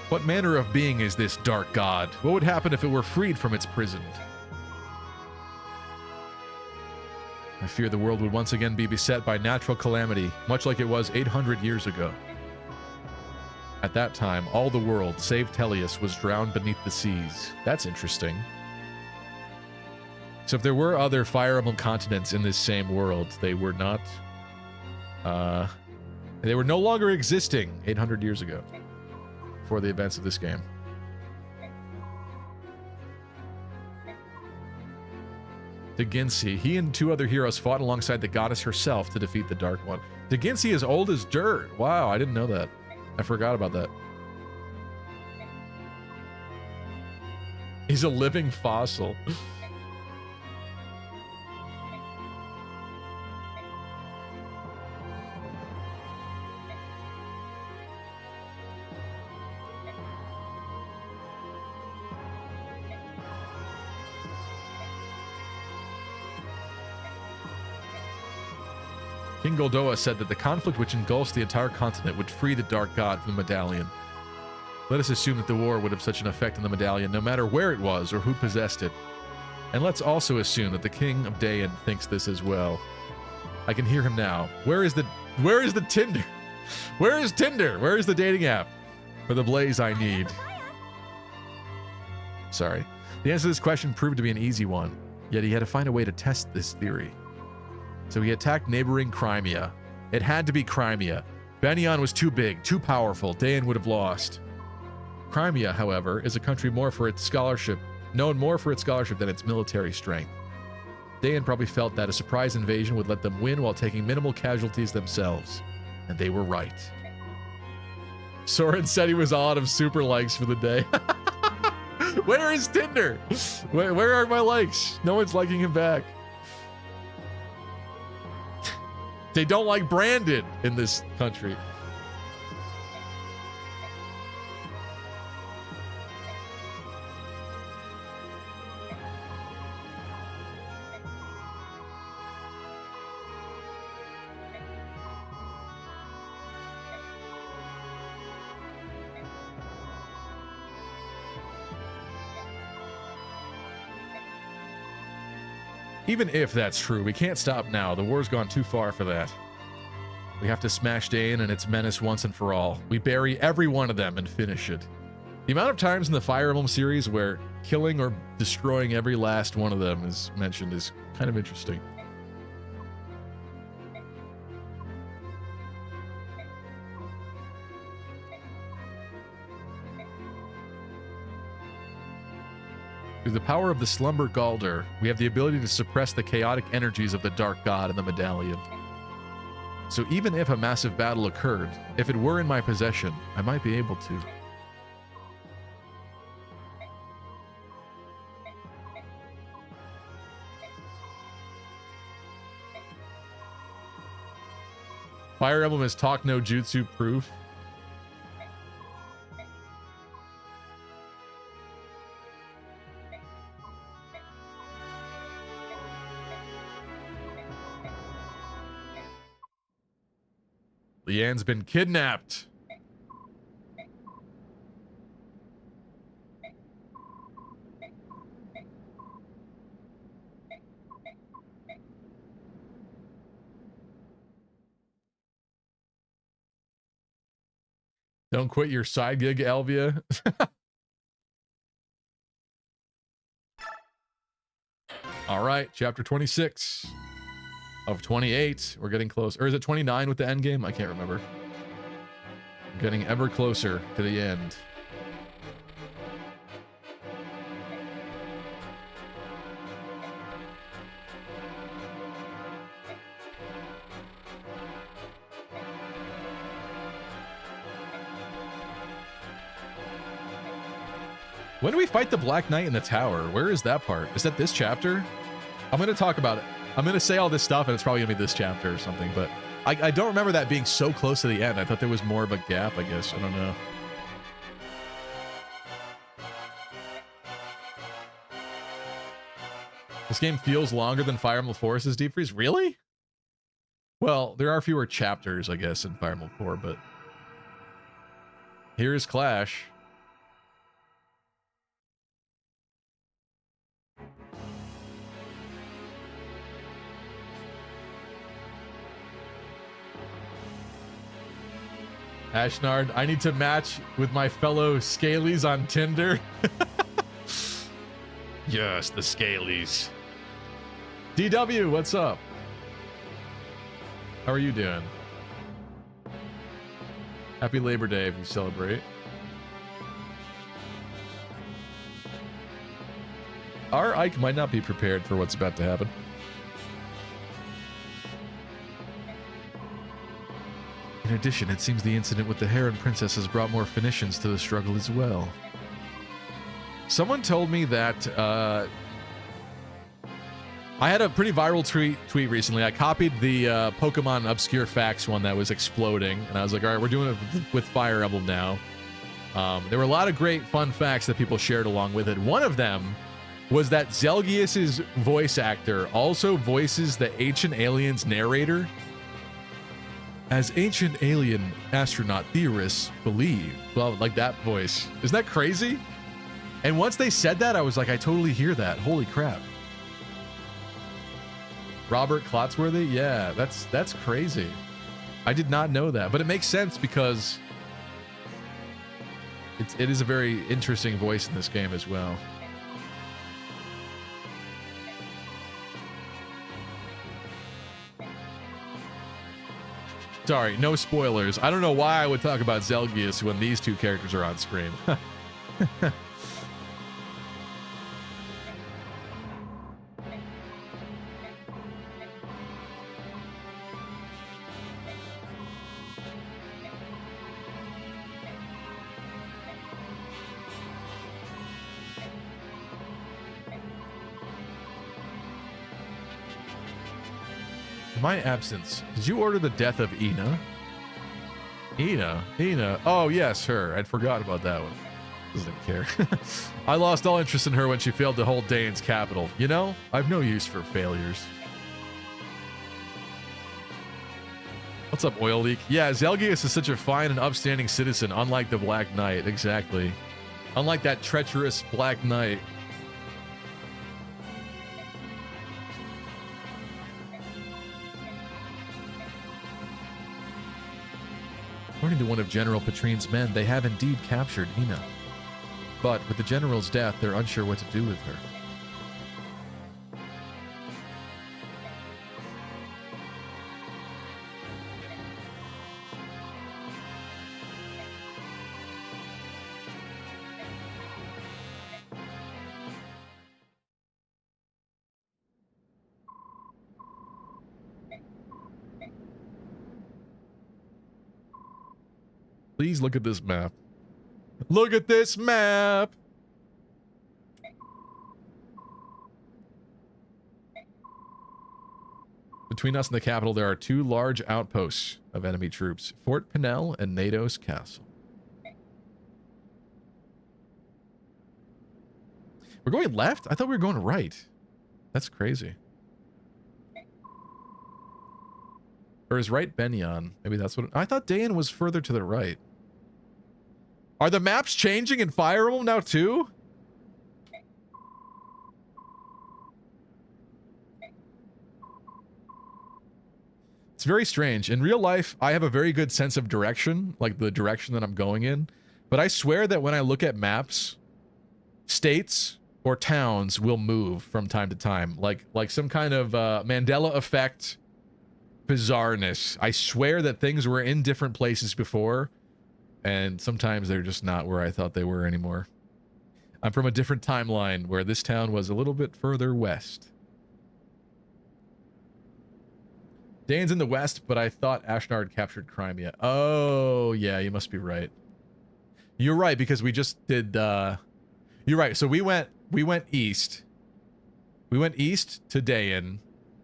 What manner of being is this dark god? What would happen if it were freed from its prison? I fear the world would once again be beset by natural calamity, much like it was 800 years ago. At that time, all the world, save Teleus, was drowned beneath the seas. That's interesting. So if there were other Fire Emblem continents in this same world, they were not... they were no longer existing 800 years ago, before the events of this game. Deginsi. He and 2 other heroes fought alongside the goddess herself to defeat the Dark One. Deginsi is old as dirt. Wow, I didn't know that. I forgot about that. He's a living fossil. King Goldoa said that the conflict which engulfs the entire continent would free the Dark God from the medallion. Let us assume that the war would have such an effect on the medallion no matter where it was or who possessed it. And let's also assume that the King of Dayan thinks this as well. I can hear him now. Where is the Tinder? Where is Tinder? Where is the dating app? For the blaze I need. Sorry. The answer to this question proved to be an easy one, yet he had to find a way to test this theory. So he attacked neighboring Crimea. It had to be Crimea. Banyan was too big, too powerful. Dayan would have lost. Crimea, however, is a country known more for its scholarship than its military strength. Dayan probably felt that a surprise invasion would let them win while taking minimal casualties themselves. And they were right. Soren said he was all out of super likes for the day. Where is Tinder? Where are my likes? No one's liking him back. They don't like Brandon in this country. Even if that's true, we can't stop now. The war's gone too far for that. We have to smash Dayan and its menace once and for all. We bury every one of them and finish it. The amount of times in the Fire Emblem series where killing or destroying every last one of them is mentioned is kind of interesting. Through the power of the Slumber Galder, we have the ability to suppress the chaotic energies of the Dark God and the Medallion. So even if a massive battle occurred, if it were in my possession, I might be able to. Fire Emblem is talk no jutsu proof. Leanne's been kidnapped. Don't quit your side gig, Elvia. All right, chapter 26 of 28. We're getting close. Or is it 29 with the end game? I can't remember. We're getting ever closer to the end. When do we fight the Black Knight in the tower? Where is that part? Is that this chapter? I'm going to talk about it. I'm going to say all this stuff, and it's probably going to be this chapter or something, but I don't remember that being so close to the end. I thought there was more of a gap, I guess. I don't know. This game feels longer than Fire Emblem 4's Deep Freeze. Really? Well, there are fewer chapters, I guess, in Fire Emblem 4, but here's Clash. Ashnard, I need to match with my fellow Scalies on Tinder. Yes, the Scalies. DW, what's up? How are you doing? Happy Labor Day if you celebrate. Our Ike might not be prepared for what's about to happen. In addition, it seems the incident with the Heron Princess has brought more Phoenicians to the struggle as well. Someone told me that I had a pretty viral tweet recently. I copied the Pokemon Obscure Facts one that was exploding, and I was like, all right, we're doing it with Fire Emblem now. There were a lot of great fun facts that people shared along with it. One of them was that Zelgius's voice actor also voices the Ancient Aliens narrator. As ancient alien astronaut theorists believe, well, like that voice. Isn't that crazy? And once they said that, I was like, I totally hear that. Holy crap. Robert Klotzworthy? Yeah, that's crazy. I did not know that, but it makes sense because it is a very interesting voice in this game as well. Sorry, no spoilers. I don't know why I would talk about Zelgius when these two characters are on screen. In my absence, did you order the death of Ina? Ina. Oh, yes, her. I'd forgot about that one. Doesn't care. I lost all interest in her when she failed to hold Dane's capital. You know, I've no use for failures. What's up, Oil Leak? Yeah, Zelgius is such a fine and upstanding citizen, unlike the Black Knight. Exactly. Unlike that treacherous Black Knight. According to one of General Patrine's men, they have indeed captured Ina. But with the general's death, they're unsure what to do with her. Please look at this map. Look at this map! Between us and the capital, there are two large outposts of enemy troops, Fort Pinel and Nados Castle. We're going left? I thought we were going right. That's crazy. Or is right Benyon? Maybe that's what... I thought Dayan was further to the right. Are the maps changing in Fire Emblem now too? It's very strange. In real life, I have a very good sense of direction, like the direction that I'm going in. But I swear that when I look at maps, states or towns will move from time to time. Like some kind of Mandela effect bizarreness. I swear that things were in different places before, and sometimes they're just not where I thought they were anymore. I'm from a different timeline where this town was a little bit further west. Dane's in the west, but I thought Ashnard captured Crimea. Oh, yeah, you must be right. You're right, because we just did, you're right, so we went east. We went east to Dayan.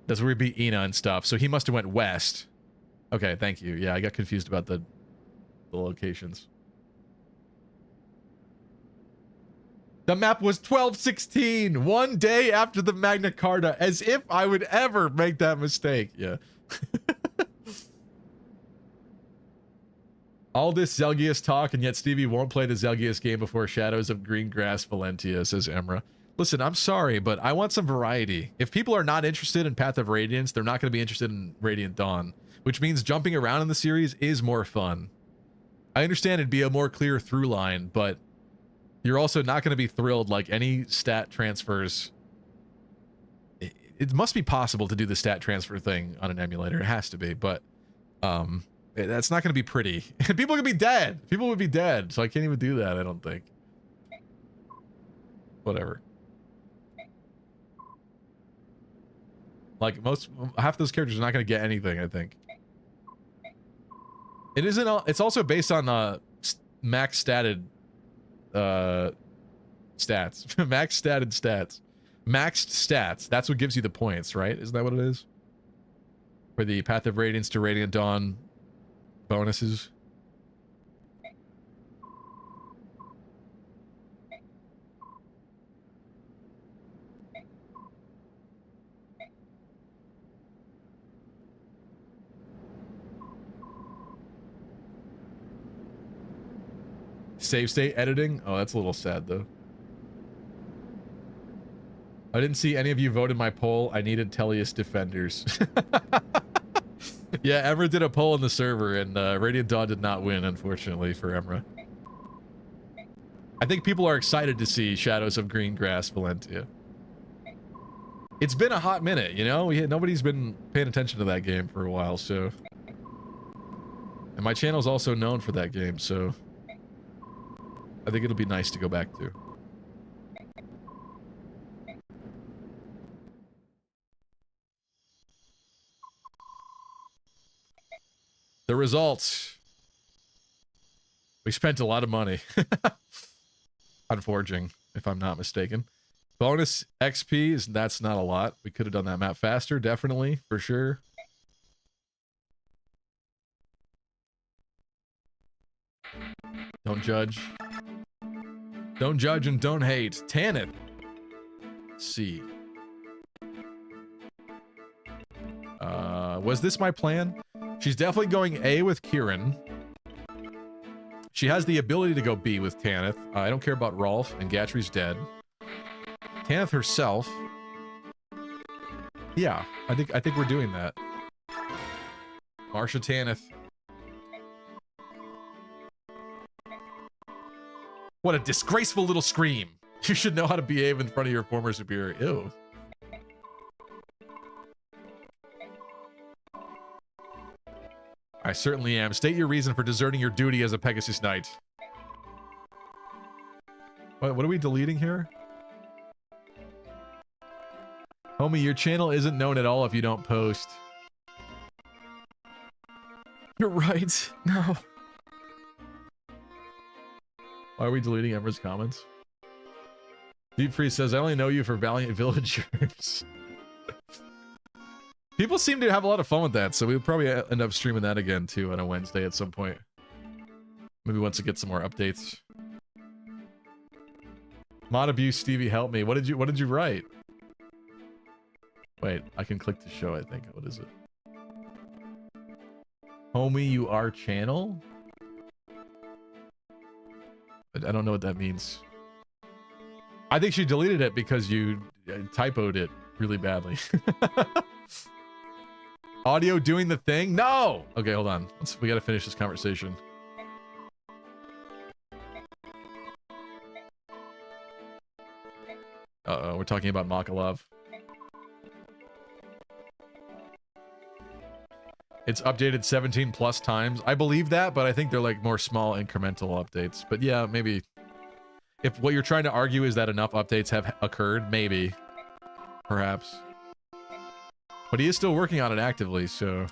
That's where we beat Ina and stuff, so he must have went west. Okay, thank you. Yeah, I got confused about the locations. The map was 1216, one day after the Magna Carta, as if I would ever make that mistake. Yeah. All this Zelgius talk, and yet Stevie won't play the Zelgius game before Shadows of Greengrass Valentia, says Emra. Listen, I'm sorry, but I want some variety. If people are not interested in Path of Radiance, they're not going to be interested in Radiant Dawn, which means jumping around in the series is more fun. I understand it'd be a more clear through line, but you're also not going to be thrilled like any stat transfers. It must be possible to do the stat transfer thing on an emulator. It has to be, but that's not going to be pretty. People could be dead. People would be dead, so I can't even do that, I don't think. Whatever. Like half those characters are not going to get anything, I think. It isn't. It's also based on max statted stats. Max statted stats. Maxed stats. That's what gives you the points, right? Isn't that what it is? For the Path of Radiance to Radiant Dawn bonuses. Save state editing? Oh, that's a little sad, though. I didn't see any of you vote in my poll. I needed Tellius Defenders. Yeah, Emra did a poll in the server, and Radiant Dawn did not win, unfortunately, for Emra. I think people are excited to see Shadows of Greengrass Valentia. It's been a hot minute, you know? Nobody's been paying attention to that game for a while, so... And my channel's also known for that game, so... I think it'll be nice to go back to. The results. We spent a lot of money on forging, if I'm not mistaken. Bonus XP, that's not a lot. We could have done that map faster, definitely, for sure. Don't judge. Don't judge and don't hate. Tanith. Let's see. Was this my plan? She's definitely going A with Kieran. She has the ability to go B with Tanith. I don't care about Rolf, and Gatry's dead. Tanith herself. Yeah, I think we're doing that. Marsha Tanith. What a disgraceful little scream. You should know how to behave in front of your former superior. Ew. I certainly am. State your reason for deserting your duty as a Pegasus Knight. What are we deleting here? Homie, your channel isn't known at all if you don't post. You're right. No. Why are we deleting Emra's comments? Deep Freeze says, I only know you for Valiant Villagers. People seem to have a lot of fun with that, so we'll probably end up streaming that again, too, on a Wednesday at some point. Maybe once it gets some more updates. Mod Abuse Stevie, help me. What did you write? Wait, I can click to show, I think. What is it? Homie, you are channel? I don't know what that means. I think she deleted it because you typoed it really badly. Audio doing the thing? No! Okay, hold on. We gotta finish this conversation. Uh-oh, we're talking about Makalov. It's updated 17 plus times. I believe that, but I think they're like more small incremental updates. But yeah, maybe. If what you're trying to argue is that enough updates have occurred, maybe. Perhaps. But he is still working on it actively, so...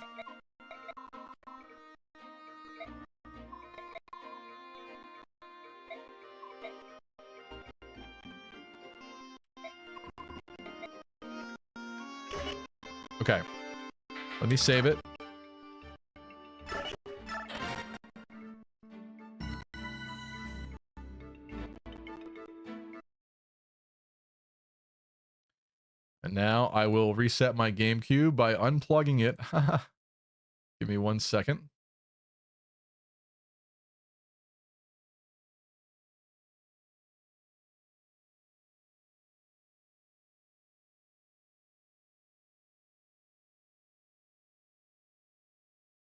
Okay. Let me save it. And now I will reset my GameCube by unplugging it. Give me 1 second.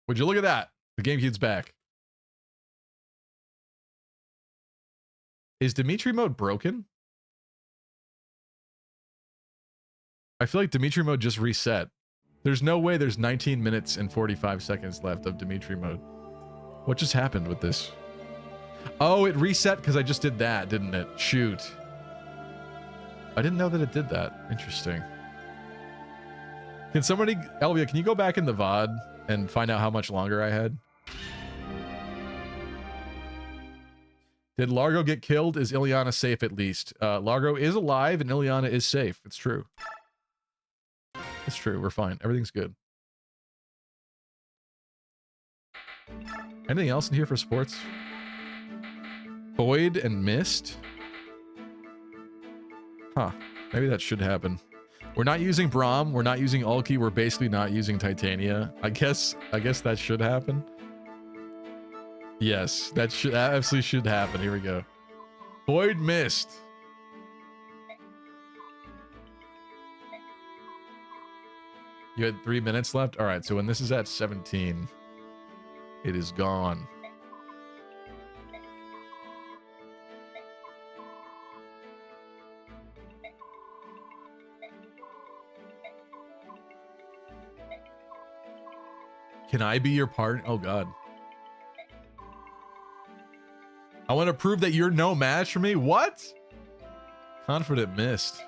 Would you look at that? The GameCube's back. Is Dimitri mode broken? I feel like Dimitri mode just reset. There's no way there's 19 minutes and 45 seconds left of Dimitri mode. What just happened with this? Oh, it reset because I just did that, didn't it? Shoot. I didn't know that it did that. Interesting. Can somebody, Elvia, can you go back in the VOD and find out how much longer I had? Did Largo get killed? Is Ileana safe at least? Largo is alive and Ileana is safe. It's true. It's true. We're fine. Everything's good. Anything else in here for sports? Boyd and Mist? Huh. Maybe that should happen. We're not using Braum. We're not using Ulki. We're basically not using Titania. I guess that should happen. Yes, that absolutely should happen. Here we go. Boyd Mist. You had 3 minutes left? All right, so when this is at 17, it is gone. Can I be your partner? Oh, God. I want to prove that you're no match for me? What? Confident Mist.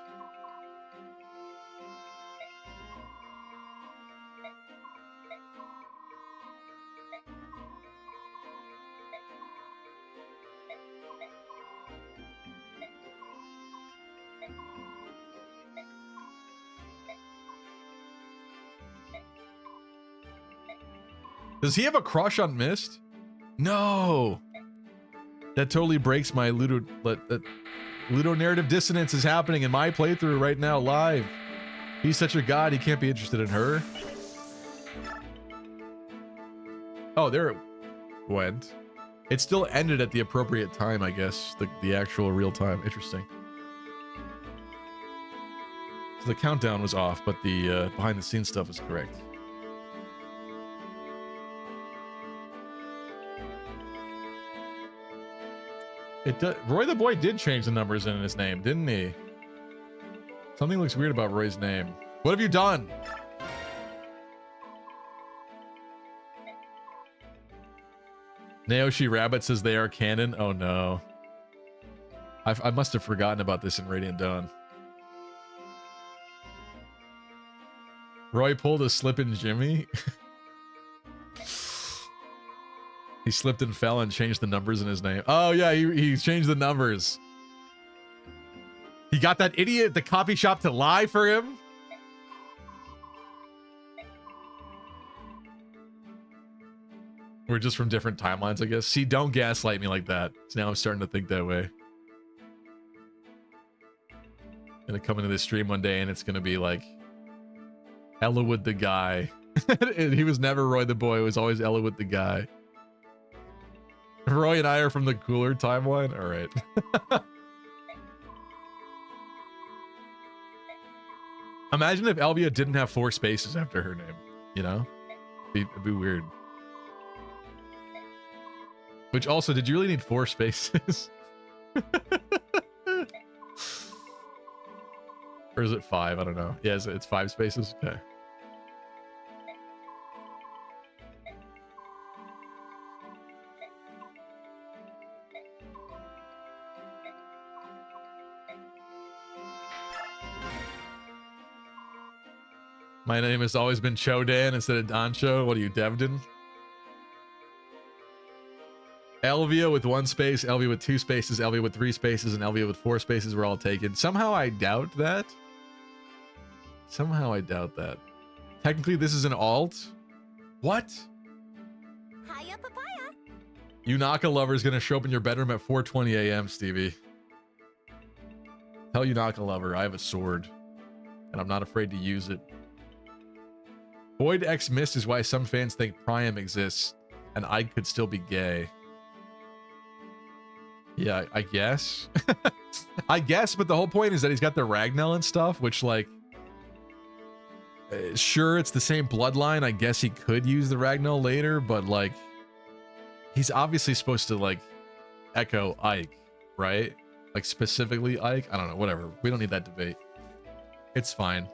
Does he have a crush on Mist? No. That totally breaks my ludonarrative dissonance is happening in my playthrough right now live. He's such a god, he can't be interested in her. Oh, there it went. It still ended at the appropriate time, I guess. The actual real time. Interesting. So the countdown was off, but the behind the scenes stuff is correct. Roy the Boy did change the numbers in his name, didn't he? Something looks weird about Roy's name. What have you done? Naoshi Rabbit says they are canon. Oh no. I must have forgotten about this in Radiant Dawn. Roy pulled a slip in Jimmy. He slipped and fell and changed the numbers in his name. Oh yeah, he changed the numbers. He got that idiot at the copy shop to lie for him. We're just from different timelines, I guess. See, don't gaslight me like that. So now I'm starting to think that way. Gonna come into this stream one day and it's gonna be like Ellawood the guy. He was never Roy the Boy, it was always Ellawood the guy. Roy and I are from the cooler timeline? Alright. Imagine if Elvia didn't have 4 spaces after her name, you know? It'd be weird. Which also, did you really need 4 spaces? Or is it 5? I don't know. Yeah, it's 5 spaces? Okay. My name has always been Chodan instead of Doncho. What are you, Devden? Elvia with 1 space, Elvia with 2 spaces, Elvia with 3 spaces, and Elvia with 4 spaces were all taken. Somehow I doubt that. Somehow I doubt that. Technically, this is an alt. What? Hiya, papaya. Unaka Lover is going to show up in your bedroom at 4:20 a.m., Stevie. Tell Unaka Lover I have a sword, and I'm not afraid to use it. Void X Mist is why some fans think Priam exists, and I could still be gay. Yeah, I guess. I guess, but the whole point is that he's got the Ragnell and stuff, which, like, sure, it's the same bloodline. I guess he could use the Ragnell later, but, like, he's obviously supposed to, like, echo Ike, right? Like specifically Ike? I don't know, whatever. We don't need that debate. It's fine.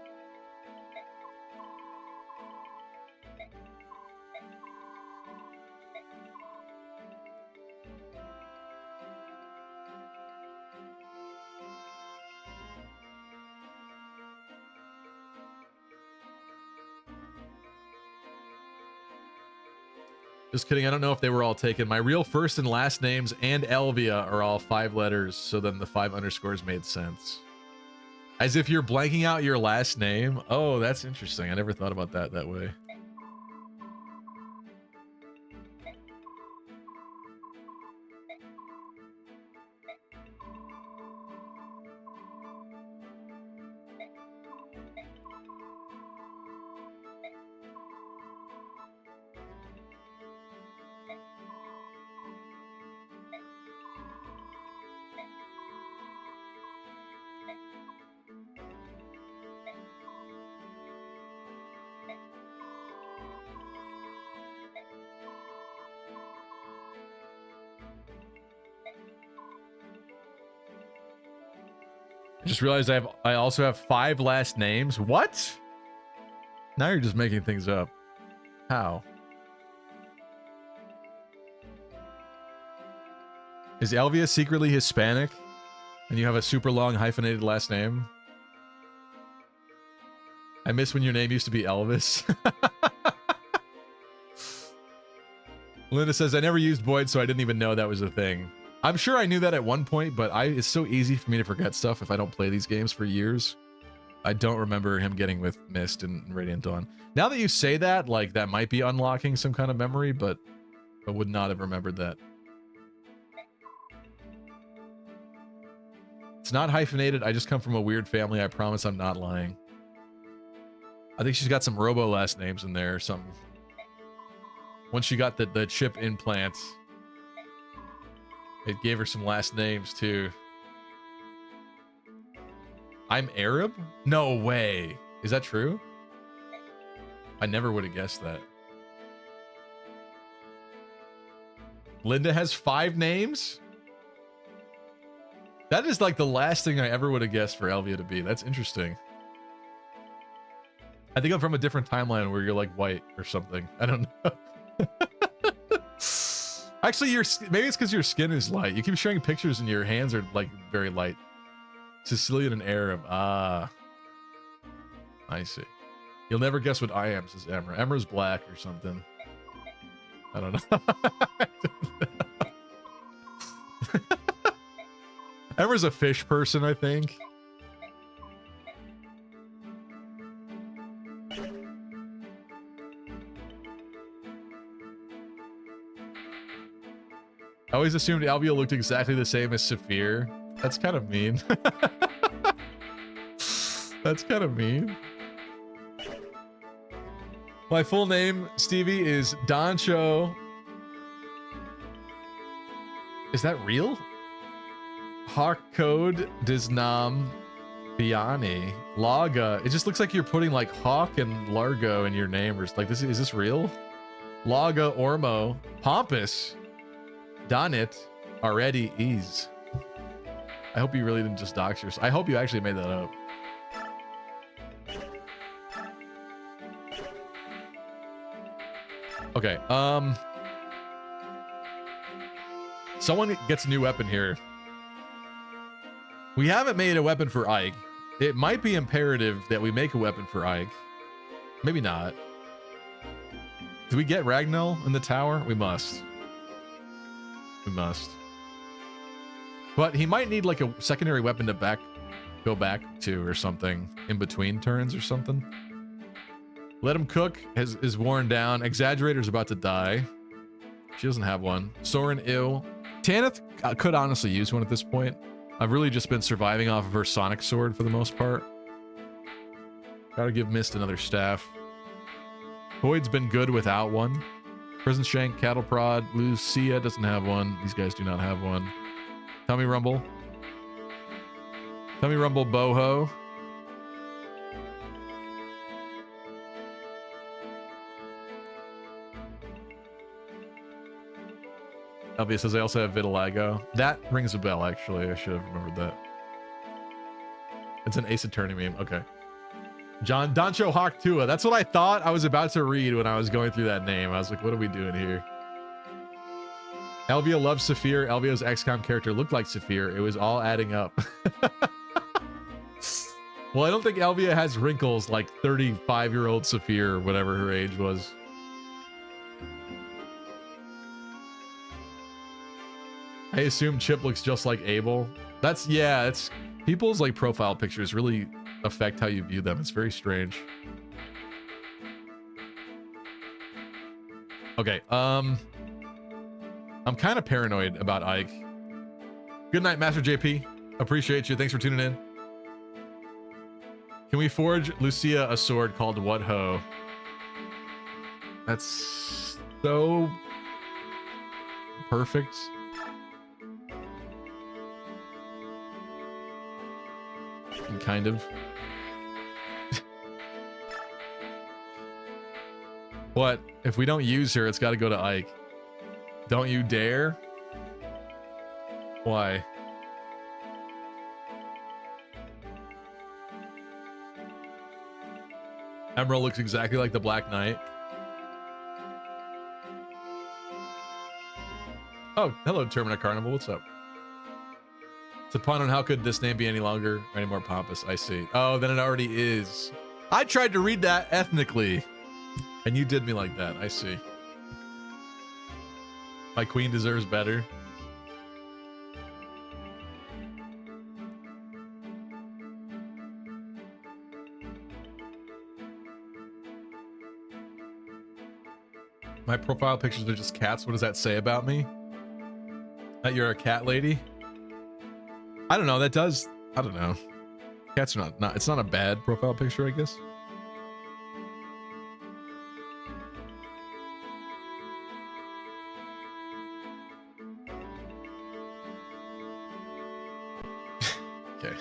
Just kidding. I don't know if they were all taken. My real first and last names and Elvia are all 5 letters, so then the 5 underscores made sense. As if you're blanking out your last name. Oh, that's interesting. I never thought about that way. I just realized I also have 5 last names. What? Now you're just making things up. How? Is Elvia secretly Hispanic? And you have a super long hyphenated last name? I miss when your name used to be Elvis. Linda says, I never used Boyd, so I didn't even know that was a thing. I'm sure I knew that at one point, but it's so easy for me to forget stuff if I don't play these games for years. I don't remember him getting with Mist and Radiant Dawn. Now that you say that, like, that might be unlocking some kind of memory, but I would not have remembered that. It's not hyphenated. I just come from a weird family. I promise I'm not lying. I think she's got some robo last names in there or something. Once she got the chip implants, it gave her some last names too. I'm Arab? No way. Is that true? I never would have guessed that. Linda has 5 names? That is like the last thing I ever would have guessed for Elvia to be. That's interesting. I think I'm from a different timeline where you're like white or something. I don't know. Actually, maybe it's because your skin is light. You keep showing pictures and your hands are like very light. Sicilian and Arab. Ah. I see. You'll never guess what I am, says Emra. Emra's black or something. I don't know. Emra's a fish person, I think. I always assumed Alvia looked exactly the same as Saphir. That's kind of mean. That's kind of mean. My full name, Stevie, is Doncho. Is that real? Hawkcode Disnam Biani Laga. It just looks like you're putting like Hawk and Largo in your name, or like this. Is this real? Laga Ormo Pompous. Done it already is. I hope you really didn't just dox yourself. I hope you actually made that up. Okay, someone gets a new weapon here. We haven't made a weapon for Ike. It might be imperative that we make a weapon for Ike. Maybe not. Do we get Ragnall in the tower? We must. We must. But he might need like a secondary weapon to go back to or something in between turns or something. Let him cook is worn down. Exaggerator's about to die. She doesn't have one. Soren ill. Tanith could honestly use one at this point. I've really just been surviving off of her sonic sword for the most part. Gotta give Mist another staff. Boyd's been good without one. Prison Shank, Cattle Prod, Lucia doesn't have one. These guys do not have one. Tummy Rumble. Tummy Rumble Boho. Elvia says I also have vitiligo. That rings a bell, actually. I should have remembered that. It's an Ace Attorney meme. Okay. John Doncho Hawk Tua. That's what I thought I was about to read when I was going through that name. I was like, what are we doing here? Elvia loves Saphir. Elvia's XCOM character looked like Saphir. It was all adding up. Well, I don't think Elvia has wrinkles like 35-year-old Saphir, or whatever her age was. I assume Chip looks just like Abel. That's, yeah, it's people's like profile pictures really affect how you view them. It's very strange. Okay, I'm kind of paranoid about Ike. Good night, Master JP. Appreciate you. Thanks for tuning in. Can we forge Lucia a sword called What Ho? That's so perfect. Kind of. What? If we don't use her, it's got to go to Ike. Don't you dare. Why? Emerald looks exactly like the Black Knight. Oh, hello, Termina Carnival. What's up? It's a pun on how could this name be any longer or any more pompous. I see. Oh, then it already is. I tried to read that ethnically, and you did me like that. I see. My queen deserves better. My profile pictures are just cats. What does that say about me? That you're a cat lady? I don't know. That does. I don't know. Cats are not. It's not a bad profile picture, I guess. Okay.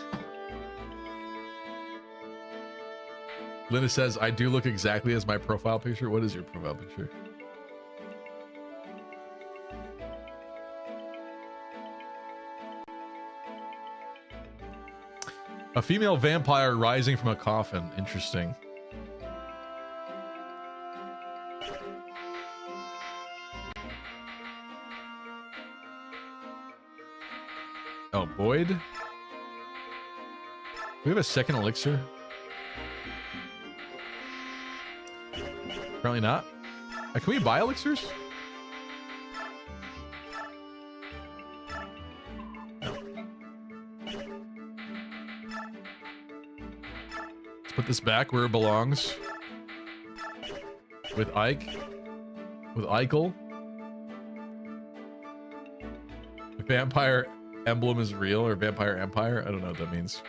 Linda says, I do look exactly as my profile picture. What is your profile picture? A female vampire rising from a coffin. Interesting. Oh, Boyd? We have a second elixir? Apparently not. Can we buy elixirs? Put this back where it belongs. With Ike. With Eichel. Vampire Emblem is real, or Vampire Empire. I don't know what that means.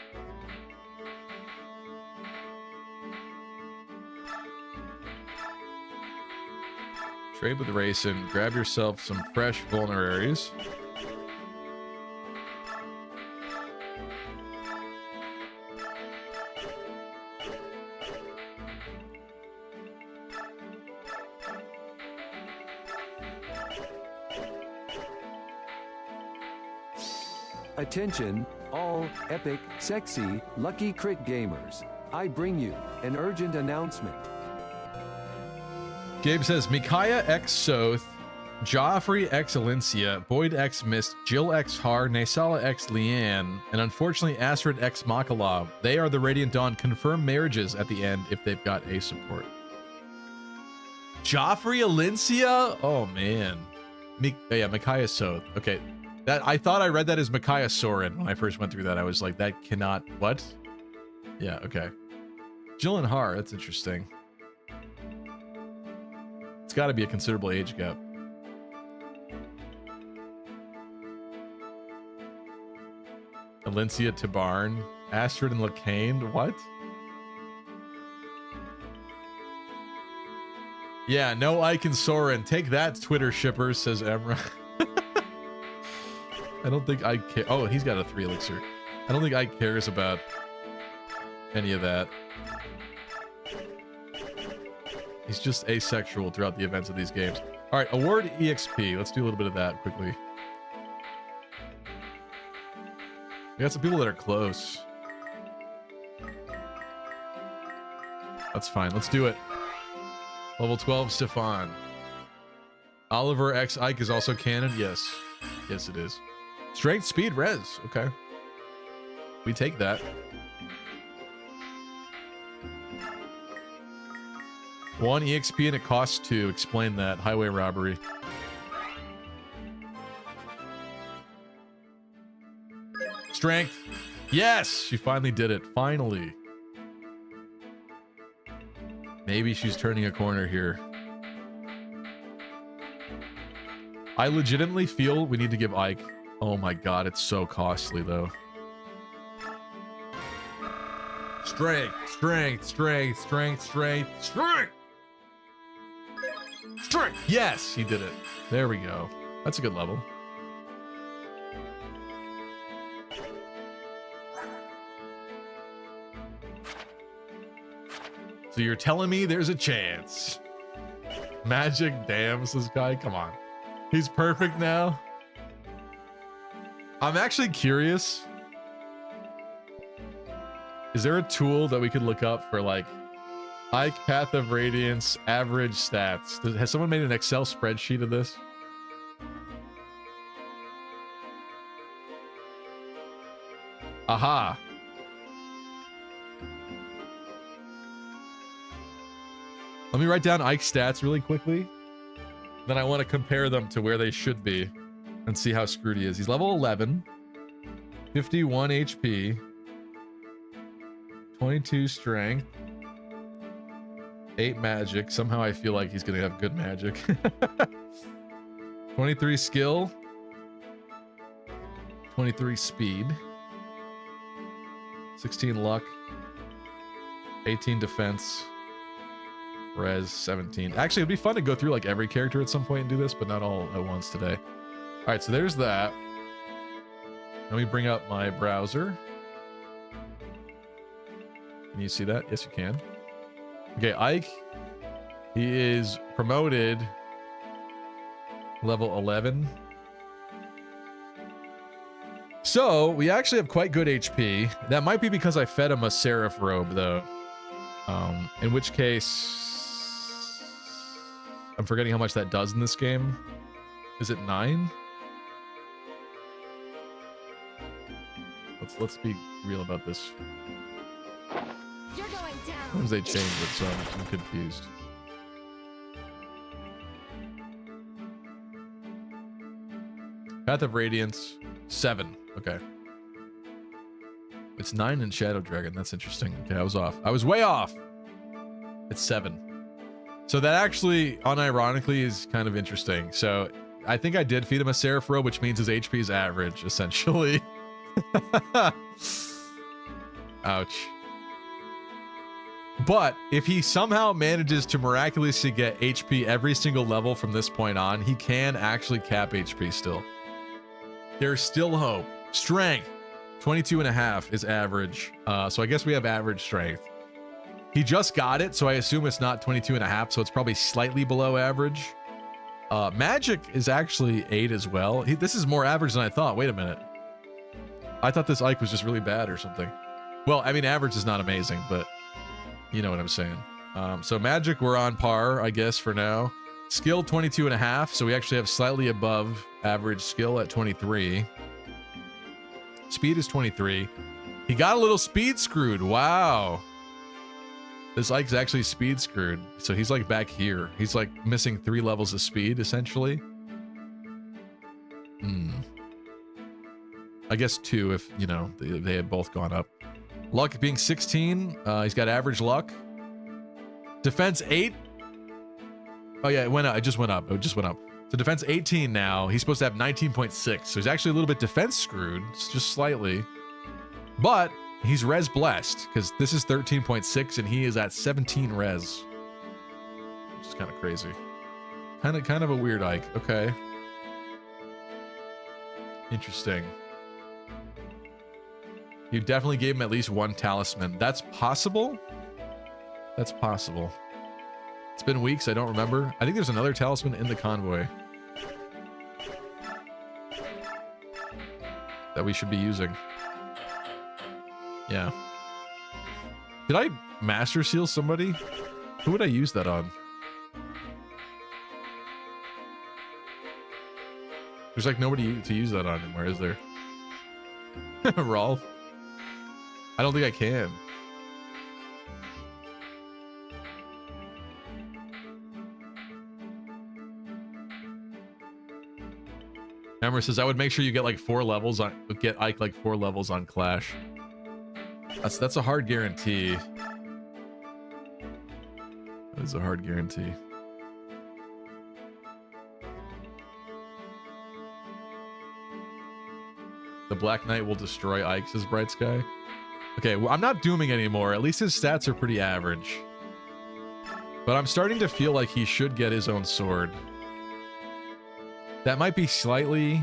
Trade with Racing. Grab yourself some fresh vulneraries. Attention, all epic, sexy, lucky crit gamers. I bring you an urgent announcement. Gabe says, Micaiah X Soth, Joffrey X Alencia, Boyd X Mist, Jill X Har, Naysala X Leanne, and unfortunately Astrid X Makalov. They are the Radiant Dawn confirmed marriages at the end if they've got a support. Joffrey Alencia? Oh man. Yeah, Micaiah Soth. Okay. That I thought I read that as Micaiah Soren when I first went through that. I was like, that cannot. What? Yeah, okay. Jill and Har, that's interesting. It's got to be a considerable age gap. Alencia Tabarn, Astrid and Lacane. What? Yeah, no Ike and Soren. Take that, Twitter shippers, says Emra. I don't think I care. Oh, he's got a 3 elixir. I don't think I cares about any of that. He's just asexual throughout the events of these games. All right, award EXP. Let's do a little bit of that quickly. We got some people that are close. That's fine. Let's do it. Level 12, Stefan. Oliver X Ike is also canon. Yes. Yes, it is. Strength, speed, res. Okay. We take that. One EXP and it costs 2. Explain that. Highway robbery. Strength. Yes, she finally did it. Finally. Maybe she's turning a corner here. I legitimately feel we need to give Ike. Oh my god, it's so costly though. Strength, strength, strength, strength, strength, strength. Strength. Yes, he did it. There we go. That's a good level. So you're telling me there's a chance? Magic damns this guy? Come on. He's perfect now. I'm actually curious. Is there a tool that we could look up for like Ike Path of Radiance average stats? Has someone made an Excel spreadsheet of this? Aha. Let me write down Ike's stats really quickly. Then I want to compare them to where they should be and see how screwed he is. He's level 11, 51 HP, 22 strength, 8 magic. Somehow I feel like he's going to have good magic. 23 skill, 23 speed, 16 luck, 18 defense. Res 17. Actually, it'd be fun to go through like every character at some point and do this, but not all at once today. All right, so there's that. Let me bring up my browser. Can you see that? Yes, you can. Okay, Ike. He is promoted level 11. So we actually have quite good HP. That might be because I fed him a Seraph robe, though. In which case, I'm forgetting how much that does in this game. Is it 9? Let's be real about this. You're going down. Sometimes they change it, so I'm confused. Path of Radiance, 7. Okay. It's 9 in Shadow Dragon. That's interesting. Okay, I was off. I was way off. It's 7. So that actually, unironically, is kind of interesting. So I think I did feed him a Seraph robe, which means his HP is average, essentially. Ouch. But if he somehow manages to miraculously get HP every single level from this point on, he can actually cap HP still. There's still hope. Strength, 22.5 is average. So I guess we have average strength. He just got it, so I assume it's not 22.5, so it's probably slightly below average. Magic is actually 8 as well. This is more average than I thought. Wait a minute. I thought this Ike was just really bad or something. Well, I mean, average is not amazing, but you know what I'm saying. So magic, we're on par, I guess, for now. Skill, 22.5, so we actually have slightly above average skill at 23. Speed is 23. He got a little speed screwed. Wow. This Ike's actually speed screwed. So he's like back here. He's like missing 3 levels of speed, essentially. I guess 2 if, you know, they had both gone up. Luck being 16. He's got average luck. Defense 8. Oh yeah, it went up. It just went up. It just went up. So defense 18 now. He's supposed to have 19.6. So he's actually a little bit defense screwed. Just slightly. But he's res blessed, because this is 13.6 and he is at 17 res. Which is kind of crazy. Kind of a weird Ike. Okay. Interesting. You definitely gave him at least 1 talisman. That's possible. That's possible. It's been weeks. I don't remember. I think there's another talisman in the convoy that we should be using. Yeah. Did I master seal somebody? Who would I use that on? There's like nobody to use that on anymore, is there? Rolf? I don't think I can. Hammer says I would make sure you get like 4 levels on Ike like 4 levels on Clash. That's a hard guarantee. That is a hard guarantee. The Black Knight will destroy Ike, says Bright Sky. Okay, well, I'm not dooming anymore. At least his stats are pretty average. But I'm starting to feel like he should get his own sword. That might be slightly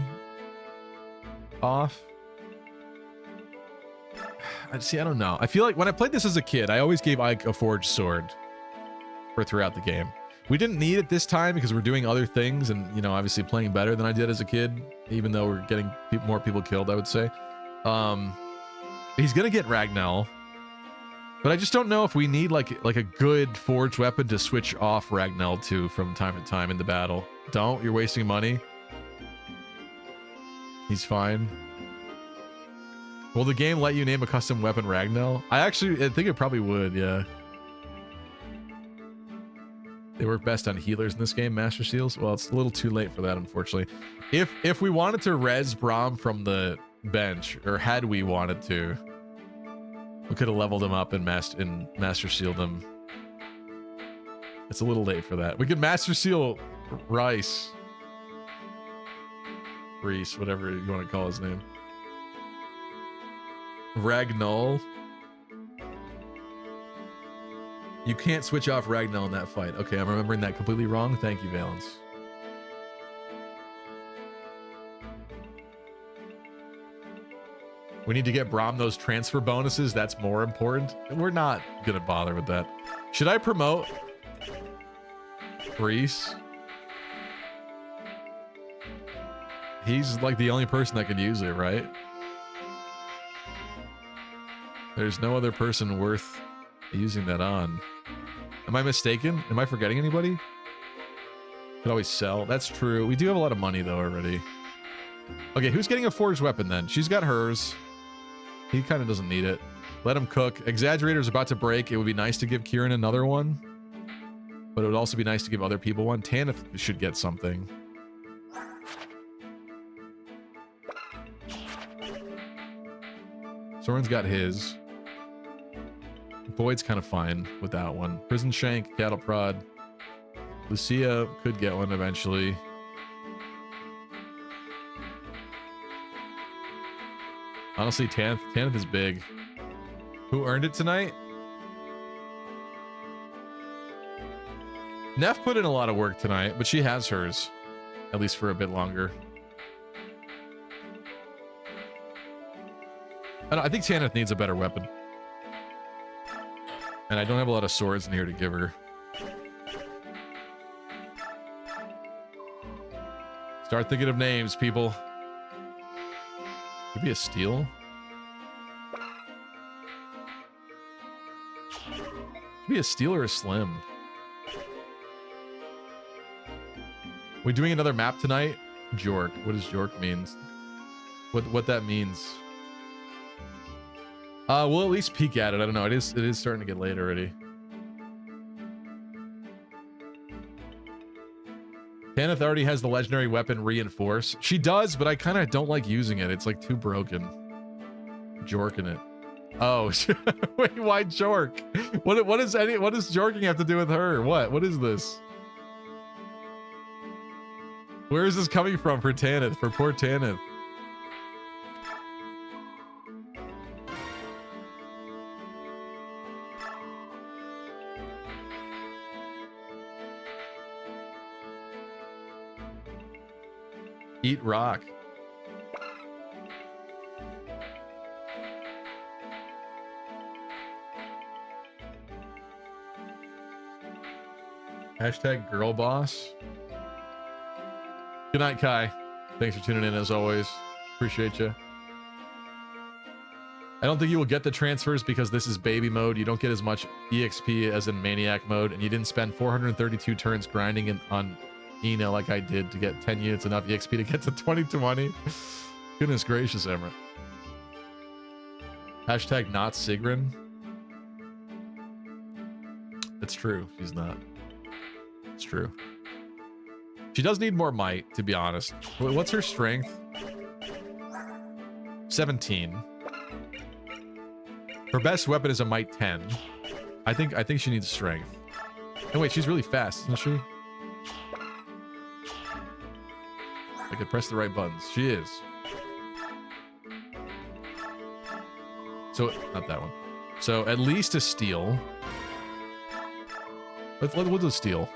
off. See, I don't know. I feel like when I played this as a kid, I always gave Ike a forged sword for throughout the game. We didn't need it this time because we're doing other things and, you know, obviously playing better than I did as a kid, even though we're getting more people killed, I would say. He's going to get Ragnell, but I just don't know if we need like a good forged weapon to switch off Ragnell to from time to time in the battle. Don't. You're wasting money. He's fine. Will the game let you name a custom weapon Ragnell? I think it probably would, yeah. They work best on healers in this game, Master Seals. Well, it's a little too late for that, unfortunately. If we wanted to res Braum from the bench, or had we wanted to, we could have leveled him up and Master Sealed him. It's a little late for that. We could Master Seal Reese, whatever you want to call his name. Ragnall. You can't switch off Ragnall in that fight. Okay, I'm remembering that completely wrong. Thank you, Valence. We need to get Braum those transfer bonuses. That's more important. We're not gonna bother with that. Should I promote Reese? He's like the only person that can use it, right? There's no other person worth using that on. Am I mistaken? Am I forgetting anybody? Could always sell. That's true. We do have a lot of money though already. Okay, who's getting a forged weapon then? She's got hers. He kind of doesn't need it. Let him cook. Exaggerator's about to break. It would be nice to give Kieran another one, but it would also be nice to give other people one. Tanith should get something. Soren's got his. Boyd's kind of fine with that one. Prison Shank, Cattle Prod. Lucia could get one eventually. Honestly, Tanith is big. Who earned it tonight? Neff put in a lot of work tonight, but she has hers. At least for a bit longer. I think Tanith needs a better weapon. And I don't have a lot of swords in here to give her. Start thinking of names, people. Could be a steel. Could be a steel or a slim. We doing another map tonight? Jork. What does Jork means? What that means? We'll at least peek at it. I don't know. It is starting to get late already. Tanith already has the legendary weapon Reinforce. She does, but I kind of don't like using it. It's like too broken. Jorking it. Oh, wait, why Jork? What does jorking have to do with her? What is this? Where is this coming from for Tanith? For poor Tanith. Eat rock. Hashtag girl boss. Good night, Kai. Thanks for tuning in as always. Appreciate you. I don't think you will get the transfers because this is baby mode. You don't get as much EXP as in Maniac mode, and you didn't spend 432 turns grinding on Ina like I did to get 10 units enough EXP to get to 2020. Goodness gracious, Emma. Hashtag not Sigrun. It's true. She's not. It's true. She does need more might, to be honest. What's her strength? 17. Her best weapon is a might 10. I think she needs strength. And wait, she's really fast, isn't she? I could press the right buttons. She is. So not that one. So at least a steal. We'll do steal.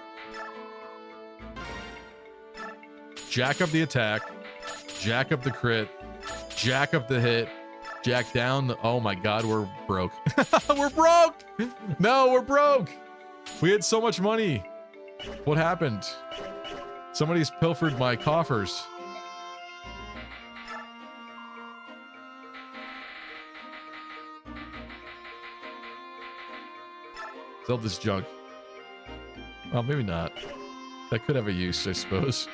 Jack up the attack. Jack up the crit. Jack up the hit. Jack down the... Oh my god, we're broke. We're broke! No, we're broke! We had so much money. What happened? Somebody's pilfered my coffers. Sell this junk. Well, maybe not. That could have a use, I suppose.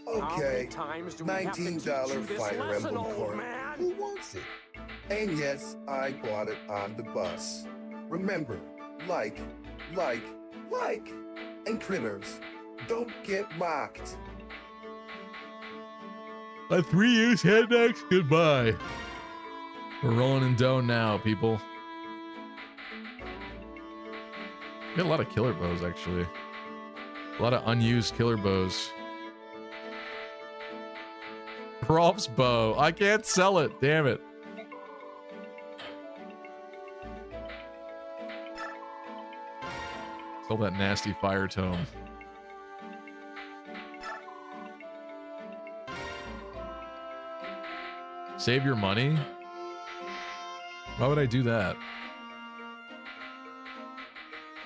Okay, $19 Fire Emblem coin. Who wants it? And yes, I bought it on the bus. Remember, like, and critters, don't get mocked. A 3-use head next. Goodbye. We're rolling in dough now, people. Got a lot of killer bows, actually. A lot of unused killer bows. Rolf's bow. I can't sell it. Damn it. Sell that nasty fire tome. Save your money? Why would I do that?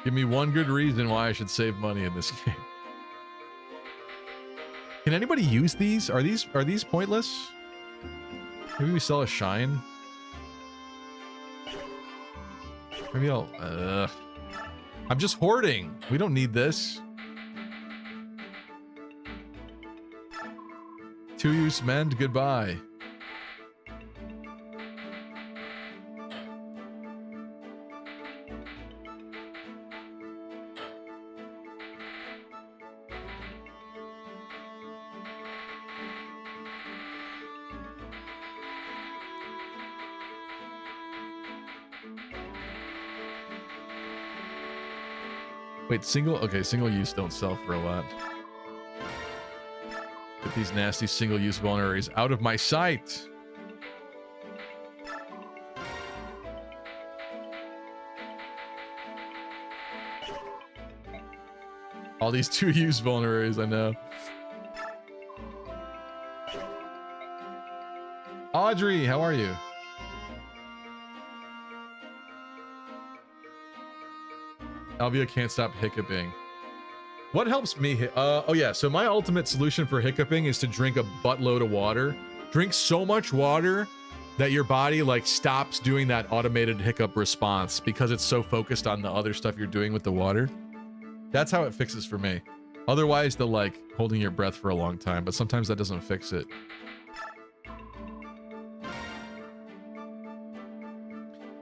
Give me one good reason why I should save money in this game. Can anybody use these? Are these pointless? Maybe we sell a shine. Maybe I'll... I'm just hoarding. We don't need this. 2-use mend. Goodbye. Wait, single use don't sell for a lot. Get these nasty single use vulneraries out of my sight. All these 2-use vulneraries, I know. Audrey, how are you? Alvia can't stop hiccuping. What helps me? Oh yeah, so my ultimate solution for hiccuping is to drink a buttload of water. Drink so much water that your body like stops doing that automated hiccup response because it's so focused on the other stuff you're doing with the water. That's how it fixes for me. Otherwise, the like holding your breath for a long time, but sometimes that doesn't fix it.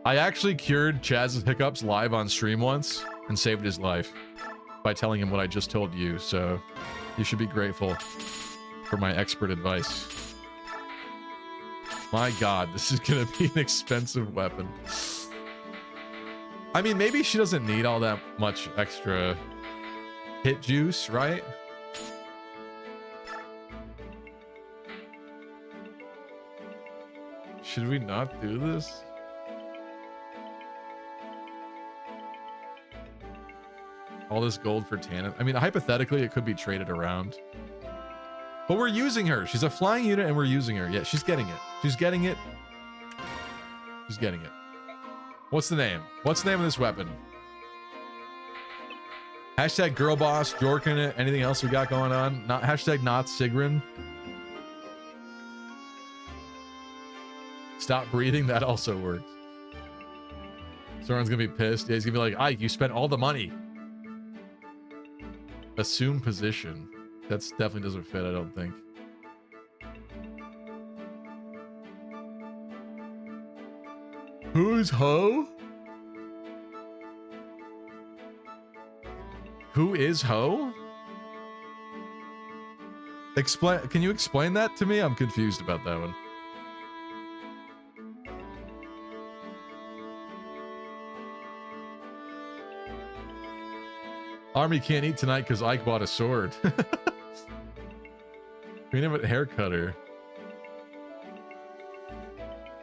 I actually cured Chaz's hiccups live on stream once and saved his life by telling him what I just told you, so you should be grateful for my expert advice. My god, this is gonna be an expensive weapon. I mean, maybe she doesn't need all that much extra hit juice, right? Should we not do this? All this gold for Tannin. I mean, hypothetically, it could be traded around. But we're using her. She's a flying unit and we're using her. Yeah, she's getting it. She's getting it. She's getting it. What's the name? What's the name of this weapon? Hashtag girl boss, Jorkin it. Anything else we got going on? Not hashtag not Sigrun. Stop breathing. That also works. Someone's gonna be pissed. Yeah, he's gonna be like, Ike, you spent all the money. Assume position. That's definitely doesn't fit, I don't think. Who's Ho? Who is Ho? Explain. Can you explain that to me? I'm confused about that one. Army can't eat tonight because Ike bought a sword. We name it hair cutter.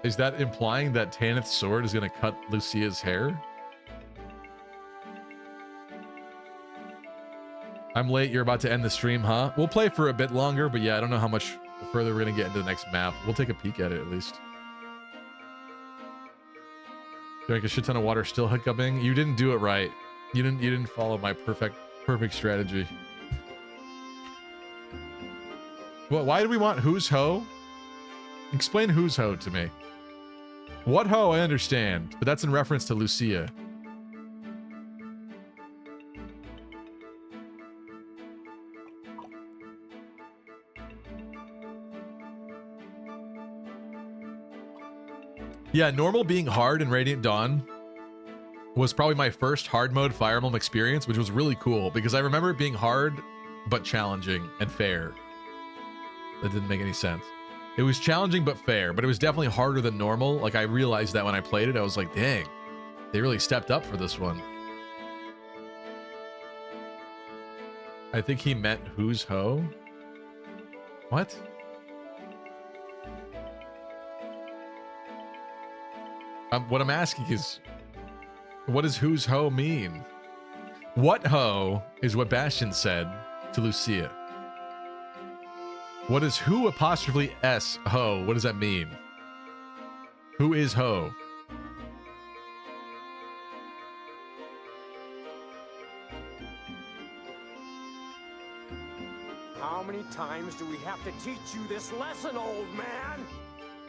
Is that implying that Tanith's sword is going to cut Lucia's hair? I'm late. You're about to end the stream, huh? We'll play for a bit longer, but yeah, I don't know how much further we're going to get into the next map. We'll take a peek at it at least. Drink a shit ton of water, still hiccuping. You didn't do it right. You didn't follow my perfect strategy. Well, why do we want who's Ho? Explain who's Ho to me. What Ho I understand, but that's in reference to Lucia. Yeah, normal being hard in Radiant Dawn was probably my first hard mode Fire Emblem experience, which was really cool because I remember it being hard but challenging and fair. That didn't make any sense. It was challenging but fair, but it was definitely harder than normal. Like I realized that when I played it, I was like, dang, they really stepped up for this one. I think he meant who's Ho? What? What I'm asking is, what does who's Ho mean? What Ho is what Bastion said to Lucia. What is who apostrophe S Ho? What does that mean? Who is Ho? How many times do we have to teach you this lesson, old man?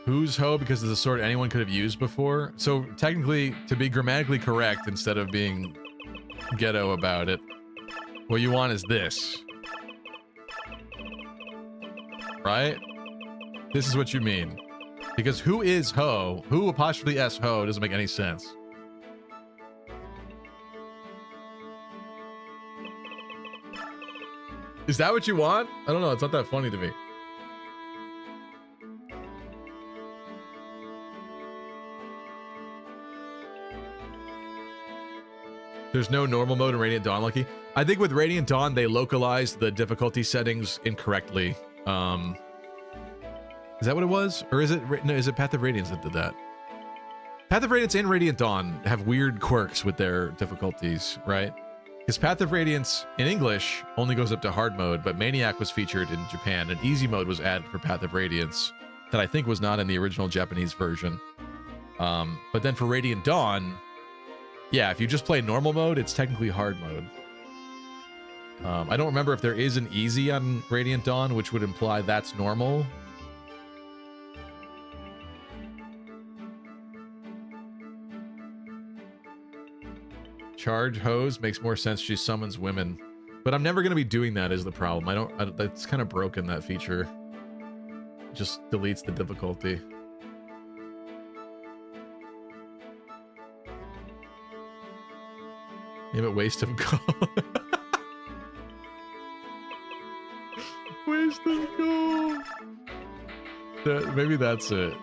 Who's Ho because it's a sword anyone could have used before. So technically, to be grammatically correct instead of being ghetto about it, what you want is this. Right? This is what you mean. Because who is Ho? Who apostrophe S Ho doesn't make any sense. Is that what you want? I don't know. It's not that funny to me. There's no normal mode in Radiant Dawn, Lucky. I think with Radiant Dawn, they localized the difficulty settings incorrectly. Is that what it was? Or is it, no, is it Path of Radiance that did that? Path of Radiance and Radiant Dawn have weird quirks with their difficulties, right? Because Path of Radiance in English only goes up to hard mode, but Maniac was featured in Japan, and easy mode was added for Path of Radiance that I think was not in the original Japanese version. But then for Radiant Dawn, yeah, if you just play normal mode, it's technically hard mode. I don't remember if there is an easy on Radiant Dawn, which would imply that's normal. Charge hose makes more sense. She summons women, but I'm never going to be doing that is the problem. That's kind of broken, that feature. Just deletes the difficulty. Yeah, but waste of gold. Waste of gold. Maybe that's it.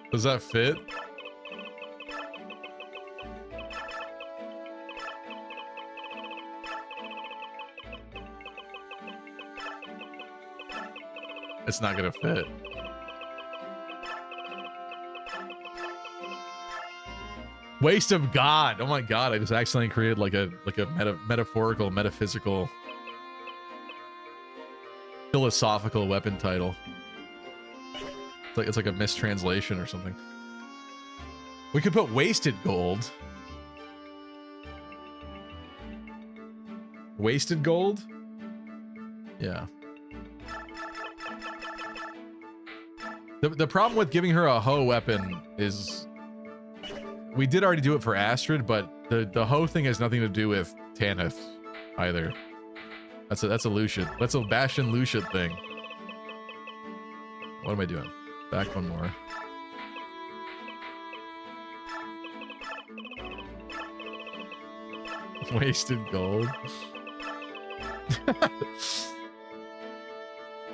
Does that fit? It's not gonna fit. Waste of God. Oh my God! I just accidentally created like a metaphorical, metaphysical, philosophical weapon title. It's like a mistranslation or something. We could put wasted gold. Wasted gold? Yeah. The problem with giving her a hoe weapon is we did already do it for Astrid, but the hoe thing has nothing to do with Tanith either. That's a Lucian. That's a Bastion Lucian thing. What am I doing? Back one more. Wasted gold.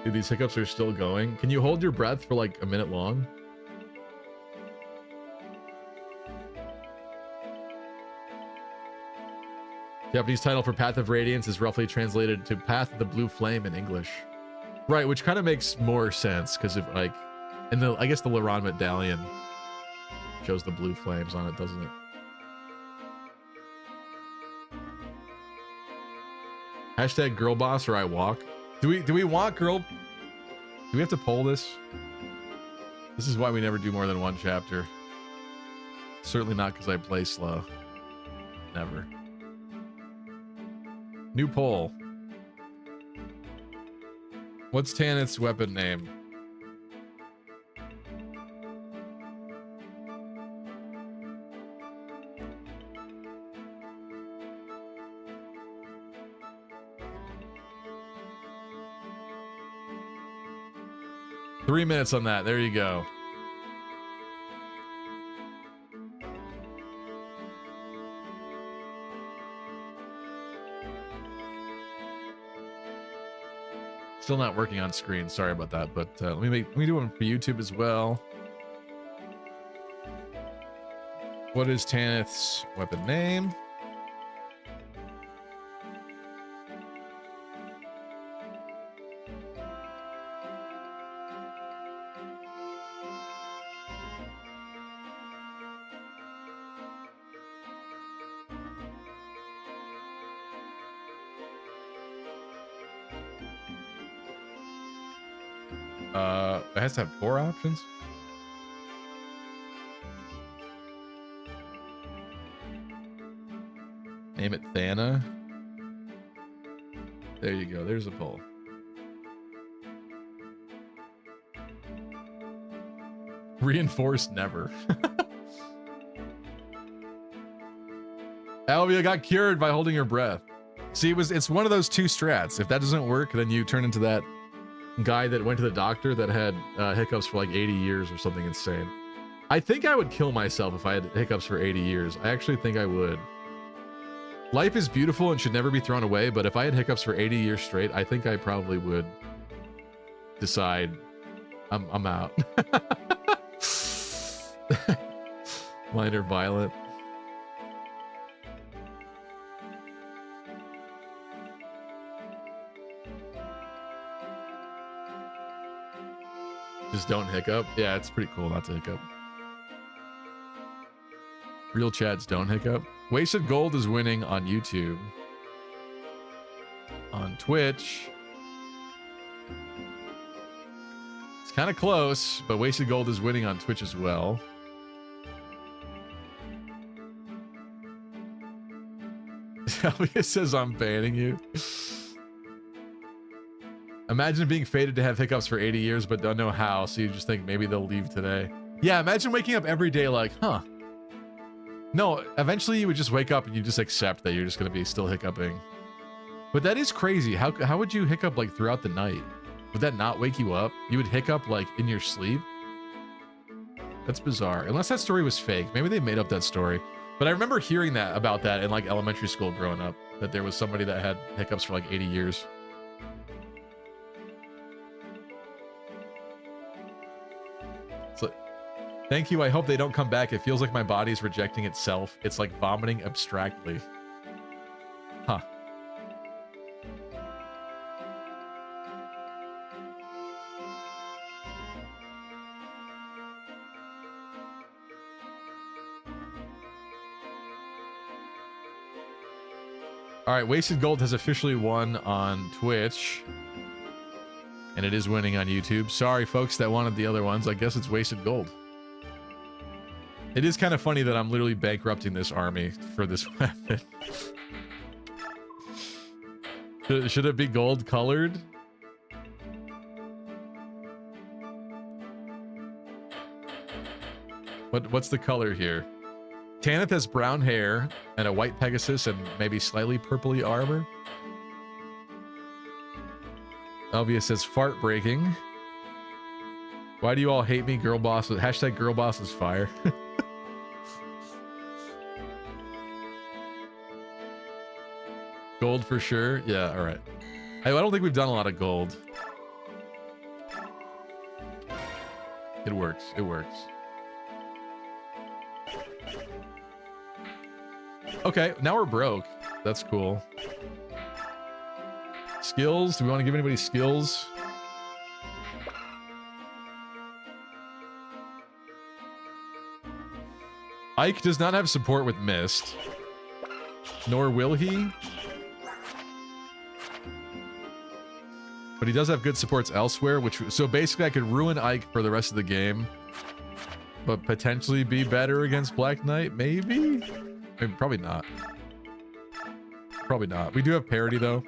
Dude, these hiccups are still going. Can you hold your breath for like a minute long? Japanese title for Path of Radiance is roughly translated to Path of the Blue Flame in English. Right, which kind of makes more sense because if like, and I guess the Laran medallion shows the blue flames on it, doesn't it? Hashtag girl boss or I walk. Do we want girl? Do we have to poll this? This is why we never do more than one chapter. Certainly not because I play slow. Never. New poll. What's Tanith's weapon name? Three minutes on that. There you go. Still not working on screen. Sorry about that, but let me do one for YouTube as well. What is Tanith's weapon name? It has to have 4 options. Name it Thana. There you go. There's a poll. Reinforced never. Alvia got cured by holding her breath. See, it's one of those 2 strats. If that doesn't work, then you turn into that guy that went to the doctor that had hiccups for like 80 years or something insane. I think I would kill myself if I had hiccups for 80 years. I actually think I would. Life is beautiful and should never be thrown away, but if I had hiccups for 80 years straight, I think I probably would decide I'm out. Minor violent. Just don't hiccup. Yeah, it's pretty cool not to hiccup. Real chats don't hiccup. Wasted Gold is winning on YouTube. On Twitch. It's kind of close, but Wasted Gold is winning on Twitch as well. Elvia says I'm banning you. Imagine being fated to have hiccups for 80 years, but don't know how, so you just think maybe they'll leave today. Yeah, imagine waking up every day like, huh. No, eventually you would just wake up and you just accept that you're just going to be still hiccuping. But that is crazy. How would you hiccup like throughout the night? Would that not wake you up? You would hiccup like in your sleep? That's bizarre. Unless that story was fake. Maybe they made up that story. But I remember hearing that about that in like elementary school growing up, that there was somebody that had hiccups for like 80 years. Thank you. I hope they don't come back. It feels like my body's rejecting itself. It's like vomiting abstractly. Huh. All right, Wasted Gold has officially won on Twitch. And it is winning on YouTube. Sorry, folks that wanted the other ones. I guess it's Wasted Gold. It is kind of funny that I'm literally bankrupting this army for this weapon. Should it be gold colored? What's the color here? Tanith has brown hair and a white Pegasus and maybe slightly purpley armor. Elvia says fart breaking. Why do you all hate me? Girl boss. Hashtag girl boss is fire. Gold for sure. Yeah, all right. I don't think we've done a lot of gold. It works. It works. Okay, now we're broke. That's cool. Skills? Do we want to give anybody skills? Ike does not have support with Mist. Nor will he. But he does have good supports elsewhere, so basically I could ruin Ike for the rest of the game. But potentially be better against Black Knight, maybe? Maybe, probably not. Probably not. We do have parity though.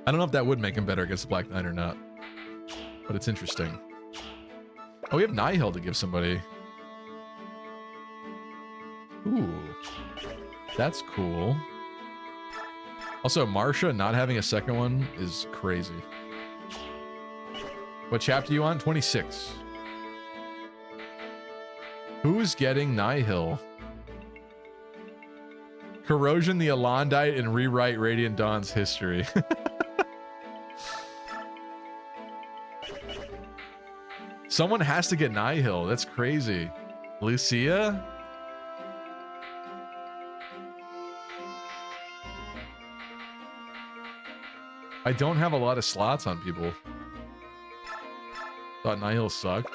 I don't know if that would make him better against Black Knight or not. But it's interesting. Oh, we have Nihil to give somebody. Ooh. That's cool. Also, Marsha not having a second one is crazy. What chapter are you on? 26. Who's getting Nihil? Corrosion the Alondite and rewrite Radiant Dawn's history. Someone has to get Nihil. That's crazy. Lucia? I don't have a lot of slots on people. Thought Nihil sucked.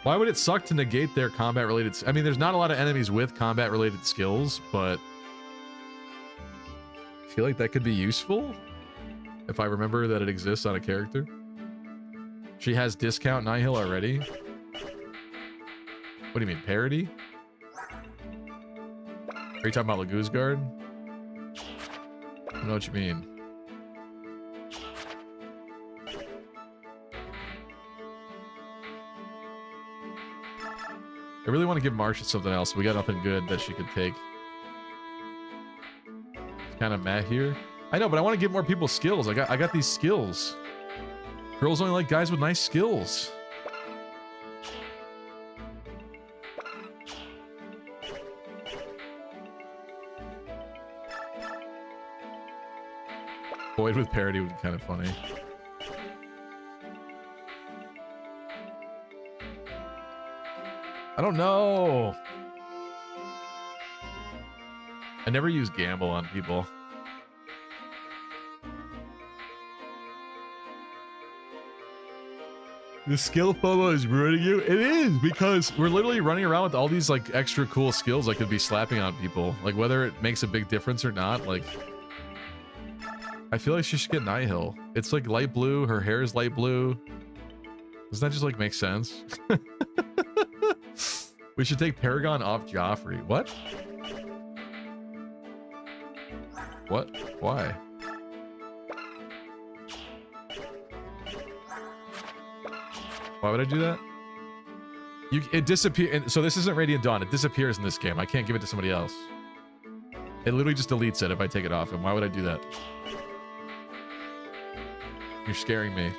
Why would it suck to negate their combat related? I mean, there's not a lot of enemies with combat related skills, but I feel like that could be useful if I remember that it exists on a character. She has discount Nihil already. What do you mean, parity? Are you talking about Laguz Guard? I don't know what you mean. I really want to give Marsha something else. We got nothing good that she could take. It's kind of meh here. I know, but I want to give more people skills. I got these skills. Girls only like guys with nice skills. Void with parody would be kind of funny. I don't know. I never use gamble on people. The skill FOMO is ruining you? It is, because we're literally running around with all these like extra cool skills I could be slapping on people. Like whether it makes a big difference or not, like I feel like she should get Nihil. It's like light blue, her hair is light blue. Doesn't that just like make sense? We should take Paragon off Joffrey. What? What? Why? Why would I do that? It disappears. So this isn't Radiant Dawn. It disappears in this game. I can't give it to somebody else. It literally just deletes it if I take it off. And why would I do that? You're scaring me.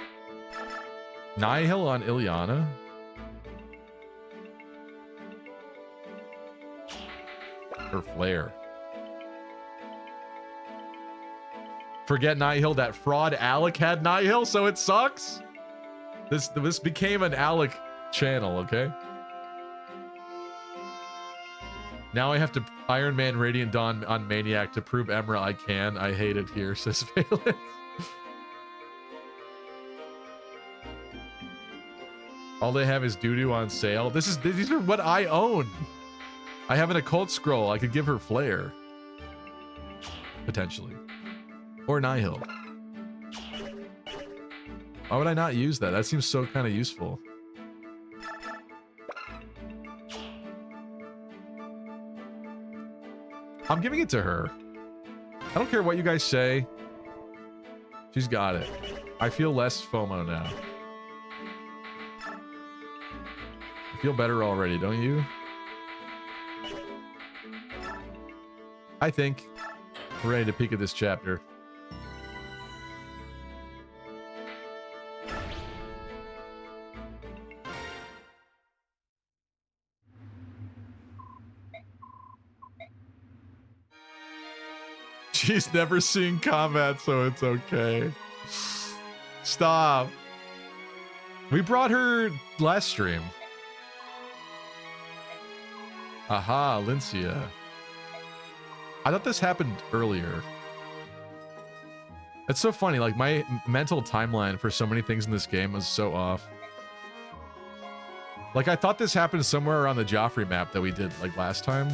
Nihil on Ilyana? Her flare. Forget Nihil. That fraud Alec had Nihil, so it sucks. This became an Alec channel, okay? Now I have to Iron Man Radiant Dawn on Maniac to prove Emra I can. I hate it here, says Phelan. All they have is doo-doo on sale. These are what I own. I have an occult scroll. I could give her Flare. Potentially. Or Nihil. Why would I not use that? That seems so kind of useful. I'm giving it to her. I don't care what you guys say. She's got it. I feel less FOMO now. I feel better already, don't you? I think we're ready to peek at this chapter. She's never seen combat, so it's okay. Stop. We brought her last stream. Aha, Lincia. I thought this happened earlier. It's so funny, like my mental timeline for so many things in this game was so off. Like I thought this happened somewhere around the Joffrey map that we did like last time.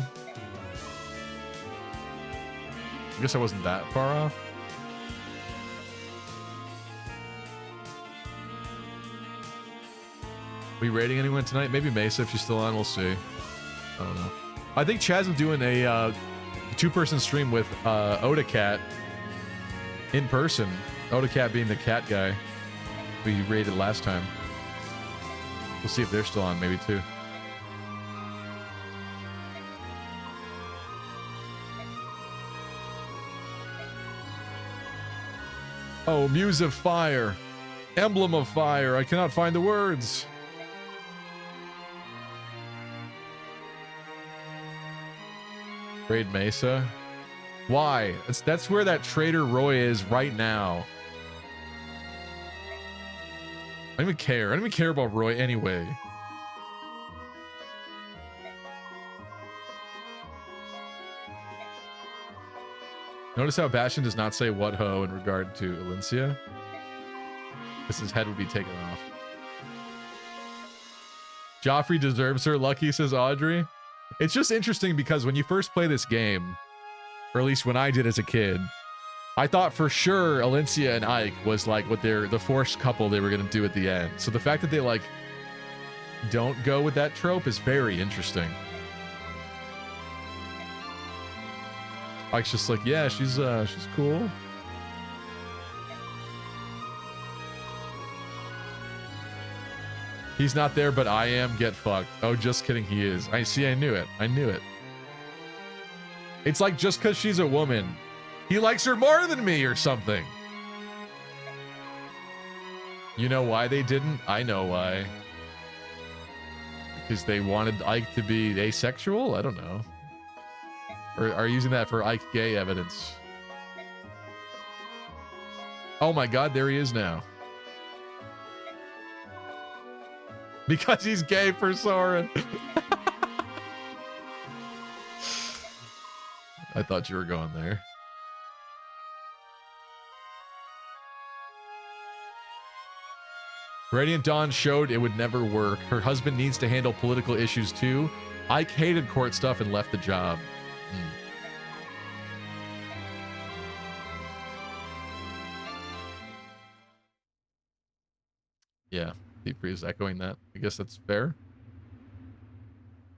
I guess I wasn't that far off. We rating anyone tonight? Maybe Mesa if she's still on, we'll see. I don't know. I think Chaz is doing a two-person stream with Odacat in person. Odacat being the cat guy we rated last time. We'll see if they're still on, maybe too. Oh, Muse of Fire. Emblem of Fire. I cannot find the words. Raid Mesa. Why? That's where that traitor Roy is right now. I don't even care. I don't even care about Roy anyway. Notice how Bastion does not say what ho in regard to Elincia? Because his head would be taken off. Joffrey deserves her lucky, says Audrey. It's just interesting because when you first play this game, or at least when I did as a kid, I thought for sure Elincia and Ike was like what the forced couple they were going to do at the end. So the fact that they like don't go with that trope is very interesting. Ike's just like, yeah, she's cool. He's not there, but I am. Get fucked. Oh, just kidding. He is. I see. I knew it. I knew it. It's like just because she's a woman, he likes her more than me or something. You know why they didn't? I know why. Because they wanted Ike to be asexual? I don't know. Or are you using that for Ike gay evidence? Oh my god, there he is now. Because he's gay for Soren. I thought you were going there. Radiant Dawn showed it would never work. Her husband needs to handle political issues too. Ike hated court stuff and left the job. Yeah, Deep Freeze echoing that. I guess that's fair.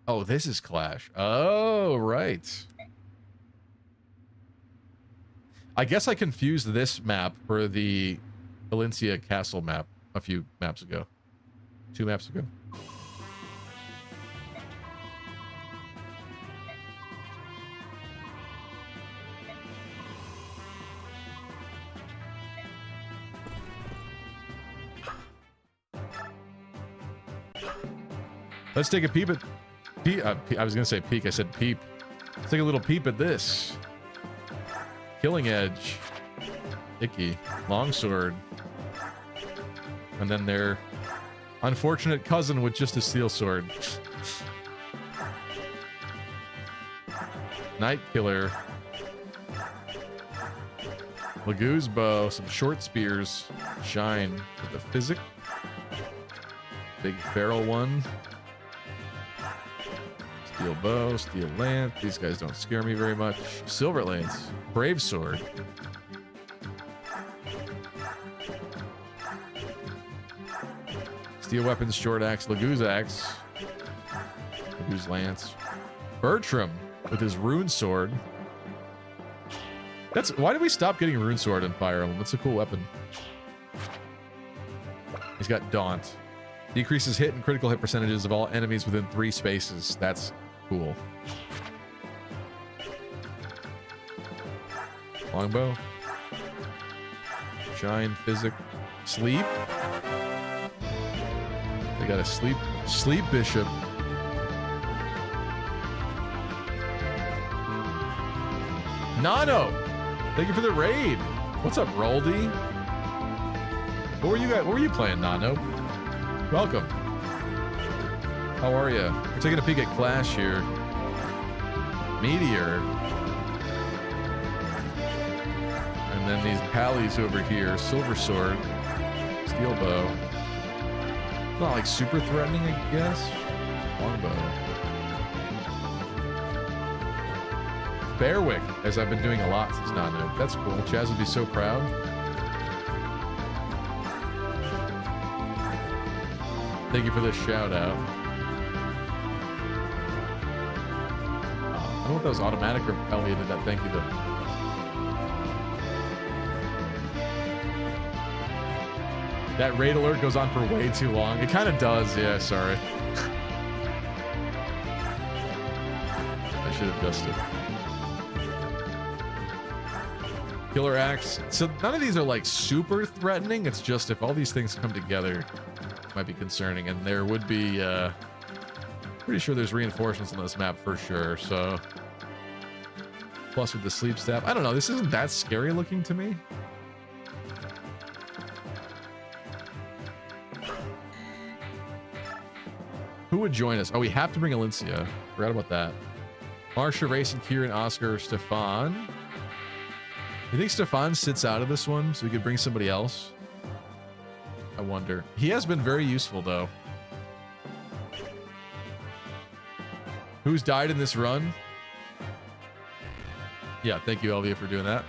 Oh, this is Clash. Oh, right. I guess I confused this map for the Valencia Castle map a few maps ago. 2 maps ago. Let's take a peep at... I was going to say peek. I said peep. Let's take a little peep at this. Killing Edge. Icky. Longsword. And then their unfortunate cousin with just a steel sword. Night Killer. Lagoo's bow. Some short spears. Shine. With the physic. Big feral one. Steel bow, steel lance. These guys don't scare me very much. Silver lance. Brave sword. Steel weapons, short axe, Lagoo's axe. Lagoo's lance. Bertram with his rune sword. Why did we stop getting rune sword in Fire Emblem? That's a cool weapon. He's got Daunt. Decreases hit and critical hit percentages of all enemies within 3 spaces. That's cool. Longbow. Shine, physic. Sleep. They got a sleep bishop. Nano! Thank you for the raid. What's up, Roldy? What were you playing, Nano? Welcome. How are you? We're taking a peek at Clash here. Meteor. And then these pallies over here. Silver sword. Steel bow. Not like super threatening, I guess. Longbow. Bearwick, as I've been doing a lot since Nano. That's cool. Chaz would be so proud. Thank you for this shout out. I don't know if that was automatic or Elliot did that. Thank you though. That raid alert goes on for way too long. It kind of does, yeah, sorry. I should have adjusted. Killer axe. So none of these are like super threatening. It's just if all these things come together, it might be concerning. And there would be, pretty sure there's reinforcements on this map for sure. So plus with the sleep staff, I don't know. This isn't that scary looking to me. Who would join us? Oh, we have to bring Alencia. Forgot about that. Marsha, Racing, Kieran, Oscar, Stefan. You think Stefan sits out of this one so we could bring somebody else? I wonder. He has been very useful, though. Who's died in this run? Yeah, thank you, Elvia, for doing that.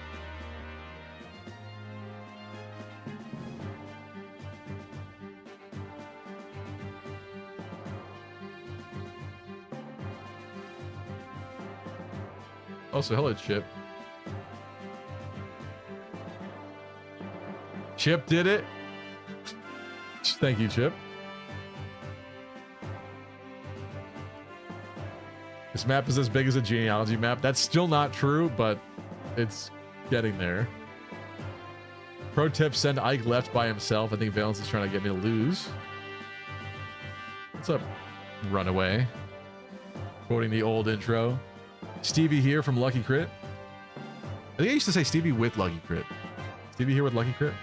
Also, hello, Chip. Chip did it. Thank you, Chip. This map is as big as a genealogy map. That's still not true, but it's getting there. Pro tip, send Ike left by himself. I think Valence is trying to get me to lose. What's up, runaway? Quoting the old intro. Stevie here from Lucky Crit. I think I used to say Stevie with Lucky Crit. Stevie here with Lucky Crit.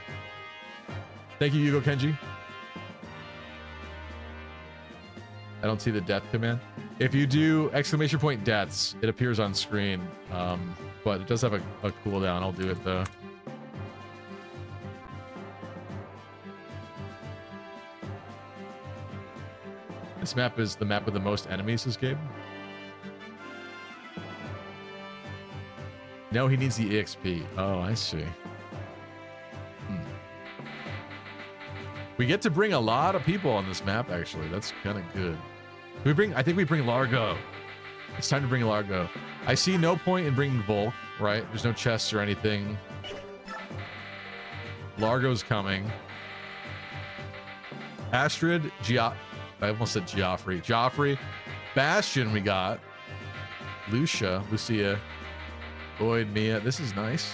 Thank you, Yugo Kenji. I don't see the death command. If you do exclamation point deaths, it appears on screen. But it does have a cooldown. I'll do it though. This map is the map with the most enemies, says Gabe. No, he needs the EXP. Oh, I see. We get to bring a lot of people on this map, actually. That's kind of good. I think we bring Largo. It's time to bring Largo. I see no point in bringing Volk, right? There's no chests or anything. Largo's coming. Astrid, I almost said Geoffrey. Joffrey. Bastion we got. Lucia. Boyd, Mia. This is nice.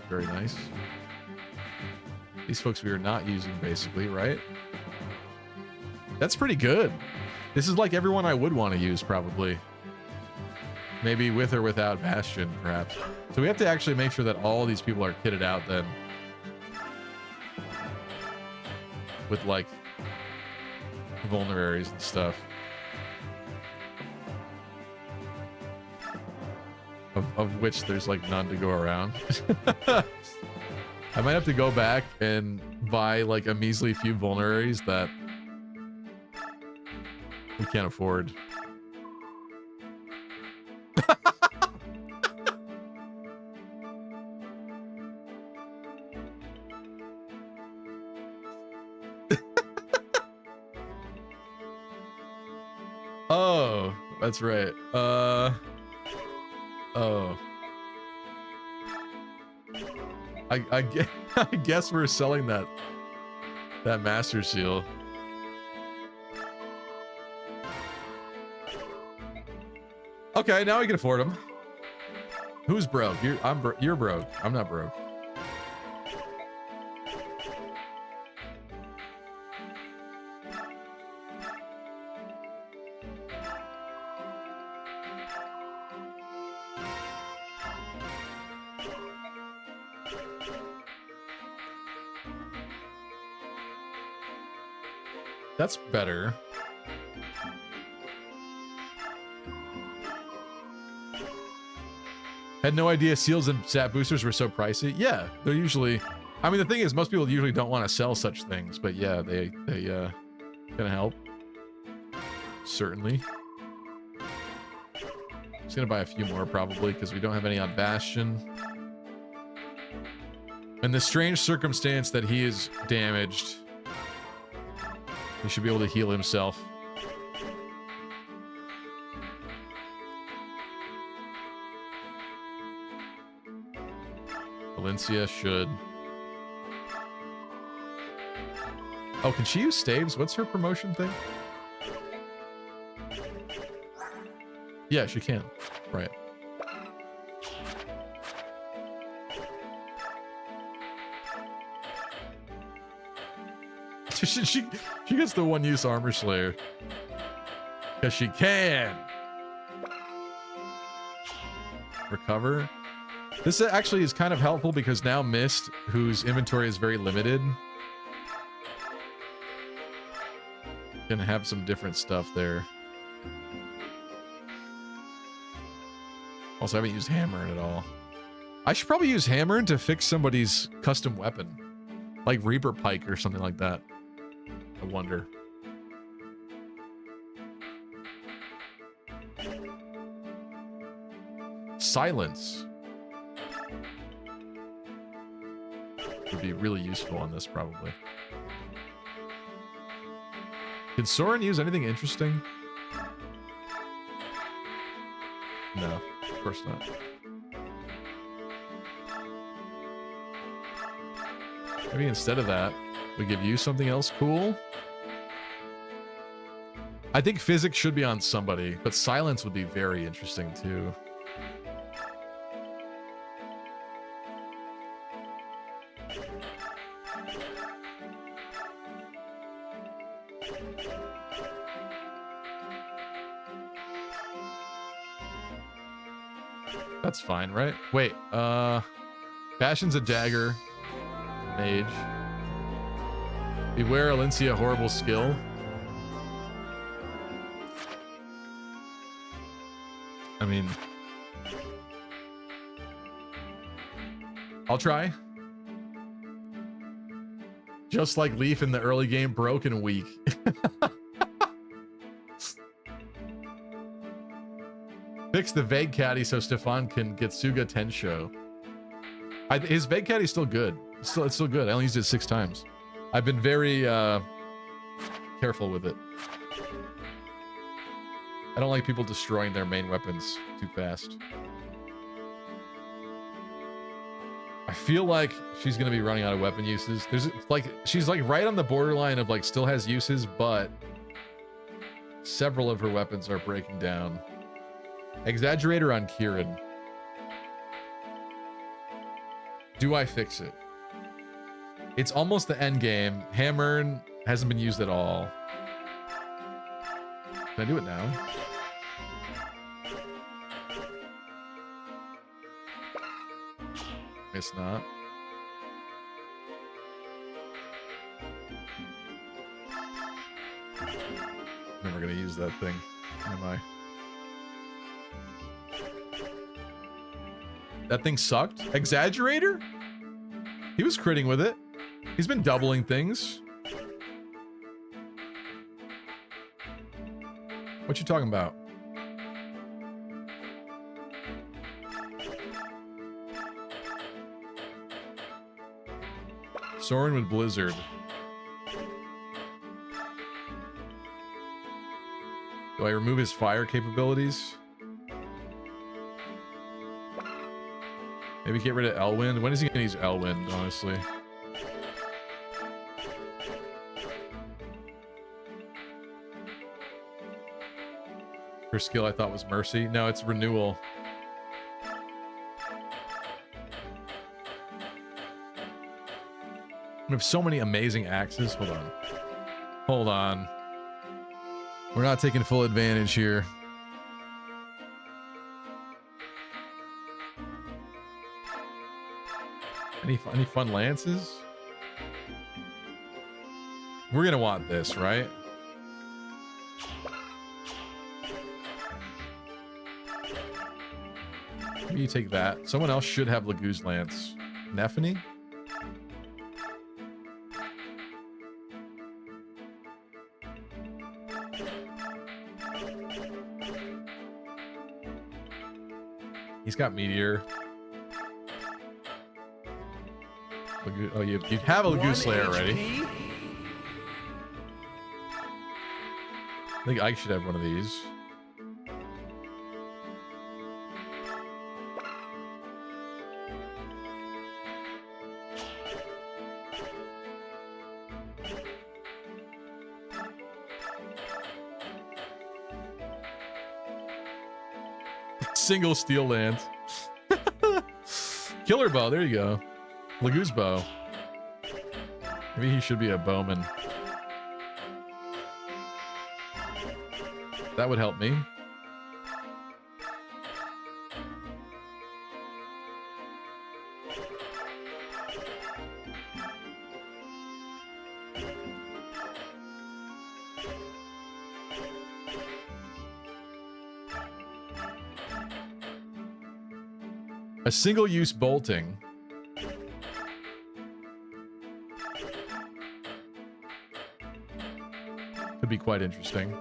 Very nice. These folks we are not using, basically, right? That's pretty good. This is like everyone I would want to use, probably. Maybe with or without Bastion, perhaps. So we have to actually make sure that all these people are kitted out, then. With, like, vulneraries and stuff. Of which there's, like, none to go around. I might have to go back and buy like a measly few vulneraries that We can't afford. Oh, that's right. Oh. I guess we're selling that Master Seal. Okay, now we can afford them. Who's broke? You're broke. I'm not broke. That's better. Had no idea seals and stat boosters were so pricey. Yeah, they're usually... I mean, the thing is, most people usually don't want to sell such things, but yeah, they gonna help. Certainly. Just gonna buy a few more, probably, because we don't have any on Bastion. In the strange circumstance that he is damaged, he should be able to heal himself. Valencia should. Oh, can she use staves? What's her promotion thing? Yeah, she can. Right. she gets the one-use armor slayer. Because she can. Recover. This actually is kind of helpful because now Mist, whose inventory is very limited, can have some different stuff there. Also, I haven't used Hammering at all. I should probably use Hammering to fix somebody's custom weapon. Like Reaper Pike or something like that. I wonder. Silence would be really useful on this, probably. Can Soren use anything interesting? No, of course not. Maybe instead of that, we give you something else cool. I think physics should be on somebody, but silence would be very interesting too. That's fine, right? Wait, Bastion's a dagger. Mage. Beware Alencia, horrible skill. I mean... I'll try. Just like Leaf in the early game, broken weak. Fix the Vague Caddy so Stefan can get Suga Tensho. His Vague Caddy's still good. It's still good. I only used it 6 times. I've been very careful with it. I don't like people destroying their main weapons too fast. I feel like she's gonna be running out of weapon uses. She's like right on the borderline of like still has uses, but several of her weapons are breaking down. Exaggerator on Kieran. Do I fix it? It's almost the end game. Hammern hasn't been used at all. Can I do it now? Guess not. Never gonna use that thing, am I? That thing sucked? Exaggerator? He was critting with it. He's been doubling things. What you talking about? Soaring with Blizzard. Do I remove his fire capabilities? Maybe get rid of Elwind. When is he gonna use Elwind, honestly? Her skill I thought was Mercy. No, it's Renewal. We have so many amazing axes. Hold on. Hold on. We're not taking full advantage here. Any fun lances? We're gonna want this, right? Maybe you take that. Someone else should have Lagoo's lance. Nephany? He's got Meteor. Oh, you'd have a Lagoo Slayer already. I think Ike should have one of these. Single steel lance. Killer bow, there you go. Lagoo's bow. Maybe he should be a bowman. That would help me. A single-use bolting. Could be quite interesting.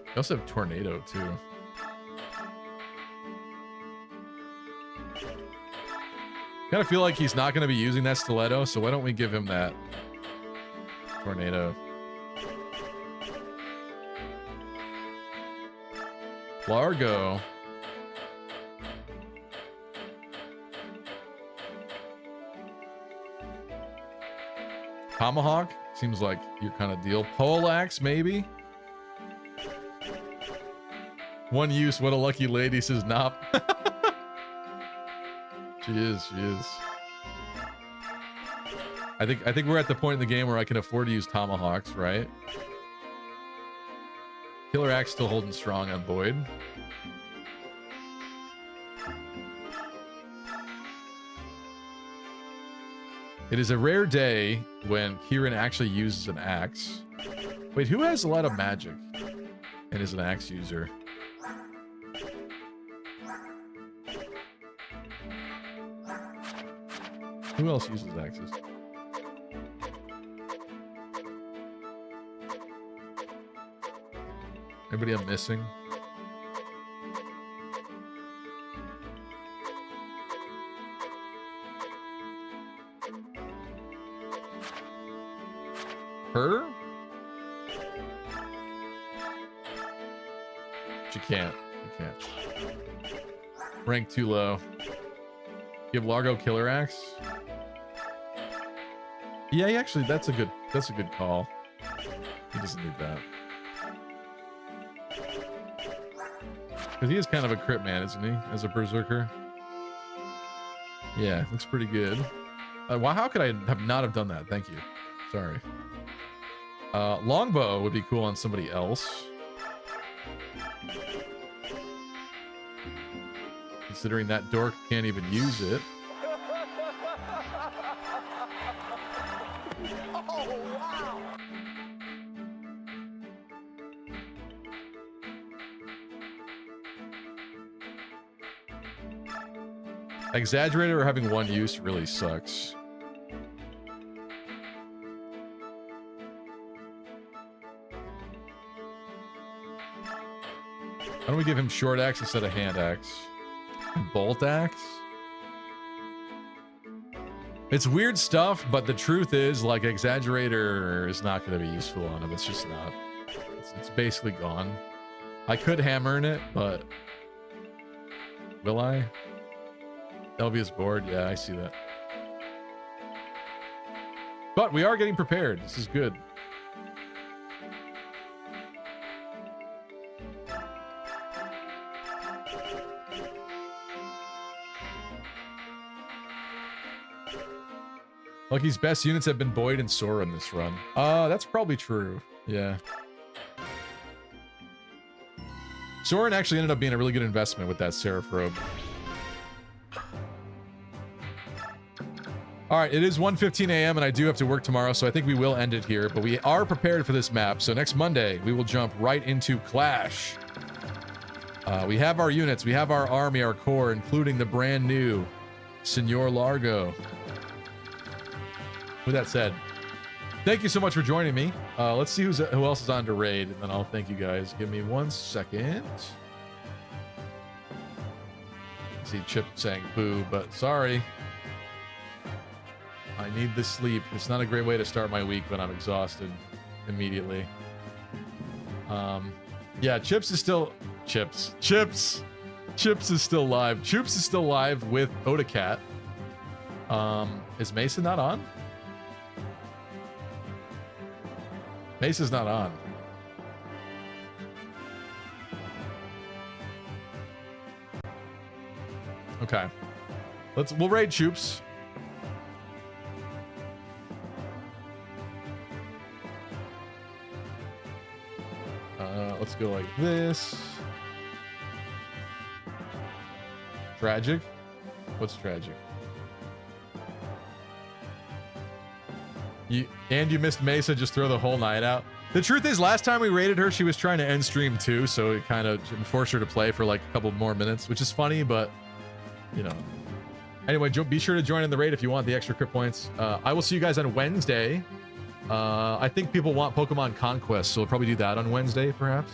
We also have Tornado, too. Kind of feel like he's not going to be using that Stiletto, so why don't we give him that Tornado? Largo. Tomahawk seems like your kind of deal. Poleaxe, maybe. One use. What a lucky lady, says Nop. She is. She is. I think we're at the point in the game where I can afford to use Tomahawks, right? Killer Axe still holding strong on Boyd. It is a rare day when Kieran actually uses an axe. Wait, who has a lot of magic and is an axe user? Who else uses axes? Anybody I'm missing? Her? She can't. She can't. Rank too low. Give Largo Killer Axe? Yeah, actually, that's a good call. He doesn't need that. Because he is kind of a crit man, isn't he? As a berserker. Yeah, looks pretty good. Wow, how could I not have done that? Thank you. Sorry. Longbow would be cool on somebody else. Considering that dork can't even use it. Exaggerator or having one use really sucks. don't we give him short axe instead of hand axe? Bolt axe? It's weird stuff, but the truth is, like, Exaggerator is not going to be useful on him. It's just not. It's basically gone. I could hammer in it, but... Will I? Elvia's bored. Yeah, I see that. But we are getting prepared. This is good. Lucky's best units have been Boyd and Sora in this run. That's probably true. Yeah. Soren actually ended up being a really good investment with that Seraph robe. All right, it is 1:15 a.m. and I do have to work tomorrow, so I think we will end it here. But we are prepared for this map, so next Monday we will jump right into Clash. We have our units, we have our army, our core, including the brand new Senor Largo. With that said, thank you so much for joining me. Let's see who else is on to raid, and then I'll thank you guys. Give me 1 second. I see Chip saying boo, but sorry. I need the sleep. It's not a great way to start my week when I'm exhausted immediately. Yeah, Chips is still... Chips is still live. Choops is still live with Odacat. Is Mason not on? Mace's not on. Okay. We'll raid Choops. Let's go like this. Tragic? What's tragic? You missed Mesa, just throw the whole night out. The truth is, last time we raided her, she was trying to end stream too, so it kind of forced her to play for like a couple more minutes, which is funny, but you know. Anyway, be sure to join in the raid if you want the extra crit points. I will see you guys on Wednesday. I think people want Pokemon Conquest, so we'll probably do that on Wednesday, perhaps.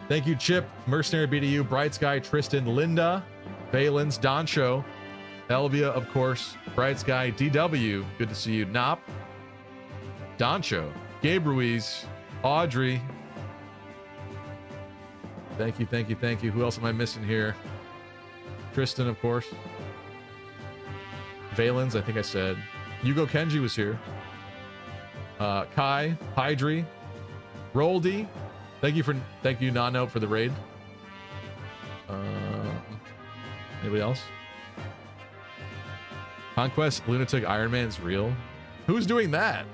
Thank you, Chip, Mercenary BDU, Bright Sky, Tristan, Linda, Valens, Doncho, Elvia, of course, Bright Sky, DW, good to see you, Nop, Doncho, Gabe Ruiz, Audrey. Thank you, thank you, thank you. Who else am I missing here? Tristan, of course. Valens, I think I said. Yugo Kenji was here. Kai, Hydri, Roldy. Thank you, Nano, for the raid. Anybody else? Conquest, Lunatic, Ironman's real. Who's doing that?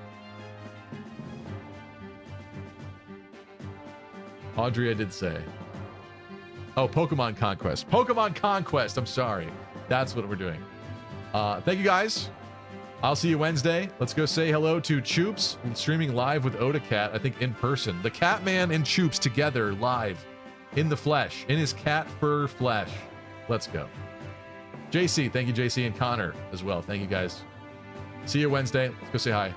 Audrey, I did say. Oh, Pokemon Conquest. Pokemon Conquest. I'm sorry. That's what we're doing. Thank you, guys. I'll see you Wednesday. Let's go say hello to Choops and streaming live with Odacat, I think in person. The Catman and Choops together live in the flesh, in his cat fur flesh. Let's go. JC, thank you, JC, and Connor as well. Thank you, guys. See you Wednesday. Let's go say hi.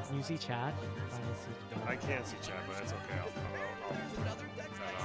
Can you see chat? I can't see chat, but that's okay. I'll